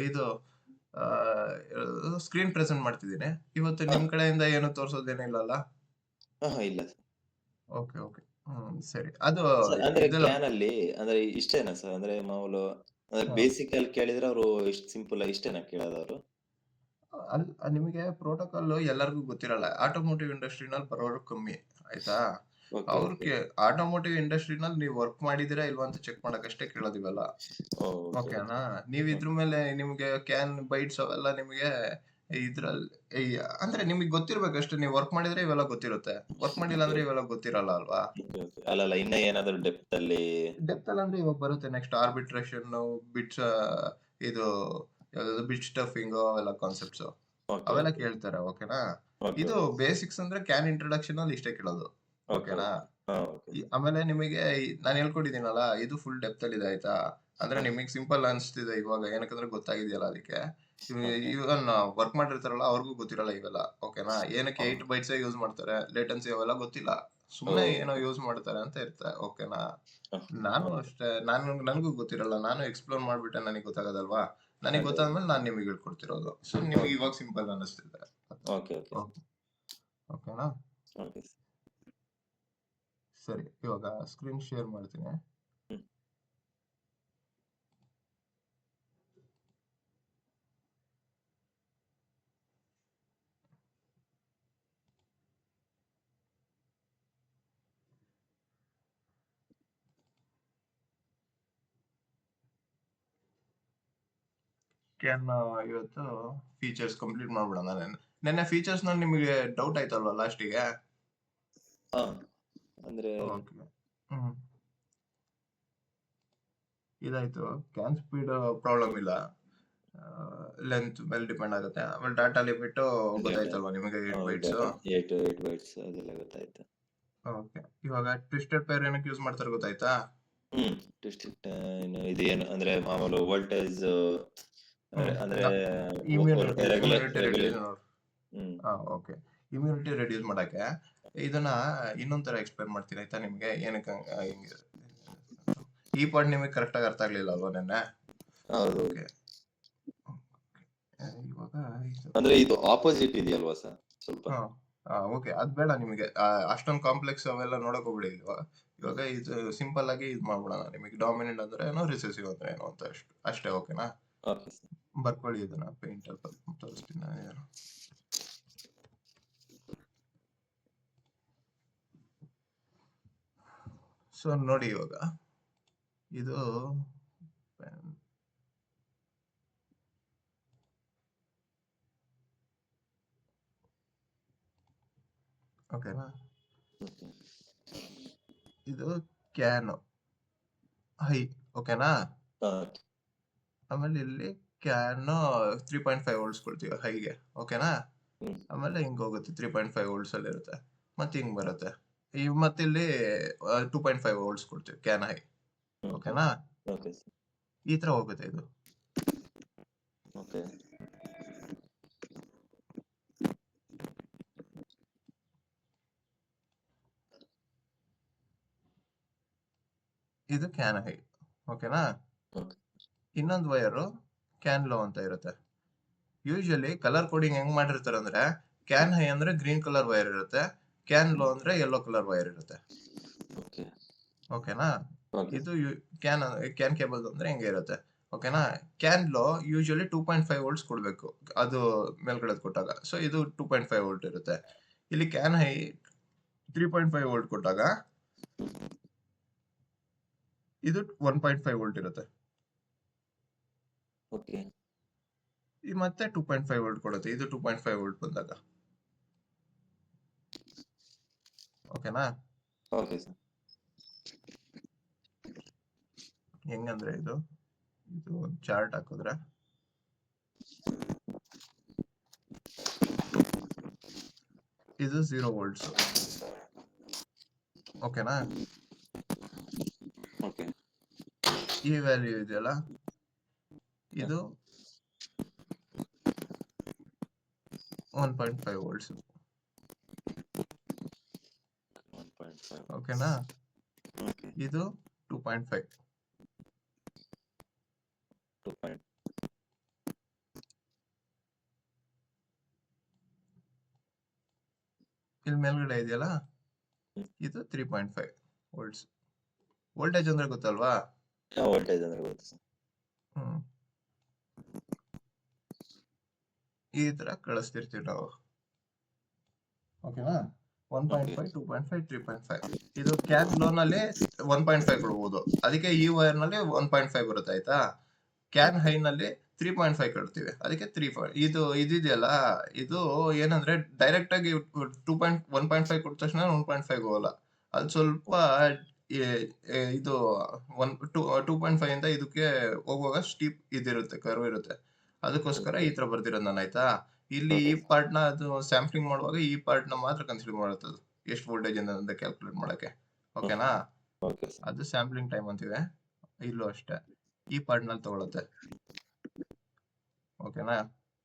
ಇದು screen present ಮಾಡ್ತಿದ್ದೀನಿ. ಇವತ್ತು ಹಾ, ನಿಮ್ ಕಡೆಯಿಂದ ಏನು ತೋರ್ಸೋದೇನಿಲ್ಲಲ್ಲ? ಇಲ್ಲ ಸರ್. Okay, okay. ಸರಿ. ಅದು ಸರ್ ಅಂದ್ರೆ ಇದೆಲ್ಲ ಕ್ಯಾನಲ್ಲಿ ಅಂದ್ರೆ ಇಷ್ಟೇನಾ ಸರ್? ಅಂದ್ರೆ ಮಾಮೂಲು ಅಂದ್ರೆ ಹ, ಬೇಸಿಕ್ ಅಲ್ಲಿ ಕೇಳಿದ್ರೆ ಅವರು ಇಷ್ಟ್ ಸಿಂಪಲ್ ಇಷ್ಟೇನಾ ಕೇಳೋದವ್ರು? ನಿಮಗೆ ಪ್ರೋಟೋಕಾಲ್ ಎಲ್ಲರಿಗೂ ಗೊತ್ತಿರಲ್ಲ. ಆಟೋಮೋಟಿವ್ ಇಂಡಸ್ಟ್ರಿನಲ್ಲಿ ಬರೋರು ಕಮ್ಮಿ. ಆಯ್ತಾ? Okay, okay. ಅವ್ರಿಗೆ ಆಟೋಮೋಟಿವ್ ಇಂಡಸ್ಟ್ರಿನಲ್ಲಿ ನೀವು ವರ್ಕ್ ಮಾಡಿದಿರಾ ಇಲ್ವಾ ಅಂತ ಚೆಕ್ ಮಾಡಕ್ಕಷ್ಟೇ ಕೇಳೋದು ಇವೆಲ್ಲ. Okay, okay. ಓಕೆನಾ? ನೀವ್ ಇದ್ರ ಮೇಲೆ ನಿಮ್ಗೆ ಕ್ಯಾನ್ ಬೈಟ್ಸ್ ಅವೆಲ್ಲ ನಿಮ್ಗೆ ಇದ್ರಲ್ಲಿ ಈ ಅಂದ್ರೆ ನಿಮಗೆ ಗೊತ್ತಿರ್ಬೇಕಷ್ಟೇ. ನೀವು ವರ್ಕ್ ಮಾಡಿದ್ರೆ ಇವೆಲ್ಲ ಗೊತ್ತಿರುತ್ತೆ. ವರ್ಕ್ ಮಾಡಿಲ್ಲ ಓಕೆ, ಅಂದ್ರೆ ಇವೆಲ್ಲ ಗೊತ್ತಿರಲ್ಲ ಅಲ್ವಾ? Okay, okay. ಅಲ್ಲಲ್ಲ ಇನ್ನ ಏನಾದ್ರು ಡೆಪ್ತ್ ಅಲ್ಲಿ ಡೆಪ್ತ್ ಅಲ್ಲಿ ಅಂದ್ರೆ ಇವಾಗ ಬರುತ್ತೆ ನೆಕ್ಸ್ಟ್ ಆರ್ಬಿಟ್ರೇಷನ್ ಬಿಟ್ಸ್ ಇದು ಯಾವ್ದು ಬಿಟ್ ಸ್ಟಫಿಂಗ್ ಅವೆಲ್ಲ ಕಾನ್ಸೆಪ್ಟ್ಸ್ ಓಕೆ, ಅವೆಲ್ಲ ಓಕೆ. ಕೇಳ್ತಾರೆ. ಓಕೆನಾ? ಓಕೆ, ಇದು ಓಕೆ. ಬೇಸಿಕ್ಸ್ ಅಂದ್ರೆ ಕ್ಯಾನ್ ಇಂಟ್ರೊಡಕ್ಷನ್ ಅಲ್ಲಿ ಇಷ್ಟೇ ಕೇಳೋದು. ಓಕೆ, ಓಕೆನಾ? ಓಕೆ. ಹಾ, ಓಕೆ ಸರ್. ಆಮೇಲೆ ನಿಮಗೆ ನಾನು ಹೇಳ್ಕೊಟ್ಟಿದ್ದೀನಲ್ಲ ಇದು ಫುಲ್ ಡೆಪ್ತ್ ಅಲ್ಲಿ ಇದೆ. ಆಯ್ತಾ? ಅಂದ್ರೆ ಹಾ, ನಿಮಗೆ ಸಿಂಪಲ್ ಅನ್ಸ್ತಿದೆ ಇವಾಗ ಏನಕ್ಕಂದ್ರೆ ಗೊತ್ತಾಗಿದೆಯಲ್ಲ ಅದಕ್ಕೆ. ಓಕೆ. ಇವನ್ ವರ್ಕ್ ಮಾಡಿರ್ತಾರಲ್ಲ ಅವ್ರಿಗೂ ಗೊತ್ತಿರಲ್ಲ ಇವೆಲ್ಲ. ಓಕೆನಾ? ಏನಕ್ಕೆ ಹಾ. 8 ಬೈಟ್ಸ್ ಯೂಸ್ ಮಾಡ್ತಾರೆ, ಲೇಟೆನ್ಸಿ ಅವೆಲ್ಲ ಗೊತ್ತಿಲ್ಲ. ಸುಮ್ನೆ ಏನೋ ಓಕೆ. ಯೂಸ್ ಮಾಡ್ತಾರೆ ಅಂತ ಇರುತ್ತೆ. ಓಕೆನಾ? ಹ, ನಾನು ಓಕೆ. ಅಷ್ಟೇ. ನನಗೂ ಗೊತ್ತಿರಲ್ಲ. ನಾನು ಎಕ್ಸ್‌ಪ್ಲೋರ್ ಮಾಡ್ಬಿಟ್ಟೆ ನನಗೆ ಗೊತ್ತಾಗೋದಲ್ವಾ? ನನಗೆ ಅದೇ, ಅದೇ. ಗೊತ್ತಾದ್ಮೇಲೆ ನಾನು ನಿಮಗೆ ಹೇಳ್ಕೊಡ್ತಿರೋದು. ಸೊ ನಿಮಗೆ ಓಕೆ. ಇವಾಗ ಸಿಂಪಲ್ ಅನ್ನಿಸ್ತಿದೆ. Okay, okay. ಓಕೆ. ಓಕೆನಾ? Okay sir. ಸರಿ. ಇವಾಗ ಸ್ಕ್ರೀನ್ ಶೇರ್ ಮಾಡ್ತೀನಿ. ಹ್ಮ್. ಕ್ಯಾನ್ ಇವತ್ತು ಫೀಚರ್ಸ್ ಕಂಪ್ಲೀಟ್ ಮಾಡ್ಬಿಡೋಣ. ನೆನ್ನೆ ಫೀಚರ್ಸ್ ನಲ್ಲಿ ನಿಮಗೆ ಡೌಟ್ ಆಯ್ತಲ್ವಾ ಲಾಸ್ಟಿಗೆ? ಹಾ, ಅಂದ್ರೆ ಓಕೆ. ಹ್ಮ್. ಇದಾಯ್ತು. ಕ್ಯಾನ್ ಸ್ಪೀಡ್ ಪ್ರಾಬ್ಲಮ್ ಇಲ್ಲ. ಲೆಂತ್ ಮೇಲೆ ಡಿಪೆಂಡ್ ಆಗುತ್ತೆ. ಆಮೇಲೆ ಡಾಟಾ ಲಿಮಿಟ್ ಡೇಟಾ ಗೊತ್ತಾಯ್ತಲ್ವಾ ನಿಮಗೆ 8 ಬೈಟ್ಸ್? ಡೇಟಾ 8 ಬೈಟ್ಸ್ ಅದೆಲ್ಲ ಗೊತ್ತಾಯ್ತು. ಓಕೆ. ಇವಾಗ ಟ್ವಿಸ್ಟೆಡ್ ಪೇರ್ ಏನಕ್ಕೆ ಯೂಸ್ ಮಾಡ್ತಾರೆ ಗೊತ್ತಾಯ್ತಾ? ಹ್ಮ್. ಡಿಸ್ಟ್ರಿಕ್ಟ್ ಇದು ಏನು ಅಂದ್ರೆ ಮಾಮೂಲು ವೋಲ್ಟೇಜ್ ಅಂದ್ರೆ ರೆಗ್ಯುಲರ್ ಇಮ್ಯುನಿಟಿ ರೆಡ್ಯೂಸ್. ರೆಗ್ಯುಲೇಟ್. ಹ್ಮ್. ಓಕೆ. ಇಮ್ಯುನಿಟಿ ರೆಡ್ಯೂಸ್ ಮಾಡಕ್ಕೆ ಇದನ್ನ ಇನ್ನೊಂದ್ ತರ ಎಕ್ಸ್ಪ್ಲೇನ್ ಮಾಡ್ತೀನಿ ಆಯ್ತಾ ನಿಮ್ಗೆ ಏನಕ್ಕೆ ಹಿಂಗೆ. ಈ ಪಾಯಿಂಟ್ ನಿಮಗೆ ಕರೆಕ್ಟ್ ಆಗಿ ಅರ್ಥ ಆಗ್ಲಿಲ್ಲ ಅಲ್ವಾ ನೆನ್ನೆ? ಹೌದು. ಓಕೆ. ಇವಾಗ ಅಂದ್ರೆ ಇದು ಆಪೋಸಿಟ್ ಇದೆಯಲ್ವಾ ಸರ್ ಸ್ವಲ್ಪ? ಓಕೆ. ಅದ್ ಬೇಡ ನಿಮಗೆ. ಅಷ್ಟೊಂದು ಕಾಂಪ್ಲೆಕ್ಸ್ ಅವೆಲ್ಲ ನೋಡಕ್ ಹೋಗ್ಬಿಡಿ. ಇವಾಗ ಇದು ಸಿಂಪಲ್ ಆಗಿ ಇದು ಮಾಡ್ಬಿಡೋಣ. ನಿಮಗೆ ಡಾಮಿನೆಂಟ್ ಅಂದ್ರೆ ಏನೋ, ರಿಸೆಸಿವ್ ಅಂದ್ರೆ ಏನೋ ಅಂತ ಅಷ್ಟೇ. ಓಕೆನಾ? Okay sir. ಬರ್ಕೊಳ್ಳಿ ಇದನ್ನ ಪೇಂಟ್ ಅಲ್ಲಿ ತೋರಿಸ್ತೀನಿ ನಾನು. ಸೊ ನೋಡಿ ಇವಾಗ ಇದು ಓಕೆನಾ? ಇದು ಕ್ಯಾನ್ ಹೈ. ಓಕೆನಾ? ಆಮೇಲೆ ಇಲ್ಲಿ ಕ್ಯಾನ್ 3.5 ವೋಲ್ಟ್ಸ್ ಕೊಡ್ತೀವಿ ಹೈಗೆ. ಓಕೆನಾ? ಆಮೇಲೆ ಹಿಂಗ್ ಹೋಗುತ್ತೆ 3.5 ವೋಲ್ಟ್ಸ್ ಅಲ್ಲಿ ಇರುತ್ತೆ. ಮತ್ತೆ ಹಿಂಗ್ ಬರುತ್ತೆ. ಮತ್ತೆ ಇಲ್ಲಿ 2.5 ವೋಲ್ಟ್ಸ್ ಕೊಡ್ತೀವಿ ಕ್ಯಾನ್ ಹೈ. ಓಕೆನಾ? Okay sir. ಈ ತರ ಹೋಗುತ್ತೆ ಇದು. ಓಕೆ. ಇದು ಕ್ಯಾನ್ ಹೈ. ಓಕೆನಾ? ಓಕೆ. ಇನ್ನೊಂದು ವೈರು ಕ್ಯಾನ್ ಲೋ ಅಂತ ಇರುತ್ತೆ. ಯೂಶಲಿ ಕಲರ್ ಕೋಡಿಂಗ್ ಹೆಂಗ್ ಮಾಡಿರ್ತಾರೆ ಅಂದ್ರೆ ಕ್ಯಾನ್ ಹೈ ಅಂದ್ರೆ ಗ್ರೀನ್ ಕಲರ್ ವೈರ್ ಇರುತ್ತೆ, ಕ್ಯಾನ್ ಲೋ ಅಂದ್ರೆ ಯೆಲ್ಲೋ ಕಲರ್ ವೈರ್ ಇರುತ್ತೆ. ಓಕೆ. ಓಕೆನಾ? ಓಕೆ. ಇದು ಕ್ಯಾನ್ ಕ್ಯಾನ್ ಕೇಬಲ್ ಅಂದ್ರೆ ಹೆಂಗೆ ಇರುತ್ತೆ. ಓಕೆನಾ? ಕ್ಯಾನ್ ಲೋ ಯೂಶಲಿ 2.5 ವೋಲ್ಟ್ಸ್ ಕೊಡ್ಬೇಕು ಅದು ಮೇಲ್ಗಡೆ ಕೊಟ್ಟಾಗ. ಸೊ ಇದು 2.5 ವೋಲ್ಟ್ ಇರುತ್ತೆ. ಇಲ್ಲಿ ಕ್ಯಾನ್ ಹೈ 3.5 ವೋಲ್ಟ್ ಕೊಟ್ಟಾಗ ಇದು 1.5 ವೋಲ್ಟ್ ಇರುತ್ತೆ. ಓಕೆ. ಈ ಮತ್ತೆ 2.5 ವೋಲ್ಟ್ ಕೊಡುತ್ತೆ ಇದು 2.5 ವೋಲ್ಟ್ ಬಂದಾಗ. ಓಕೆನಾ? Okay sir. ಹೆಂಗಂದ್ರೆ ಇದು ಒಂದು ಚಾರ್ಟ್ ಹಾಕಿದ್ರೆ ಇದು 0 ವೋಲ್ಟ್ಸ್. ಓಕೆನಾ? ಓಕೆ. ಈ ವ್ಯಾಲ್ಯೂ ಇದೆಯಲ್ಲ ಇದು 1.5 ವೋಲ್ಟ್ಸ್. 1.5. ಓಕೆನಾ? ಓಕೆ. ಇದು 2.5. 2. ಇಲ್ಲಿ ಮೇಲ್ಗಡೆ ಇದೆಯಲ್ಲ, ಇದು 3.5 ವೋಲ್ಟ್ಸ್. ವೋಲ್ಟೇಜ್ ಅಂದ್ರೆ ಗೊತ್ತಲ್ವಾ? ವೋಲ್ಟೇಜ್ ಅಂದ್ರೆ ಗೊತ್ತು ಸರ್. ಈ ತರ ಕಳಿಸ್ತಿರ್ತೀವಿ ನಾವು. ಓಕೆನಾ? 1.5, 2.5, 3.5. ಇದು ಕ್ಯಾನ್ ಲೋನ್ ಅಲ್ಲಿ 1.5 ಕೊಡ್ಬೋದು. ಅದಕ್ಕೆ ಈ ವೈರ್ ನಲ್ಲಿ 1.5 ಬರುತ್ತೆ, ಆಯ್ತಾ? ಕ್ಯಾನ್ ಹೈ ನಲ್ಲಿ 3.5 ಕೊಡ್ತೀವಿ, ಅದಕ್ಕೆ 3. ಇದೆಯಲ್ಲ, ಇದು ಏನಂದ್ರೆ ಡೈರೆಕ್ಟ್ ಆಗಿ 1.5 ಕೊಟ್ಟ ತಕ್ಷಣ 1.5 ಹೋಗಲ್ಲ. ಅದು ಸ್ವಲ್ಪ ಇದು 2.5 ಇಂದ ಇದಕ್ಕೆ ಹೋಗುವಾಗ ಸ್ಟೀಪ್ ಇದಿರುತ್ತೆ, ಕರ್ವ್ ಇರುತ್ತೆ. ಅದಕ್ಕೋಸ್ಕರ ಈ ತರ ಬರ್ದಿರೋದು ನಾನು, ಆಯ್ತಾ? ಇಲ್ಲಿ ಈ ಪಾರ್ಟ್ ನ ಅದು ಸ್ಯಾಂಪ್ಲಿಂಗ್ ಮಾಡುವಾಗ ಈ ಪಾರ್ಟ್ ನ ಮಾತ್ರ ಕನ್ಸಿಡರ್ ಮಾಡುತ್ತೆ, ಅದು ಎಷ್ಟು ವೋಲ್ಟೇಜ್ ಅಂತ ಕ್ಯಾಲ್ಕುಲೇಟ್ ಮಾಡಕ್ಕೆ. ಓಕೆನಾ? ಅದು ಸ್ಯಾಂಪ್ಲಿಂಗ್ ಟೈಮ್ ಅಂತೀವಿ. ಇಲ್ಲೂ ಅಷ್ಟೇ, ಈ ಪಾರ್ಟ್ ನಲ್ಲಿ ತಗೊಳುತ್ತೆ. ಓಕೆನಾ?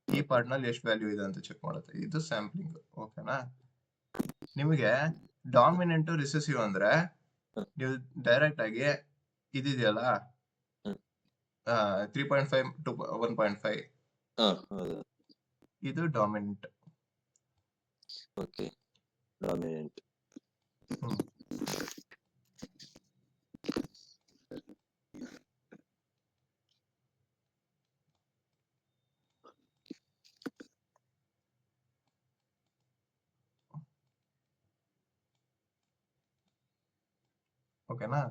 ಈ ಪಾರ್ಟ್ ನಲ್ಲಿ ಎಷ್ಟು ವ್ಯಾಲ್ಯೂ ಇದೆ ಅಂತ ಚೆಕ್ ಮಾಡುತ್ತೆ. ಇದು ಸ್ಯಾಂಪ್ಲಿಂಗ್. ಓಕೆನಾ? ನಿಮಗೆ ಡಾಮಿನೆಂಟ್ ರಿಸೆಸಿವ್ ಅಂದ್ರೆ ನೀವು ಡೈರೆಕ್ಟ್ ಆಗಿ ಇದೆಯಲ್ಲ 3.5 to 1.5, ಇದು ಡಾಮಿನೆಂಟ್. Okay, dominant. ಓಕೆನಾ?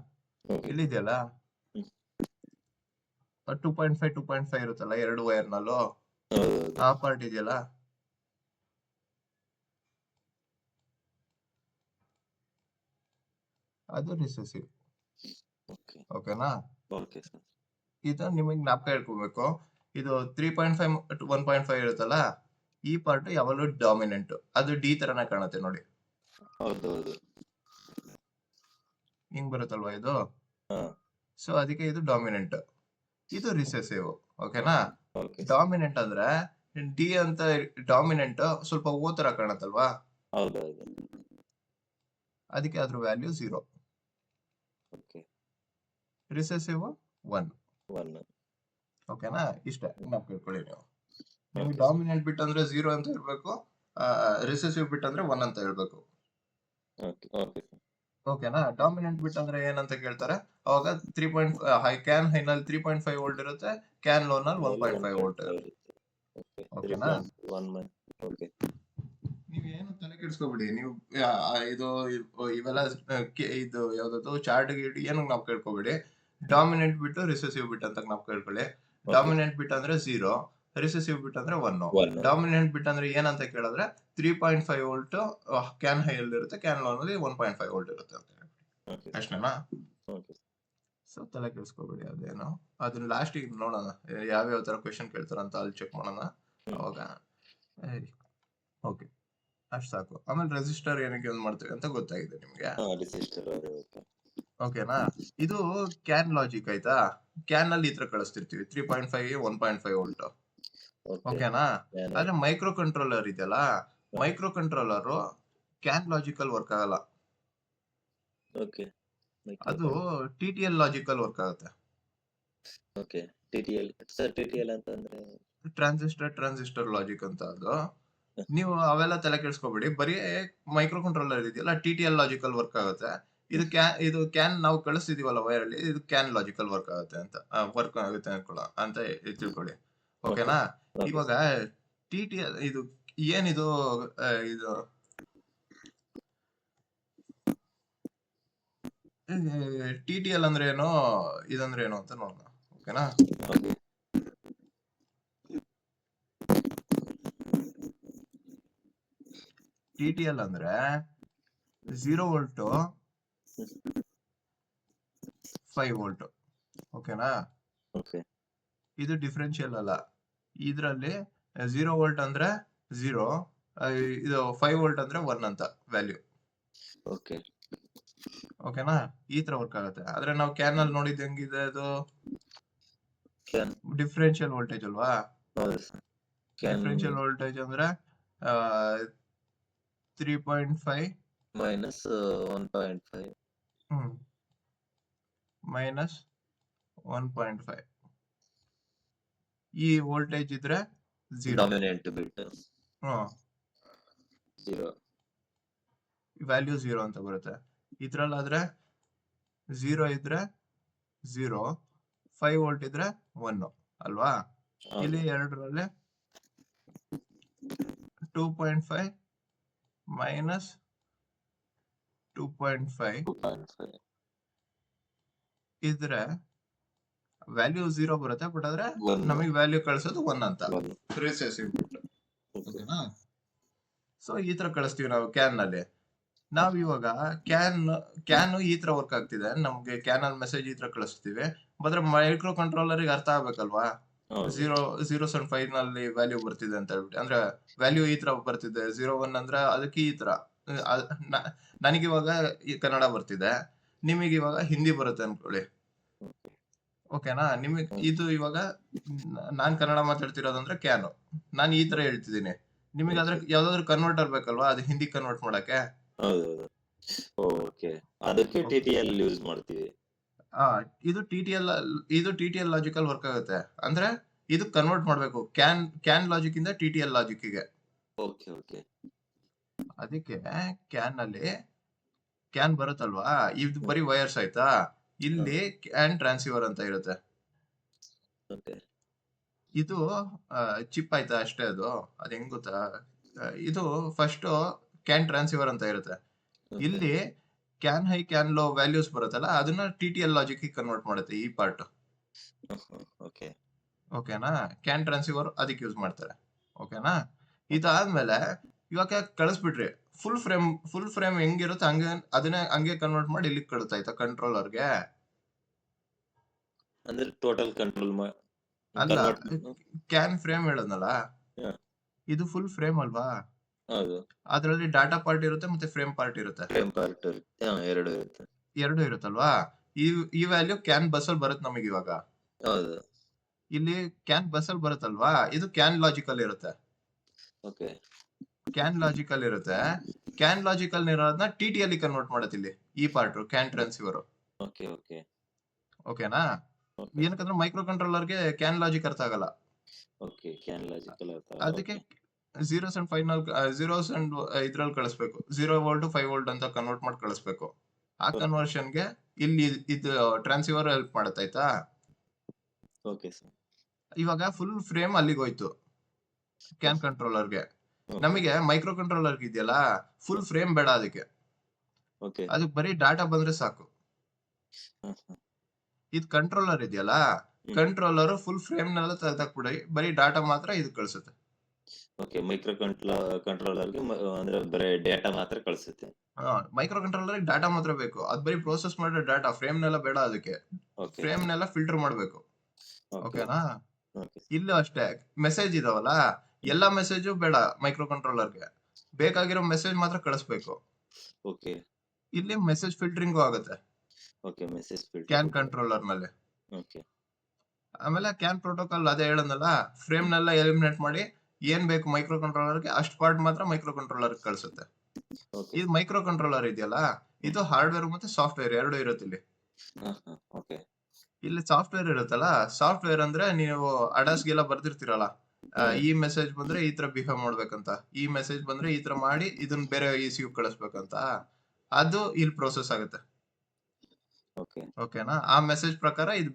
ಇಲ್ಲಿದೆಯಲ್ಲ 2.5 2.5 ಇರುತ್ತಲ್ಲ ಎರಡು ವೈರ್ ನಲ್ಲೂ, ಆ ಪಾರ್ಟ್ ಇದೆಯಲ್ಲ, ಅದು ರಿಸೆಸಿವ್. ಓಕೆನಾ? ಇದು ನಿಮಗೆ ಜ್ಞಾಪಕ ಇಟ್ಕೋಬೇಕು. ಇದು 3.5 to 1.5 ಇರುತ್ತಲ್ಲ, ಈ ಪಾರ್ಟ್ ಯಾವಾಗಲೂ ಡಾಮಿನೆಂಟ್. ಅದು ಡಿ ತರನೇ ಕಾಣುತ್ತೆ ನೋಡಿ, ಹಿಂಗ್ ಬರುತ್ತಲ್ವಾ ಇದು. ಸೊ ಅದಕ್ಕೆ ಇದು ಡಾಮಿನೆಂಟ್, ಇದು ರಿಸೆಸಿವ್. ಓಕೆನಾ? ಡಾಮಿನೆಂಟ್ ಅಂದ್ರೆ ಡಿ ಅಂತ, ಡಾಮಿನೆಂಟ್ ಸ್ವಲ್ಪ ಓ ತರ ಕಾಣುತ್ತಲ್ವಾ, ಅದಕ್ಕೆ ಅದ್ರ ವ್ಯಾಲ್ಯೂ 0. ರಿಸೆಸಿವ್ 1. ಓಕೆನಾ? ಇಷ್ಟ ಜ್ಞಾಪಕ ಇಟ್ಕೊಳ್ಳಿ ನೀವು. ನಿಮ್ಗೆ ಡಾಮಿನೆಂಟ್ ಬಿಟ್ ಅಂದ್ರೆ 0 ಅಂತ ಹೇಳ್ಬೇಕು, ರಿಸೆಸಿವ್ ಬಿಟ್ ಅಂದ್ರೆ 1 ಅಂತ ಹೇಳ್ಬೇಕು. ಓಕೆನಾ? ಡಾಮಿನೆಂಟ್ ಬಿಟ್ ಅಂದ್ರೆ ಏನಂತ ಕೇಳ್ತಾರೆ, ಅವಾಗ 3.5 ಕ್ಯಾನ್ ಹೈ ನಲ್ಲಿ 3.5 ವೋಲ್ಟ್ ಇರುತ್ತೆ, ಕ್ಯಾನ್ ಲೋ ನಲ್ಲಿ 1.5 ವೋಲ್ಟ್ ಇರುತ್ತೆ. ಓಕೆನಾ? ನೀವೇನು ತಲೆ ಕೆಡಿಸ್ಕೋಬಿಡಿ. ನೀವು ಇದು ಇವೆಲ್ಲ ಇದು ಯಾವ್ದು ಚಾರ್ಟ್ ಗೀಟ್ ಏನು ಜ್ಞಾಪಕ ಇಟ್ಕೋಬೇಡಿ. ಡಾಮಿನೆಂಟ್ ಬಿಟ್ಟು ರಿಸೆಸಿವ್ ಬಿಟ್ ಅಂತ ಜ್ಞಾಪಕ ಇಟ್ಕೊಳ್ಳಿ. ಡಾಮಿನೆಂಟ್ ಬಿಟ್ ಅಂದ್ರೆ 0, ರಿಸೆಸಿವ್ ಬಿಟ್ ಅಂದ್ರೆ 1. ಡಾಮಿನೆಂಟ್ ಬಿಟ್ ಅಂದ್ರೆ ಏನಂತ ಕೇಳಿದ್ರೆ 3.5 ವೋಲ್ಟ್ ಕ್ಯಾನ್ ಹೈ ಅಲ್ಲಿ ಇರುತ್ತೆ, ಕ್ಯಾನ್ ಲೋ ನಲ್ಲಿ 1.5 ವೋಲ್ಟ್ ಇರುತ್ತೆ ಅಂತ ಹೇಳಿ. ಅಷ್ಟೇನಾ? ಸೊ ತಲೆ ಕೆಡಿಸ್ಕೋಬೇಡಿ ಅದೇನು. ಅದನ್ನ ಲಾಸ್ಟಿಗೆ ನೋಡೋಣ ಯಾವ್ಯಾವ ತರ ಕ್ವೆಶನ್ ಕೇಳ್ತಾರಂತ, ಅಲ್ಲಿ ಚೆಕ್ ಮಾಡೋಣ ಅವಾಗ. ಓಕೆ, ಅಷ್ಟು ಸಾಕು. ಆಮೇಲೆ ರೆಸಿಸ್ಟರ್ ಏನಕ್ಕೆ ಯೂಸ್ ಮಾಡ್ತೀವಿ ಅಂತ ಗೊತ್ತಾಗಿದೆ ನಿಮ್ಗೆ. ಓಕೆನಾ? ಇದು ಕ್ಯಾನ್ ಲಾಜಿಕ್, ಆಯ್ತಾ? ಕ್ಯಾನ್ ಅಲ್ಲಿ ಈ ತರ ಕಳಿಸ್ತಿರ್ತೀವಿ 3.5 1.5 ವೋಲ್ಟ್. ಓಕೆನಾ? ಆದ್ರೆ ಮೈಕ್ರೋ ಕಂಟ್ರೋಲರ್ ಇದೆಯಲ್ಲ, micro controller can logical work ಆಗಲ್ಲ, ಅದು TTL ಲಾಜಿಕಲ್ ವರ್ಕ್ ಆಗುತ್ತೆ. ಟ್ರಾನ್ಸಿಸ್ಟರ್ ಲಾಜಿಕ್ ಅಂತ. ಅದು ನೀವು ಅವೆಲ್ಲ ತಲೆ ಕೆಡಿಸ್ಕೋಬೇಡಿ, ಬರೀ ಮೈಕ್ರೋ ಕಂಟ್ರೋಲರ್ ಇದೆಯಲ್ಲ TTL ಲಾಜಿಕಲ್ ವರ್ಕ್ ಆಗುತ್ತೆ. ಇದು ಕ್ಯಾನ್ ನಾವು ಕಳಿಸ್ತಿದೀವಲ್ಲ ವೈರ್ ಅಲ್ಲಿ, ಇದು ಕ್ಯಾನ್ ಲಾಜಿಕಲ್ ವರ್ಕ್ ಆಗುತ್ತೆ ಅಂತ ತಿಳ್ಕೊಳ್ಳಿ. ಓಕೆನಾ? ಇವಾಗ TTL ಇದು ಏನಿದು, ಇದು TTL ಅಂದ್ರೆ ಏನು, ಇದಂದ್ರೆ ಏನು ಅಂತ ನೋಡೋಣ. ಓಕೆನಾ? TTL ಅಂದ್ರೆ 0 ವೋಲ್ಟ್ 5 ವೋಲ್ಟ್. ಓಕೆನಾ? ಇದು ಡಿಫರೆನ್ಷಿಯಲ್ ಅಲ್ಲ. ಇದರಲ್ಲಿ 0 ವೋಲ್ಟ್ ಅಂದ್ರೆ 0, ಇದು 5 ವೋಲ್ಟ್ ಅಂದ್ರೆ 1 ಅಂತ ವ್ಯಾಲ್ಯೂ. ಓಕೆನಾ? ಈ ತರ ವರ್ಕ್ ಆಗುತ್ತೆ. ಆದ್ರೆ ನಾವು ಕ್ಯಾನ್ ಅಲ್ಲಿ ನೋಡಿದ್ ಹೆಂಗಿದೆ, ಅದು ಡಿಫರೆನ್ಷಿಯಲ್ ವೋಲ್ಟೇಜ್ ಅಲ್ವಾ? ಡಿಫರೆನ್ಷಿಯಲ್ ವೋಲ್ಟೇಜ್ ಅಂದ್ರೆ 3.5 minus 1.5 minus 1.5. ಈ ವೋಲ್ಟೇಜ್ ಇದ್ರೆ 0. ಡಾಮಿನೆಂಟ್ ಬಿಟ್ 0. ವ್ಯಾಲ್ಯೂ 0 ಅಂತ ಬರುತ್ತೆ. ಇದ್ರಲ್ಲಾದ್ರೆ 0 ಇದ್ರೆ 0, 5 ವೋಲ್ಟ್ ಇದ್ರೆ 1 ಅಲ್ವಾ? ಇಲ್ಲಿ ಎರಡರಲ್ಲಿ 2.5 ಮೈನಸ್ 2.5 ಇದ್ರೆ ವ್ಯಾಲ್ಯೂ 0 ಬರುತ್ತೆ, ಬಟ್ ಆದ್ರೆ ನಮಗೆ ವ್ಯಾಲ್ಯೂ ಕಳಿಸೋದು 1 ಅಂತ ರಿಸೆಸಿವ್ ಬಿಟ್. ಓಕೆನಾ? ಸೊ ಈ ತರ ಕಳಿಸ್ತೀವಿ ನಾವು ಕ್ಯಾನ್ ನಲ್ಲಿ. ನಾವ್ ಇವಾಗ ಕ್ಯಾನ್ ಈ ತರ ವರ್ಕ್ ಆಗ್ತಿದೆ, ನಮ್ಗೆ ಕ್ಯಾನ್ ಅಲ್ಲಿ ಮೆಸೇಜ್ ಈ ತರ ಕಳಿಸ್ತೀವಿ. ಬಟ್ ಮೈಕ್ರೋ ಕಂಟ್ರೋಲರ್ ಅರ್ಥ ಆಗ್ಬೇಕಲ್ವಾ? 0.5 ನಲ್ಲಿ ವ್ಯಾಲ್ಯೂ ಬರ್ತಿದೆ ಅಂತ ಹೇಳ್ಬಿಟ್ಟು, ಅಂದ್ರೆ ವ್ಯಾಲ್ಯೂ ಈ ತರ ಬರ್ತಿದೆ. 0.1 ಅಂದ್ರೆ ಅದಕ್ಕೆ ಈ ತರ. ನನಗಿವಾಗ ಕನ್ನಡ ಬರ್ತಿದೆ, ನಿಮಗೆ ಇವಾಗ ಹಿಂದಿ ಬರುತ್ತೆ ಅನ್ಕೊಳ್ಳಿ. ಓಕೆನಾ? ನಿಮಗೆ ಇದು ಇವಾಗ ನಾನ್ ಕನ್ನಡ ಮಾತಾಡ್ತಿರೋದಂದ್ರೆ ಕ್ಯಾನು, ನಾನು ಈ ತರ ಹೇಳ್ತಿದ್ದೀನಿ. ನಿಮಗೆ ಅದ್ರ ಯಾವ್ದಾದ್ರು ಕನ್ವರ್ಟರ್ ಬೇಕಲ್ವಾ, ಅದು ಹಿಂದಿ ಕನ್ವರ್ಟ್ ಮಾಡಕ್ಕೆ. ಅದಕ್ಕೆ TTL ಯೂಸ್ ಮಾಡ್ತೀವಿ. ಇದು TTL ಲಾಜಿಕಲ್ ವರ್ಕ್ ಆಗುತ್ತೆ. ಅಂದ್ರೆ ಇದು ಕನ್ವರ್ಟ್ ಮಾಡ್ಬೇಕು ಕ್ಯಾನ್ ಲಾಜಿಕ್ ಇಂದ TTL ಲಾಜಿಕ್ ಗೆ. ಅದಕ್ಕೆ ಕ್ಯಾನ್ ನಲ್ಲಿ ಕ್ಯಾನ್ ಬರುತ್ತಲ್ವಾ, ಇದು ಬರೀ ವೈರ್ಸ್ ಆಯ್ತಾ. ಇಲ್ಲಿ ಕ್ಯಾನ್ ಟ್ರಾನ್ಸಿವರ್ ಅಂತ ಇರುತ್ತೆ. ಇದು ಚಿಪ್ ಆಯ್ತಾ ಅಷ್ಟೇ. ಅದು ಹೆಂಗ್ ಗೊತ್ತಾ, ಇದು ಫಸ್ಟ್ ಕ್ಯಾನ್ ಟ್ರಾನ್ಸಿವರ್ ಅಂತ ಇರುತ್ತೆ. ಇಲ್ಲಿ can high CAN low values ಬರುತ್ತಲ್ಲ, ಅದನ್ನ TTL ಲಾಜಿಕ್ ಕನ್ವರ್ಟ್ ಮಾಡುತ್ತೆ ಈ ಪಾರ್ಟ್. ಓಕೆನಾ? ಕ್ಯಾನ್ ಟ್ರಾನ್ಸಿವರ್ ಅದಕ್ಕೆ ಯೂಸ್ ಮಾಡ್ತಾರೆ. ಓಕೆನಾ? ಇದಾದ್ಮೇಲೆ ಇವಾಗ ಕಳಿಸ್ಬಿಟ್ರಿ, ಫುಲ್ ಫ್ರೇಮ್ ಹೆಂಗಿರುತ್ತೆ ಹಂಗೆ ಅದನ್ನ ಹಂಗೆ ಕನ್ವರ್ಟ್ ಮಾಡಿ ಇಲ್ಲಿ ಕಳಿಸ್ತಾ ಆಯ್ತಾ ಕಂಟ್ರೋಲರ್ಗೆ. ಅಂದ್ರೆ ಟೋಟಲ್ ಕಂಟ್ರೋಲ್ ಅಲ್ಲ, ಕ್ಯಾನ್ ಫ್ರೇಮ್ ಹೇಳದ್ನಲ್ಲ, ಇದು ಫುಲ್ ಫ್ರೇಮ್ ಅಲ್ವಾ? ಅದ್ರಲ್ಲಿ ಡಾಟಾ ಪಾರ್ಟ್ ಇರುತ್ತೆ ಮತ್ತೆ ಫ್ರೇಮ್ ಪಾರ್ಟ್ ಇರುತ್ತೆ. ಎರಡು ಇರುತ್ತಲ್ವಾ? ಈ ವ್ಯಾಲ್ಯೂ ಕ್ಯಾನ್ ಬಸ್ ಅಲ್ಲಿ ಬರುತ್ತೆ ನಮಗೆ ಇವಾಗ. ಇಲ್ಲಿ ಕ್ಯಾನ್ ಬಸ್ ಅಲ್ಲಿ ಬರುತ್ತಲ್ವಾ, ಇದು ಕ್ಯಾನ್ ಲಾಜಿಕಲ್ ಇರುತ್ತೆ. ಕ್ಯಾನ್ ಲಾಜಿಕಲ್ ಇರುತ್ತೆ. ಕ್ಯಾನ್ ಲಾಜಿಕಲ್ ಇರೋದನ್ನ TTL ಕನ್ವರ್ಟ್ ಮಾಡುತ್ತೆ ಇಲ್ಲಿ ಈ ಪಾರ್ಟ್ ಕ್ಯಾನ್ ಟ್ರಾನ್ಸಿವರ್. ಓಕೆನಾ? ಏನಕ್ಕಂದ್ರೆ ಮೈಕ್ರೋ ಕಂಟ್ರೋಲರ್ಗೆ ಕ್ಯಾನ್ ಲಾಜಿಕ್ ಅರ್ಥ ಆಗಲ್ಲ. ಅದಕ್ಕೆ 0.5 ಇದ್ರಲ್ಲಿ ಕಳಿಸ್ಬೇಕು. 0 ವೋಲ್ಟ್ 5 ವೋಲ್ಟ್ ಅಂತ ಕನ್ವರ್ಟ್ ಮಾಡಿ ಕಳಿಸ್ಬೇಕು. ಆ ಕನ್ವರ್ಷನ್ಗೆ ಇಲ್ಲಿ ಇದು ಟ್ರಾನ್ಸಿವರ್ ಹೆಲ್ಪ್ ಮಾಡುತ್ತೆ ಆಯ್ತಾ. ಇವಾಗ ಫುಲ್ ಫ್ರೇಮ್ ಅಲ್ಲಿಗೆ ಹೋಯ್ತು ಕ್ಯಾನ್ ಕಂಟ್ರೋಲರ್ಗೆ. ನಮಗೆ ಮೈಕ್ರೋ ಕಂಟ್ರೋಲರ್ ಇದೆಯಲ್ಲ, ಫುಲ್ ಫ್ರೇಮ್ ಬೇಡ ಅದಕ್ಕೆ. ಅದಕ್ಕೆ ಬರೀ ಡಾಟಾ ಬಂದ್ರೆ ಸಾಕು. ಇದು ಕಂಟ್ರೋಲರ್ ಇದೆಯಲ್ಲ, ಕಂಟ್ರೋಲರ್ ಫುಲ್ ಫ್ರೇಮ್ ನೆಲ್ಲ ತೆಗೆದಾಕ್ಬಿಡಿ, ಬರೀ ಡಾಟಾ ಮಾತ್ರ ಇದು ಕಳಿಸುತ್ತೆ. ಮೈಕ್ರೋ ಕಂಟ್ರೋಲರ್ಗೆ ಅಂದ್ರೆ ಬರೀ ಡಾಟಾ ಮಾತ್ರ ಕಳಿಸುತ್ತೆ. ಮೈಕ್ರೋ ಕಂಟ್ರೋಲರ್ ಡಾಟಾ ಮಾತ್ರ ಬೇಕು, ಅದ್ ಬರೀ ಪ್ರೋಸೆಸ್ ಮಾಡೋ ಡಾಟಾ, ಫ್ರೇಮ್ ನೆಲ್ಲ ಬೇಡ ಅದಕ್ಕೆ. ಫ್ರೇಮ್ ನೆಲ್ಲ ಫಿಲ್ಟರ್ ಮಾಡ್ಬೇಕು. ಓಕೆನಾ? ಇಲ್ಲೂ ಅಷ್ಟೇ ಮೆಸೇಜ್ ಇದಾವಲ್ಲ, ಎಲ್ಲಾ ಮೆಸೇಜು ಬೇಡ ಮೈಕ್ರೋ ಕಂಟ್ರೋಲರ್ಗೆ, ಬೇಕಾಗಿರೋ ಮೆಸೇಜ್ ಮಾತ್ರ ಕಳಿಸ್ಬೇಕು. ಇಲ್ಲಿ ಮೆಸೇಜ್ ಫಿಲ್ಟರಿಂಗು ಆಗುತ್ತೆ ಕ್ಯಾನ್ ಕಂಟ್ರೋಲರ್ ನಲ್ಲಿ. ಆಮೇಲೆ ಕ್ಯಾನ್ ಪ್ರೋಟೋಕಾಲ್ ಅದೇ ಹೇಳದ್ನಲ್ಲ, ಫ್ರೇಮ್ ನೆಲ್ಲ ಎಲಿಮಿನೇಟ್ ಮಾಡಿ ಏನ್ ಬೇಕು ಮೈಕ್ರೋ ಕಂಟ್ರೋಲರ್ಗೆ ಅಷ್ಟು ಪಾರ್ಟ್ ಮಾತ್ರ ಮೈಕ್ರೋ ಕಂಟ್ರೋಲರ್ ಕಳಿಸುತ್ತೆ. ಇದು ಮೈಕ್ರೋ ಕಂಟ್ರೋಲರ್ ಇದೆಯಲ್ಲ, ಇದು ಹಾರ್ಡ್ವೇರ್ ಮತ್ತೆ ಸಾಫ್ಟ್ವೇರ್ ಎರಡು ಇರುತ್ತೆ ಇಲ್ಲಿ. ಇಲ್ಲಿ ಸಾಫ್ಟ್ವೇರ್ ಇರುತ್ತಲ್ಲ, ಸಾಫ್ಟ್ವೇರ್ ಅಂದ್ರೆ ನೀವು ಅಡಾಸ್ಗೆಲ್ಲ ಬರ್ದಿರ್ತೀರಲ್ಲ, ಈ ಮೆಸೇಜ್ ಬಂದ್ರೆ ಈ ತರ ಬಿಹೇವ್ ಮಾಡ್ಬೇಕಂತ, ಈ ಮೆಸೇಜ್ ಬಂದ್ರೆ ಈ ತರ ಮಾಡಿ ಇದನ್ನ ಬೇರೆ ECU ಕಳಿಸ್ಬೇಕಂತ, ಅದು ಇಲ್ಲಿ ಪ್ರೋಸೆಸ್ ಆಗುತ್ತೆ. ಓಕೆನಾ? ಆ ಮೆಸೇಜ್ ಪ್ರಕಾರ ಇದು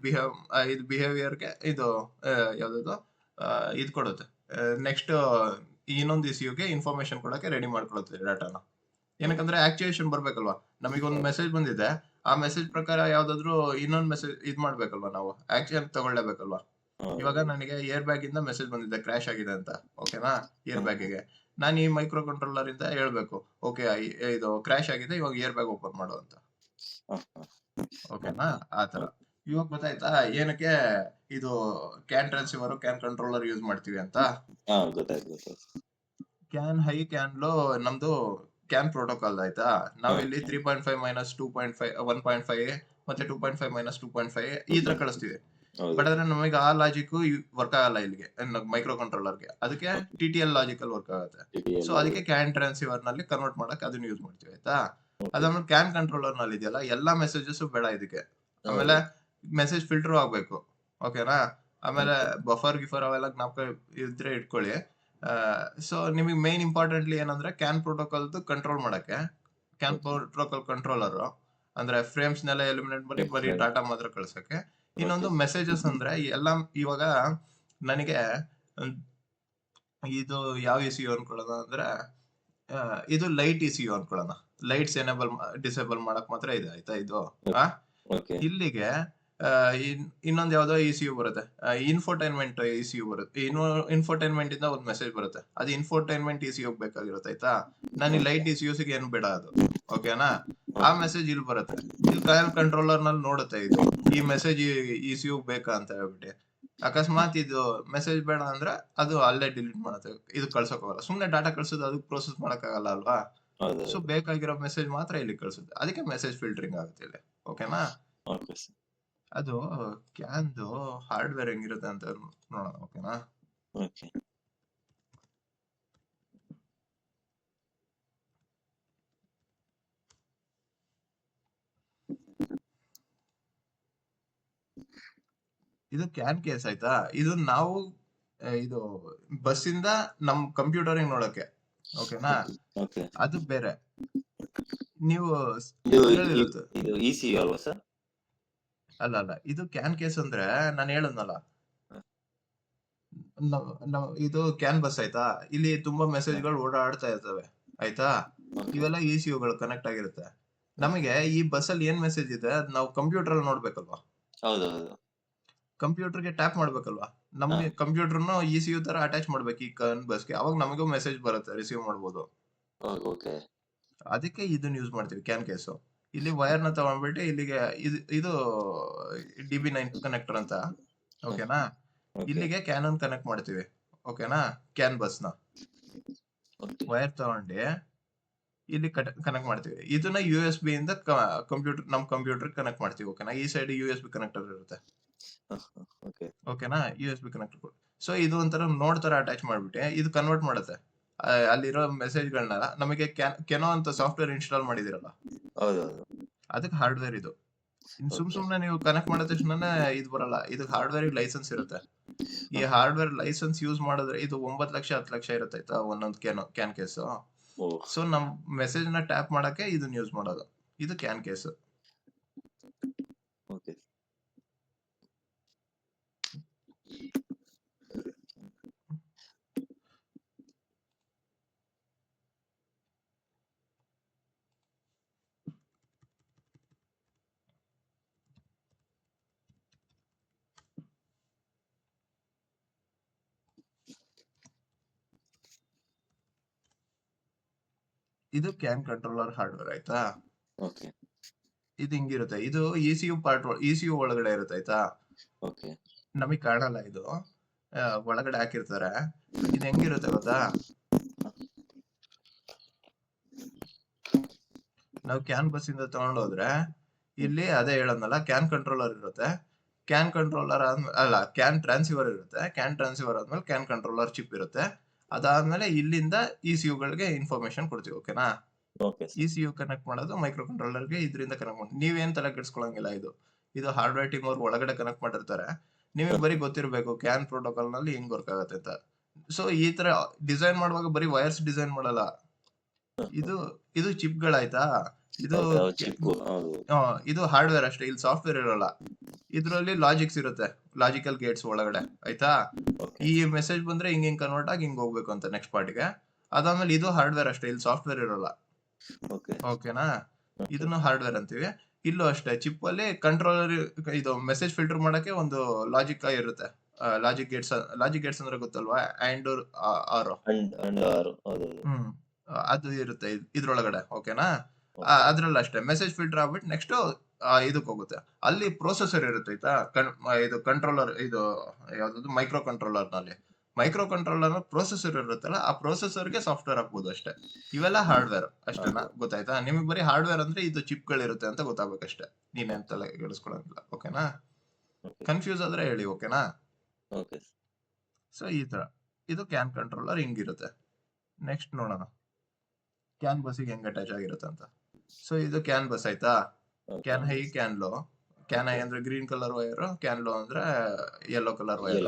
ಬಿಹೇವಿಯರ್ಗೆ ಇದು ಯಾವ್ದು ಇದು ಕೊಡುತ್ತೆ. ನೆಕ್ಸ್ಟ್ ಇನ್ನೊಂದು ECUಗೆ ಇನ್ಫಾರ್ಮೇಶನ್ ಕೊಡಕ್ಕೆ ರೆಡಿ ಮಾಡ್ಕೊಳುತ್ತೆ ಡಾಟಾನ. ಏನಕ್ಕಂದ್ರೆ ಆಕ್ಚುಯೇಷನ್ ಬರ್ಬೇಕಲ್ವಾ, ನಮಗೊಂದು ಮೆಸೇಜ್ ಬಂದಿದೆ, ಆ ಮೆಸೇಜ್ ಪ್ರಕಾರ ಯಾವ್ದಾದ್ರು ಇನ್ನೊಂದು ಮೆಸೇಜ್ ಇದ್ ಮಾಡ್ಬೇಕಲ್ವಾ, ನಾವು ಆಕ್ಷನ್ ತಗೊಳ್ಳೇಬೇಕಲ್ವಾ. ಇವಾಗ ನನಗೆ ಏರ್ ಬ್ಯಾಗ್ ಇಂದ ಮೆಸೇಜ್ ಬಂದಿದೆ ಕ್ರಾಶ್ ಆಗಿದೆ ಅಂತ. ಓಕೆನಾ? ಏರ್ ಬ್ಯಾಗ್ ಗೆ ನಾನು ಈ ಮೈಕ್ರೋ ಕಂಟ್ರೋಲರ್ ಇಂದ ಹೇಳ್ಬೇಕು, ಓಕೆ ಇದು ಕ್ರಾಶ್ ಆಗಿದೆ, ಇವಾಗ ಏರ್ ಬ್ಯಾಗ್ ಓಪನ್ ಮಾಡು ಅಂತ. ಓಕೆನಾ? ಆತರ. ಇವಾಗ ಗೊತ್ತಾಯ್ತಾ ಏನಕ್ಕೆ ಇದು can transceiver can controller use ಮಾಡ್ತೀವಿ ಅಂತ. ಕ್ಯಾನ್ ಹೈ ಕ್ಯಾನ್ ಲೋ ನಮ್ದು ಕ್ಯಾನ್ ಪ್ರೋಟೋಕಾಲ್ ಆಯ್ತಾ. ನಾವಿಲ್ಲಿ 3.5 ಮೈನಸ್ 2.5 1.5 ಮತ್ತೆ 2.5 ಮೈನಸ್ 2.5 ಈ ತರ ಕಳಿಸ್ತೀವಿ. ಬಟ್ ಆದ್ರೆ ನಮಗೆ ಆ ಲಾಜಿಕ್ ವರ್ಕ್ ಆಗಲ್ಲ ಇಲ್ಲಿಗೆ ಮೈಕ್ರೋ ಕಂಟ್ರೋಲರ್ಗೆ, ಅದಕ್ಕೆ TTL ಲಾಜಿಕಲ್ ವರ್ಕ್ ಆಗುತ್ತೆ. ಸೊ ಅದಕ್ಕೆ ಕ್ಯಾನ್ ಟ್ರಾನ್ಸಿವರ್ ನಲ್ಲಿ ಕನ್ವರ್ಟ್ ಮಾಡಕ್ ಅದನ್ನ ಯೂಸ್ ಮಾಡ್ತೀವಿ ಆಯ್ತಾ. ಅದಾದ್ಮೇಲೆ ಕ್ಯಾನ್ ಕಂಟ್ರೋಲರ್ ನಲ್ಲಿ ಇದೆಯಲ್ಲ, ಎಲ್ಲಾ ಮೆಸೇಜಸ್ ಬೇಡ ಇದಕ್ಕೆ. ಆಮೇಲೆ ಮೆಸೇಜ್ ಫಿಲ್ಟರ್ ಆಗ್ಬೇಕು. ಓಕೆನಾ? ಆಮೇಲೆ ಬಫರ್ ಗಿಫರ್ ಅವೆಲ್ಲ ಜ್ಞಾಪಕ ಇದ್ರೆ ಇಟ್ಕೊಳ್ಳಿ. ಸೊ ನಿಮಗೆ ಮೇನ್ ಇಂಪಾರ್ಟೆಂಟ್ಲಿ ಏನಂದ್ರೆ ಕ್ಯಾನ್ ಪ್ರೋಟೋಕಾಲ್ ಕಂಟ್ರೋಲ್ ಮಾಡಕ್ಕೆ ಕ್ಯಾನ್ ಪ್ರೋಟೋಕಾಲ್ ಕಂಟ್ರೋಲರ್ ಅಂದ್ರೆ ಫ್ರೇಮ್ಸ್ ನೆಲ್ಲ ಎಲಿಮಿನೇಟ್ ಮಾಡಿ ಬರೀ ಡಾಟಾ ಮಾತ್ರ ಕಳ್ಸಕ್ಕೆ. ಇನ್ನೊಂದು ಮೆಸೇಜಸ್ ಅಂದ್ರೆ ಎಲ್ಲ ಇವಾಗ ನನಗೆ ಇದು ಯಾವ ECU ಅನ್ಕೊಳ್ಳೋಣ ಅಂದ್ರೆ ಇದು ಲೈಟ್ ECU ಅನ್ಕೊಳ್ಳೋಣ. ಲೈಟ್ಸ್ ಡಿಸೇಬಲ್ ಮಾಡಕ್ ಮಾತ್ರ ಇದೆ ಆಯ್ತಾ ಇದು. ಇಲ್ಲಿಗೆ ಇನ್ನೊಂದ್ ಯಾವ್ದೋ ECU ಬರುತ್ತೆ, ಇನ್ಫೋಟೈನ್ಮೆಂಟ್ ECU ಬರುತ್ತೆ. ಇನ್ಫೋಟೈನ್ಮೆಂಟ್ ಇಂದ ಒಂದು ಮೆಸೇಜ್ ಬರುತ್ತೆ, ಅದು ಇನ್ಫೋಟೈನ್ಮೆಂಟ್ ECU ಬೇಕಾಗಿರುತ್ತೆ ಆಯ್ತಾ. ನಾನು ಲೈಟ್ ECUs ಗೆ ಏನು ಬೇಡ ಅದು, ಓಕೆನಾ. ಆ ಮೆಸೇಜ್ ಇಲ್ಲಿ ಬರುತ್ತೆ, ಇಲ್ಲಿ ಕಾಯಲ್ ಕಂಟ್ರೋಲರ್ ನಲ್ಲಿ ನೋಡುತ್ತೆ ಇದು ಈ ಮೆಸೇಜ್ ECU ಬೇಕಾ ಅಂತ ಹೇಳ್ಬಿಟ್ಟು. ಅಕಸ್ಮಾತ್ ಇದು ಮೆಸೇಜ್ ಬೇಡ ಅಂದ್ರೆ ಅದು ಅಲ್ಲೇ ಡಿಲೀಟ್ ಮಾಡುತ್ತೆ, ಇದು ಕಳ್ಸಕ್ ಹೋಗಲ್ಲ. ಸುಮ್ನೆ ಡಾಟಾ ಕಳ್ಸೋದು ಅದಕ್ಕೆ ಪ್ರೋಸೆಸ್ ಮಾಡಕ್ ಆಗಲ್ಲ ಅಲ್ವಾ. ಸೊ ಬೇಕಾಗಿರೋ ಮೆಸೇಜ್ ಮಾತ್ರ ಇಲ್ಲಿ ಕಳ್ಸುತ್ತೆ, ಅದಕ್ಕೆ ಮೆಸೇಜ್ ಫಿಲ್ಟರಿಂಗ್ ಆಗುತ್ತೆ ಇಲ್ಲಿ, ಓಕೆನಾ. ಅದು ಕ್ಯಾನ್ದು ಹಾರ್ಡ್ವೇರ್ ಹೆಂಗಿರುತ್ತೆ ಅಂತ ನೋಡೋಣ, ಓಕೆನಾ. ಇದು ಕ್ಯಾನ್ ಕೇಸ್ ಆಯ್ತಾ. ಇದು ನಾವು ಇದು ಬಸ್ ಇಂದ ನಮ್ ಕಂಪ್ಯೂಟರ್ ನೋಡಕ್ಕೆ, ಓಕೆನಾ. ಅದು ಬೇರೆ. ನೀವು ಅಲ್ಲ ಅಲ್ಲ, ಇದು ಕ್ಯಾನ್ ಕೇಸ್ ಅಂದ್ರೆ ನಾನು ಹೇಳದ್ನಲ್ಲ, ಇದು ಕ್ಯಾನ್ ಬಸ್ ಆಯ್ತಾ. ಇಲ್ಲಿ ತುಂಬಾ ಮೆಸೇಜ್ಗಳು ಓಡಾಡ್ತಾ ಇರ್ತವೆ ಆಯ್ತಾ. ಇವೆಲ್ಲ ECUಗಳು ಕನೆಕ್ಟ್ ಆಗಿರುತ್ತೆ. ನಮಗೆ ಈ ಬಸ್ ಅಲ್ಲಿ ಏನ್ ಮೆಸೇಜ್ ಇದೆ ಅದ್ ನಾವು ಕಂಪ್ಯೂಟರ್ ಅಲ್ಲಿ ನೋಡ್ಬೇಕಲ್ವಾ. ಕಂಪ್ಯೂಟರ್ ಗೆ ಟ್ಯಾಪ್ ಮಾಡ್ಬೇಕಲ್ವಾ. ನಮ್ಗೆ ಕಂಪ್ಯೂಟರ್ನು ECU ತರ ಅಟ್ಯಾಚ್ ಮಾಡ್ಬೇಕು ಈ ಕ್ಯಾನ್ ಬಸ್ಗೆ, ಅವಾಗ ನಮಗೂ ಮೆಸೇಜ್ ಬರುತ್ತೆ, ರಿಸೀವ್ ಮಾಡ್ಬೋದು. ಅದಕ್ಕೆ ಇದನ್ನ ಯೂಸ್ ಮಾಡ್ತೀವಿ ಕ್ಯಾನ್ ಕೇಸು. ಇಲ್ಲಿ ವೈರ್ ನ ತಗೊಂಡ್ಬಿಟ್ಟು ಇಲ್ಲಿಗೆ ಇದು DB9 ಕನೆಕ್ಟರ್ ಅಂತ, ಓಕೆನಾ. ಇಲ್ಲಿಗೆ ಕ್ಯಾನ್ ಅನ್ನು ಕನೆಕ್ಟ್ ಮಾಡ್ತೀವಿ, ಓಕೆನಾ. ಕ್ಯಾನ್ ಬಸ್ ನ ವೈರ್ ತಗೊಂಡು ಇಲ್ಲಿ ಕನೆಕ್ಟ್ ಮಾಡ್ತೀವಿ. ಇದನ್ನ USB ಇಂದ ನಮ್ ಕಂಪ್ಯೂಟರ್ ಕನೆಕ್ಟ್ ಮಾಡ್ತೀವಿ, ಓಕೆನಾ. ಈ ಸೈಡ್ USB ಕನೆಕ್ಟರ್ ಇರುತ್ತೆ, ಓಕೆನಾ. USB connector. ಸೊ ಇದು ಒಂಥರ ನೋಡ್ ತರ ಅಟ್ಯಾಚ್ ಮಾಡ್ಬಿಟ್ಟು ಇದು ಕನ್ವರ್ಟ್ ಮಾಡುತ್ತೆ ಅಲ್ಲಿರೋ ಮೆಸೇಜ್ಗಳನ್ನ. ನಮಗೆ ಕೆನೋ ಅಂತ ಸಾಫ್ಟ್ವೇರ್ ಇನ್ಸ್ಟಾಲ್ ಮಾಡಿದಿರಲ್ಲ, ಅದಕ್ಕೆ ಹಾರ್ಡ್ವೇರ್ ಇದು. ಸುಮ್ನೆ ನೀವು ಕನೆಕ್ಟ್ ಮಾಡಿದ ತಕ್ಷಣ ಇದು ಬರಲ್ಲ, ಇದು ಹಾರ್ಡ್ವೇರ್ ಲೈಸೆನ್ಸ್ ಇರುತ್ತೆ. ಈ ಹಾರ್ಡ್ವೇರ್ ಲೈಸೆನ್ಸ್ ಯೂಸ್ ಮಾಡಿದ್ರೆ ಇದು 9 ಲಕ್ಷ 10 ಲಕ್ಷ ಇರುತ್ತೆ ಆಯ್ತಾ ಒಂದೊಂದು ಕ್ಯಾನ್ ಕೇಸ್. ಸೊ ನಮ್ ಮೆಸೇಜ್ ನ ಟ್ಯಾಪ್ ಮಾಡಕ್ಕೆ ಇದನ್ನ ಯೂಸ್ ಮಾಡೋದು, ಇದು ಕ್ಯಾನ್ ಕೇಸ್. ಇದು ಕ್ಯಾನ್ ಕಂಟ್ರೋಲರ್ ಹಾರ್ಡ್ವೇರ್ ಆಯ್ತಾ. ಇದು ಹಿಂಗಿರುತ್ತೆ, ಇದು ECU ಒಳಗಡೆ ಇರುತ್ತೆ ಆಯ್ತಾ. ನಮಗ್ ಕಾಣಲ್ಲ, ಇದು ಒಳಗಡೆ ಹಾಕಿರ್ತಾರೆ. ಇದು ಹೆಂಗಿರುತ್ತೆ ಗೊತ್ತಾ, ನಾವು ಕ್ಯಾನ್ ಬಸ್ ಇಂದ ತಗೊಂಡೋದ್ರೆ ಇಲ್ಲಿ ಅದೇ ಹೇಳದ್ನಲ್ಲ, ಕ್ಯಾನ್ ಕಂಟ್ರೋಲರ್ ಇರುತ್ತೆ. ಕ್ಯಾನ್ ಕಂಟ್ರೋಲರ್ ಅಲ್ಲ, ಕ್ಯಾನ್ ಟ್ರಾನ್ಸಿವರ್ ಇರುತ್ತೆ. ಕ್ಯಾನ್ ಟ್ರಾನ್ಸಿವರ್ ಆದ್ಮೇಲೆ ಕ್ಯಾನ್ ಕಂಟ್ರೋಲರ್ ಚಿಪ್ ಇರುತ್ತೆ. ಅದಾದ್ಮೇಲೆ ಇಲ್ಲಿಂದ ECUಗಳಿಗೆ ಇನ್ಫಾರ್ಮೇಶನ್ ಕೊಡ್ತೀವಿ, ಓಕೆನಾ. ECU ಕನೆಕ್ಟ್ ಮಾಡೋದು ಮೈಕ್ರೋ ಕಂಟ್ರೋಲರ್ಗೆ, ಇದರಿಂದ ಕನೆಕ್ಟ್ ಮಾಡಿ ನೀವೇನ್ ತಲೆ ಕೆಡ್ಸ್ಕೊಳಂಗಿಲ್ಲ. ಇದು ಹಾರ್ಡ್ವೇರ್ ಟೀಮ್ ಅವ್ರು ಒಳಗಡೆ ಕನೆಕ್ಟ್ ಮಾಡಿರ್ತಾರೆ. ನಿಮಗೆ ಬರೀ ಗೊತ್ತಿರ್ಬೇಕು ಕ್ಯಾನ್ ಪ್ರೋಟೋಕಾಲ್ ನಲ್ಲಿ ಹೆಂಗ್ ವರ್ಕ್ ಆಗುತ್ತೆ ಅಂತ. ಸೊ ಈ ತರ ಡಿಸೈನ್ ಮಾಡುವಾಗ ಬರೀ ವೈರ್ಸ್ ಡಿಸೈನ್ ಮಾಡಲ್ಲ, ಇದು ಚಿಪ್ ಗಳಾಯ್ತಾ. ಇದು ಹಾರ್ಡ್ವೇರ್ ಅಷ್ಟೇ, ಇಲ್ಲಿ ಸಾಫ್ಟ್ವೇರ್ ಇರಲ್ಲ. ಇದ್ರಲ್ಲಿ ಲಾಜಿಕ್ಸ್ ಇರುತ್ತೆ, ಲಾಜಿಕಲ್ ಗೇಟ್ಸ್ ಒಳಗಡೆ ಆಯ್ತಾ. ಈ ಮೆಸೇಜ್ ಬಂದ್ರೆ ಹಿಂಗ್ ಕನ್ವರ್ಟ್ ಆಗಿ ಹಿಂಗ್ ಹೋಗ್ಬೇಕು ಅಂತ ನೆಕ್ಸ್ಟ್ ಪಾರ್ಟಿಗೆ. ಅದಾದ್ಮೇಲೆ ಇದು ಹಾರ್ಡ್ವೇರ್ ಅಷ್ಟೇ, ಇಲ್ಲಿ ಸಾಫ್ಟ್ವೇರ್ ಇರಲ್ಲ, ಓಕೆನಾ. ಇದನ್ನು ಹಾರ್ಡ್ವೇರ್ ಅಂತೀವಿ. ಇಲ್ಲೂ ಅಷ್ಟೇ, ಚಿಪ್ ಅಲ್ಲಿ ಕಂಟ್ರೋಲರ್ ಇದು ಮೆಸೇಜ್ ಫಿಲ್ಟರ್ ಮಾಡಕ್ಕೆ ಒಂದು ಲಾಜಿಕ್ ಇರುತ್ತೆ. ಲಾಜಿಕ್ ಗೇಟ್ಸ್ ಅಂದ್ರೆ ಗೊತ್ತಲ್ವಾ, ಆಂಡ್ ಆರ್. ಅದು ಇರುತ್ತೆ ಇದ್ರೊಳಗಡೆ, ಓಕೆನಾ. ಅದ್ರಲ್ಲಿ ಅಷ್ಟೇ ಮೆಸೇಜ್ ಫಿಲ್ಟರ್ ಆಗ್ಬಿಟ್ಟು ನೆಕ್ಸ್ಟ್ ಇದಕ್ ಹೋಗುತ್ತೆ. ಅಲ್ಲಿ ಪ್ರೊಸೆಸರ್ ಇರುತ್ತೆ ಆಯ್ತಾ. ಇದು ಕಂಟ್ರೋಲರ್, ಇದು ಯಾವ್ದು ಮೈಕ್ರೋ ಕಂಟ್ರೋಲರ್ ನಲ್ಲಿ. ಮೈಕ್ರೋ ಕಂಟ್ರೋಲರ್ ಪ್ರೊಸೆಸರ್ ಇರುತ್ತಲ್ಲ, ಆ ಪ್ರೊಸೆಸರ್ಗೆ ಸಾಫ್ಟ್ವೇರ್ ಹಾಕ್ಬೋದು ಅಷ್ಟೇ. ಇವೆಲ್ಲ ಹಾರ್ಡ್ವೇರ್ ಅಷ್ಟೇನಾ, ಗೊತ್ತಾಯ್ತಾ. ನಿಮಗೆ ಬರೀ ಹಾರ್ಡ್ವೇರ್ ಅಂದ್ರೆ ಇದು ಚಿಪ್ ಗಳಿರುತ್ತೆ ಅಂತ ಗೊತ್ತಾಗ್ಬೇಕಷ್ಟೇ, ನೀನೇನ್ ತಲೆ ಕೆಡಿಸ್ಕೊಳಂಗಿಲ್ಲ, ಓಕೆನಾ. ಕನ್ಫ್ಯೂಸ್ ಆದ್ರೆ ಹೇಳಿ, ಓಕೆನಾ. ಸೊ ಈ ತರ ಇದು ಕ್ಯಾನ್ ಕಂಟ್ರೋಲರ್ ಹಿಂಗಿರುತ್ತೆ. ನೆಕ್ಸ್ಟ್ ನೋಡೋಣ ಕ್ಯಾನ್ ಬಸ್ಸಿಗೆ ಹೆಂಗ್ ಅಟ್ಯಾಚ್ ಆಗಿರುತ್ತೆ ಅಂತ. ಸೊ ಇದು ಕ್ಯಾನ್ ಬಸ್ ಆಯ್ತಾ. CAN high, CAN low. CAN high ಅಂದ್ರೆ green colour wire, CAN low ಅಂದ್ರೆ ಯೆಲ್ಲೋ ಕಲರ್ ವೈರ್.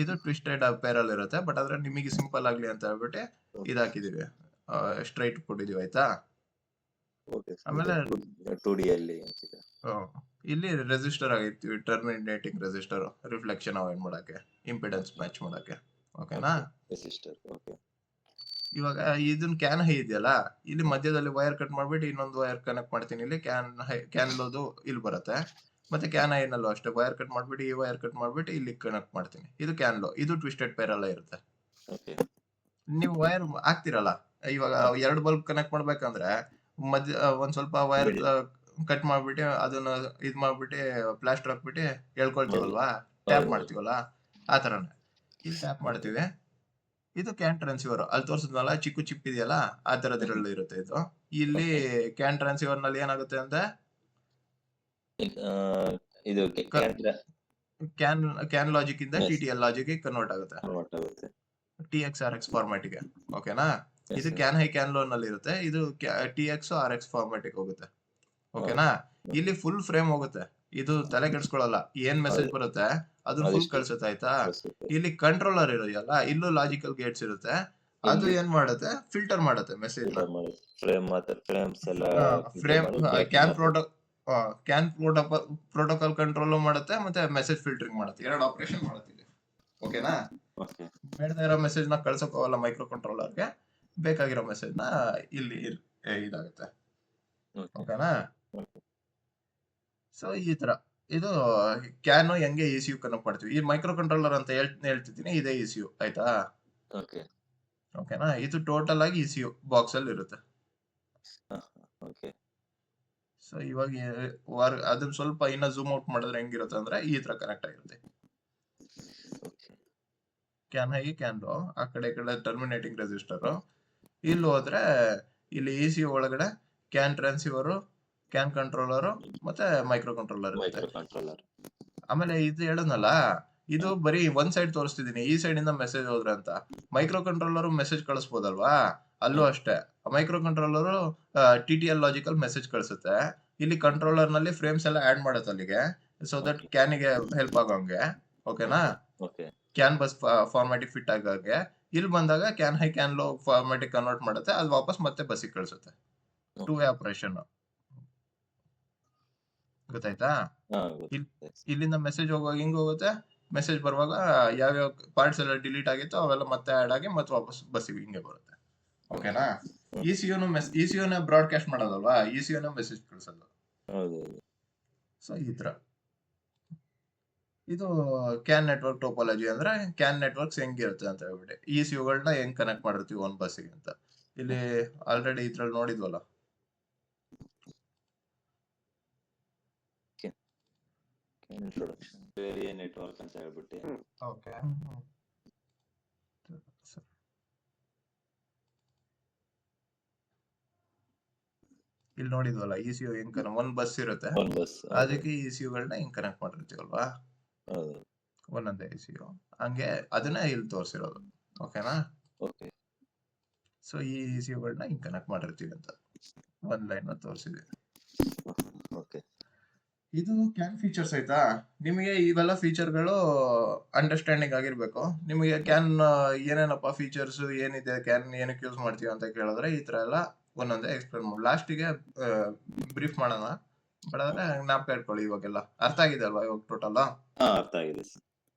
ಇದು ಟ್ವಿಸ್ಟೆಡ್ ಪೇರ್ ಅಲ್ಲಿ ಇರುತ್ತೆ, ಬಟ್ ಆದ್ರೆ ನಿಮಗೆ ಸಿಂಪಲ್ ಆಗ್ಲಿ ಅಂತ ಹೇಳ್ಬಿಟ್ಟು ಇದಾಕಿದೀವಿ, ಸ್ಟ್ರೈಟ್ ಕೊಟ್ಟಿದೀವಿ ಆಯ್ತಾ. ಓಕೆ. ಆಮೇಲೆ 2D ಅಲ್ಲಿ ಅಂತಿದೆ. ಇಲ್ಲಿ ರೆಸಿಸ್ಟರ್ ಆಗಿರ್ತೀವಿ, ಟರ್ಮಿನೇಟಿಂಗ್ ರೆಸಿಸ್ಟರ್, ರಿಫ್ಲೆಕ್ಷನ್ ಅವಾಯ್ಡ್ ಮಾಡಕ್ಕೆ, ಇಂಪಿಡೆನ್ಸ್ ಓಕೆ. ಮ್ಯಾಚ್ ಮಾಡಕ್ಕೆ. ಓಕೆನಾ? ಓಕೆ. ರೆಸಿಸ್ಟರ್. ಓಕೆ. ಇವಾಗ ಇದನ್ನ ಕ್ಯಾನ್ ಹೈ ಇದೆಯಲ್ಲ, ಇಲ್ಲಿ ಮಧ್ಯದಲ್ಲಿ ವೈರ್ ಕಟ್ ಮಾಡ್ಬಿಟ್ಟು ಇನ್ನೊಂದು ವೈರ್ ಕನೆಕ್ಟ್ ಮಾಡ್ತೀನಿ. ಇಲ್ಲಿ ಕ್ಯಾನ್ ಲೋದು ಇಲ್ಲಿ ಬರುತ್ತೆ. ಮತ್ತೆ ಕ್ಯಾನ್ ಐನಲ್ಲೂ ಅಷ್ಟೇ ವೈರ್ ಕಟ್ ಮಾಡ್ಬಿಟ್ಟು ಈ ವೈರ್ ಕಟ್ ಮಾಡ್ಬಿಟ್ಟು ಇಲ್ಲಿ ಕನೆಕ್ಟ್ ಮಾಡ್ತೀನಿ. ಇದು ಕ್ಯಾನ್ ಲೋ, ಇದು ಟ್ವಿಸ್ಟೆಡ್ ಪೇರ್ ಎಲ್ಲ ಇರುತ್ತೆ. ಓಕೆ. ನೀವು ವೈರ್ ಹಾಕ್ತಿರಲ್ಲ, ಇವಾಗ ಹಾ. 2 ಬಲ್ಬ್ ಕನೆಕ್ಟ್ ಮಾಡ್ಬೇಕಂದ್ರೆ ಮಧ್ಯ ಒಂದ್ ಸ್ವಲ್ಪ ವೈರ್ ಬಿಡಿ. ಕಟ್ ಮಾಡ್ಬಿಟ್ಟು ಅದನ್ನ ಇದ್ ಮಾಡ್ಬಿಟ್ಟು ಪ್ಲಾಸ್ಟರ್ ಹಾಕ್ಬಿಟ್ಟು ಹೌದು. ಎಳ್ಕೊಳ್ತೀವಲ್ವಾ, ಟ್ಯಾಪ್ ಹೌದು. ಮಾಡ್ತೀವಲ್ಲ, ಆ ತರನೇ ಇಲ್ಲಿ ಟ್ಯಾಪ್ ಮಾಡ್ತೀವಿ. ಇದು ಕ್ಯಾನ್ ಟ್ರಾನ್ಸಿವರ್, ಅಲ್ಲಿ ತೋರಿಸಿದ್ನಲ್ಲ ಚಿಕ್ಕು ಚಿಪ್ ಇದೆಯಲ್ಲ, ಆ ತರದ್ರಲ್ಲಿ ಇರುತ್ತೆ ಇದು. ಇಲ್ಲಿ ಓಕೆ. ಕ್ಯಾನ್ ಟ್ರಾನ್ಸಿವರ್ ನಲ್ಲಿ ಏನಾಗುತ್ತೆ ಅಂದ್ರೆ ಆ, ಇದು ಕ್ಯಾನ್ ಕ್ಯಾನ್ ಲಾಜಿಕ್ ಇಂದ ಎಸ್ TTL ಲಾಜಿಕ್ ಕನ್ವರ್ಟ್ ಆಗುತ್ತೆ, ಕನ್ವರ್ಟ್ ಆಗುತ್ತೆ. TX-RX ಫಾರ್ಮ್ಯಾಟ್ ಗೆ. ಓಕೆನಾ? ಎಸ್ ಇದು sir. Can high CAN low ನಲ್ಲಿ ಇರುತ್ತೆ, ಇದು TX RX ಫಾರ್ಮ್ಯಾಟ್ ಗೆ ಹೋಗುತ್ತೆ. ಓಕೆನಾ? ಇಲ್ಲಿ ಫುಲ್ ಫ್ರೇಮ್ ಹೋಗುತ್ತೆ, ಇದು ತಲೆ ಕೆಡ್ಸ್ಕೊಳಲ್ಲ. ಏನ್ ಮೆಸೇಜ್ ಹೌದು. ಬರುತ್ತೆ ಅದನ್ನ ಫುಲ್ ಅದಿಷ್ಟು ಕಳ್ಸುತ್ತೆ, ಆಯ್ತಾ? ಕಳಿಸುತ್ತೆ. ಇಲ್ಲಿ ಕಂಟ್ರೋಲರ್ ಇರೋದಲ್ಲ, ಇಲ್ಲೂ ಲಾಜಿಕಲ್ ಗೇಟ್ಸ್ ಇರುತ್ತೆ. ಅದು ಇಲ್ಲಿ ಏನ್ ಮಾಡುತ್ತೆ, ಫಿಲ್ಟರ್ ಮಾಡುತ್ತೆ ಮೆಸೇಜ್ ನ. ಫಿಲ್ಟರ್ ಮಾಡಿ ಫ್ರೇಮ್ಸ್ ಎಲ್ಲ ಫಿಲ್ಟರ್ ಫ್ರೇಮ್ ಮಾಡಿ ಗೇಟ್ ಕ್ಯಾನ್ ಮಾಡ್ತಾರೆ. ಪ್ರೋಟೋಕಾಲ್ ಕಂಟ್ರೋಲ್ ಮಾಡುತ್ತೆ, ಮತ್ತೆ ಮೆಸೇಜ್ ಫಿಲ್ಟರಿಂಗ್ ಮಾಡುತ್ತೆ. 2 ಆಪರೇಷನ್ ಮಾಡುತ್ತೆ ಇಲ್ಲಿ. ಓಕೆನಾ? ಓಕೆ. ಬೇಡದೇ ಇರೋ ಮೆಸೇಜ್ ನ ಕಳ್ಸಕ್ ಹೋಗಲ್ಲ ಮೈಕ್ರೋ ಕಂಟ್ರೋಲರ್ಗೆ, ಬೇಕಾಗಿರೋ ಮೆಸೇಜ್ ನ ಇಲ್ಲಿ ಇದಾಗುತ್ತೆ. ಓಕೆ. ಓಕೆನಾ? ಓಕೆ. ಸೊ ಈ ತರ ಇದು ಕ್ಯಾನ್ ಹೆಂಗೆ ECU ಕನೆಕ್ಟ್ ಮಾಡ್ತೀವಿ. ಈ ಮೈಕ್ರೋ ಕಂಟ್ರೋಲರ್ ಅಂತ ಹೇಳ್ತಿದ್ದೀನಿ, ಇದೇ ECU, ಆಯ್ತಾ? ಓಕೆ. ಓಕೆನಾ? ಇದು ಟೋಟಲ್ ಆಗಿ ECU ಬಾಕ್ಸ್ ಅಲ್ಲಿ ಇರುತ್ತೆ. ಓಕೆ. ಸೊ ಇವಾಗ ಅದನ್ನ ಸ್ವಲ್ಪ ಇನ್ನ ಝೂಮ್ ಔಟ್ ಮಾಡಿದ್ರೆ ಹೆಂಗಿರುತ್ತೆ ಅಂದ್ರೆ ಈ ತರ ಕನೆಕ್ಟ್ ಆಗಿರುತ್ತೆ. Okay. Can high CAN low, ಆ ಕಡೆ ಈ ಕಡೆ ಟರ್ಮಿನೇಟಿಂಗ್ ರೆಸಿಸ್ಟರ್. ಇಲ್ಲಿ ಹೋದ್ರೆ ಇಲ್ಲಿ ECU ಒಳಗಡೆ ಕ್ಯಾನ್ ಟ್ರಾನ್ಸಿವರ್, ಕ್ಯಾನ್ ಕಂಟ್ರೋಲರ್, ಮತ್ತೆ ಮೈಕ್ರೋ ಕಂಟ್ರೋಲರ್ ಇರುತ್ತೆ. Micro controller. ಆಮೇಲೆ ಇದು ಹೇಳದ್ನಲ್ಲ, ಇದು ಬರೀ ಒಂದ್ ಸೈಡ್ ತೋರಿಸ್ತಿದೀನಿ, ಈ ಸೈಡ್ ಇಂದ ಮೆಸೇಜ್ ಹೋದ್ರೆ ಅಂತ. ಮೈಕ್ರೋ ಕಂಟ್ರೋಲರ್ ಮೆಸೇಜ್ ಕಳಿಸ್ಬೋದಲ್ವಾ, ಅಲ್ಲೂ ಅಷ್ಟೇ. Micro controller TTL logical message ಕಳಿಸುತ್ತೆ. ಇಲ್ಲಿ ಕಂಟ್ರೋಲರ್ ನಲ್ಲಿ ಫ್ರೇಮ್ಸ್ ಎಲ್ಲ ಆಡ್ ಮಾಡುತ್ತೆ ಅಲ್ಲಿಗೆ, ಸೊ ದಟ್ ಓಕೆ. ಕ್ಯಾನಿಗೆ ಹೆಲ್ಪ್ ಆಗೋಂಗೆ. ಓಕೆನಾ? ಓಕೆ. ಕ್ಯಾನ್ ಬಸ್ ಫಾರ್ಮ್ಯಾಟಿಗೆ ಫಿಟ್ ಆಗಾಗೆ. ಇಲ್ಲಿ ಬಂದಾಗ ಕ್ಯಾನ್ ಹೈ ಕ್ಯಾನ್ ಲೋ ಫಾರ್ಮ್ಯಾಟಿಗೆ ಕನ್ವರ್ಟ್ ಮಾಡುತ್ತೆ, ಅದು ವಾಪಸ್ ಮತ್ತೆ ಬಸ್ಸಿಗೆ ಕಳಿಸುತ್ತೆ. 2 ವೇ ಆಪರೇಷನ್. ಗೊತ್ತಾಯ್ತಾ? ಹಾ, ಗೊತ್ತಾಯ್ತು. ಇಲ್ಲಿಂದ ಮೆಸೇಜ್ ಹೋಗುವಾಗ ಹಿಂಗ್ ಹೋಗುತ್ತೆ, ಮೆಸೇಜ್ ಬರುವಾಗ ಯಾವ್ಯಾವ ಪಾರ್ಟ್ಸ್ ಎಲ್ಲ ಡಿಲೀಟ್ ಆಗಿತ್ತು ಅವೆಲ್ಲ ಮತ್ತೆ ಆಡ್ ಆಗಿ ಮತ್ತೆ ವಾಪಸ್ ಬಸ್ಸಿಗೆ ಹಿಂಗೆ ಬರುತ್ತೆ. ಓಕೆನಾ? ECUನ ಬ್ರಾಡ್ಕಾಸ್ಟ್ ಮಾಡೋದಲ್ವಾ, ECUನ ಮೆಸೇಜ್ ಕಳಿಸೋದು. ಹೌದು. ಸೊ ಈ ತರ ಇದು ಕ್ಯಾನ್ ನೆಟ್ವರ್ಕ್ ಟೋಪಾಲಜಿ ಅಂದ್ರೆ ಕ್ಯಾನ್ ನೆಟ್ವರ್ಕ್ಸ್ ಹೆಂಗಿರುತ್ತೆ ಅಂತ ಹೇಳ್ಬಿಟ್ಟು ECUಗಳನ್ನ ಹೆಂಗ್ ಕನೆಕ್ಟ್ ಮಾಡಿರ್ತೀವಿ ಒಂದ್ ಬಸ್ಸಿಗೆ ಅಂತ. ಇಲ್ಲಿ ಆಲ್ರೆಡಿ ಇದ್ರಲ್ಲಿ ನೋಡಿದ್ವಲ್ಲ. ಇಂಟ್ರೊಡಕ್ಷನ್ ನೆಟ್ವರ್ಕ್ ಅಂತ ಹೇಳ್ಬಿಟ್ಟು. ಓಕೆ. ಇಲ್ಲಿ ನೋಡಿದ್ವಲ್ಲ ECU ಹೆಂಗ್ ಒಂದ್ ಬಸ್ ಇರುತ್ತೆ, ಒಂದ್ ಬಸ್. ಅದಕ್ಕೆ ECUಗಳನ್ನ ಹಿಂಗ್ ಕನೆಕ್ಟ್ ಮಾಡಿರ್ತೀವಲ್ವಾ, ಹೌದು. ಒಂದೊಂದೇ ECU ಹಂಗೆ ಅದನ್ನ ಇಲ್ಲಿ ತೋರಿಸಿರೋದು. ಓಕೆನಾ? ಓಕೆ. ಸೊ ಈ ECUಗಳನ್ನ ಹಿಂಗ್ ಕನೆಕ್ಟ್ ಮಾಡಿರ್ತೀವಿ ಅಂತ ಒಂದ್ ಲೈನ್ ತೋರಿಸಿದ್ವಿ. ಓಕೆ. ಇದು ಕ್ಯಾನ್ ಫೀಚರ್ಸ್, ಆಯ್ತಾ? ನಿಮಗೆ ಇವೆಲ್ಲ ಫೀಚರ್ಗಳು ಅಂಡರ್ಸ್ಟ್ಯಾಂಡಿಂಗ್ ಆಗಿರ್ಬೇಕು. ನಿಮಗೆ ಕ್ಯಾನ್ ಏನೇನಪ್ಪ ಫೀಚರ್ಸ್ ಏನಿದೆ, ಕ್ಯಾನ್ ಏನಕ್ಕೆ ಯೂಸ್ ಮಾಡ್ತೀವಿ ಅಂತ ಕೇಳಿದ್ರೆ ಈ ತರ ಎಲ್ಲ ಒಂದೊಂದೇ ಎಕ್ಸ್ಪ್ಲೇನ್ ಮಾಡಿ ಲಾಸ್ಟಿಗೆ ಬ್ರೀಫ್ ಮಾಡೋಣ. ಬಟ್ ಆದ್ರೆ ಜ್ಞಾಪಕ ಇಟ್ಕೊಳ್ಳಿ, ಇವಾಗೆಲ್ಲ ಅರ್ಥ ಆಗಿದೆ ಅಲ್ವಾ ಇವಾಗ ಟೋಟಲ್? ಹಾ, ಅರ್ಥ ಆಗಿದೆ.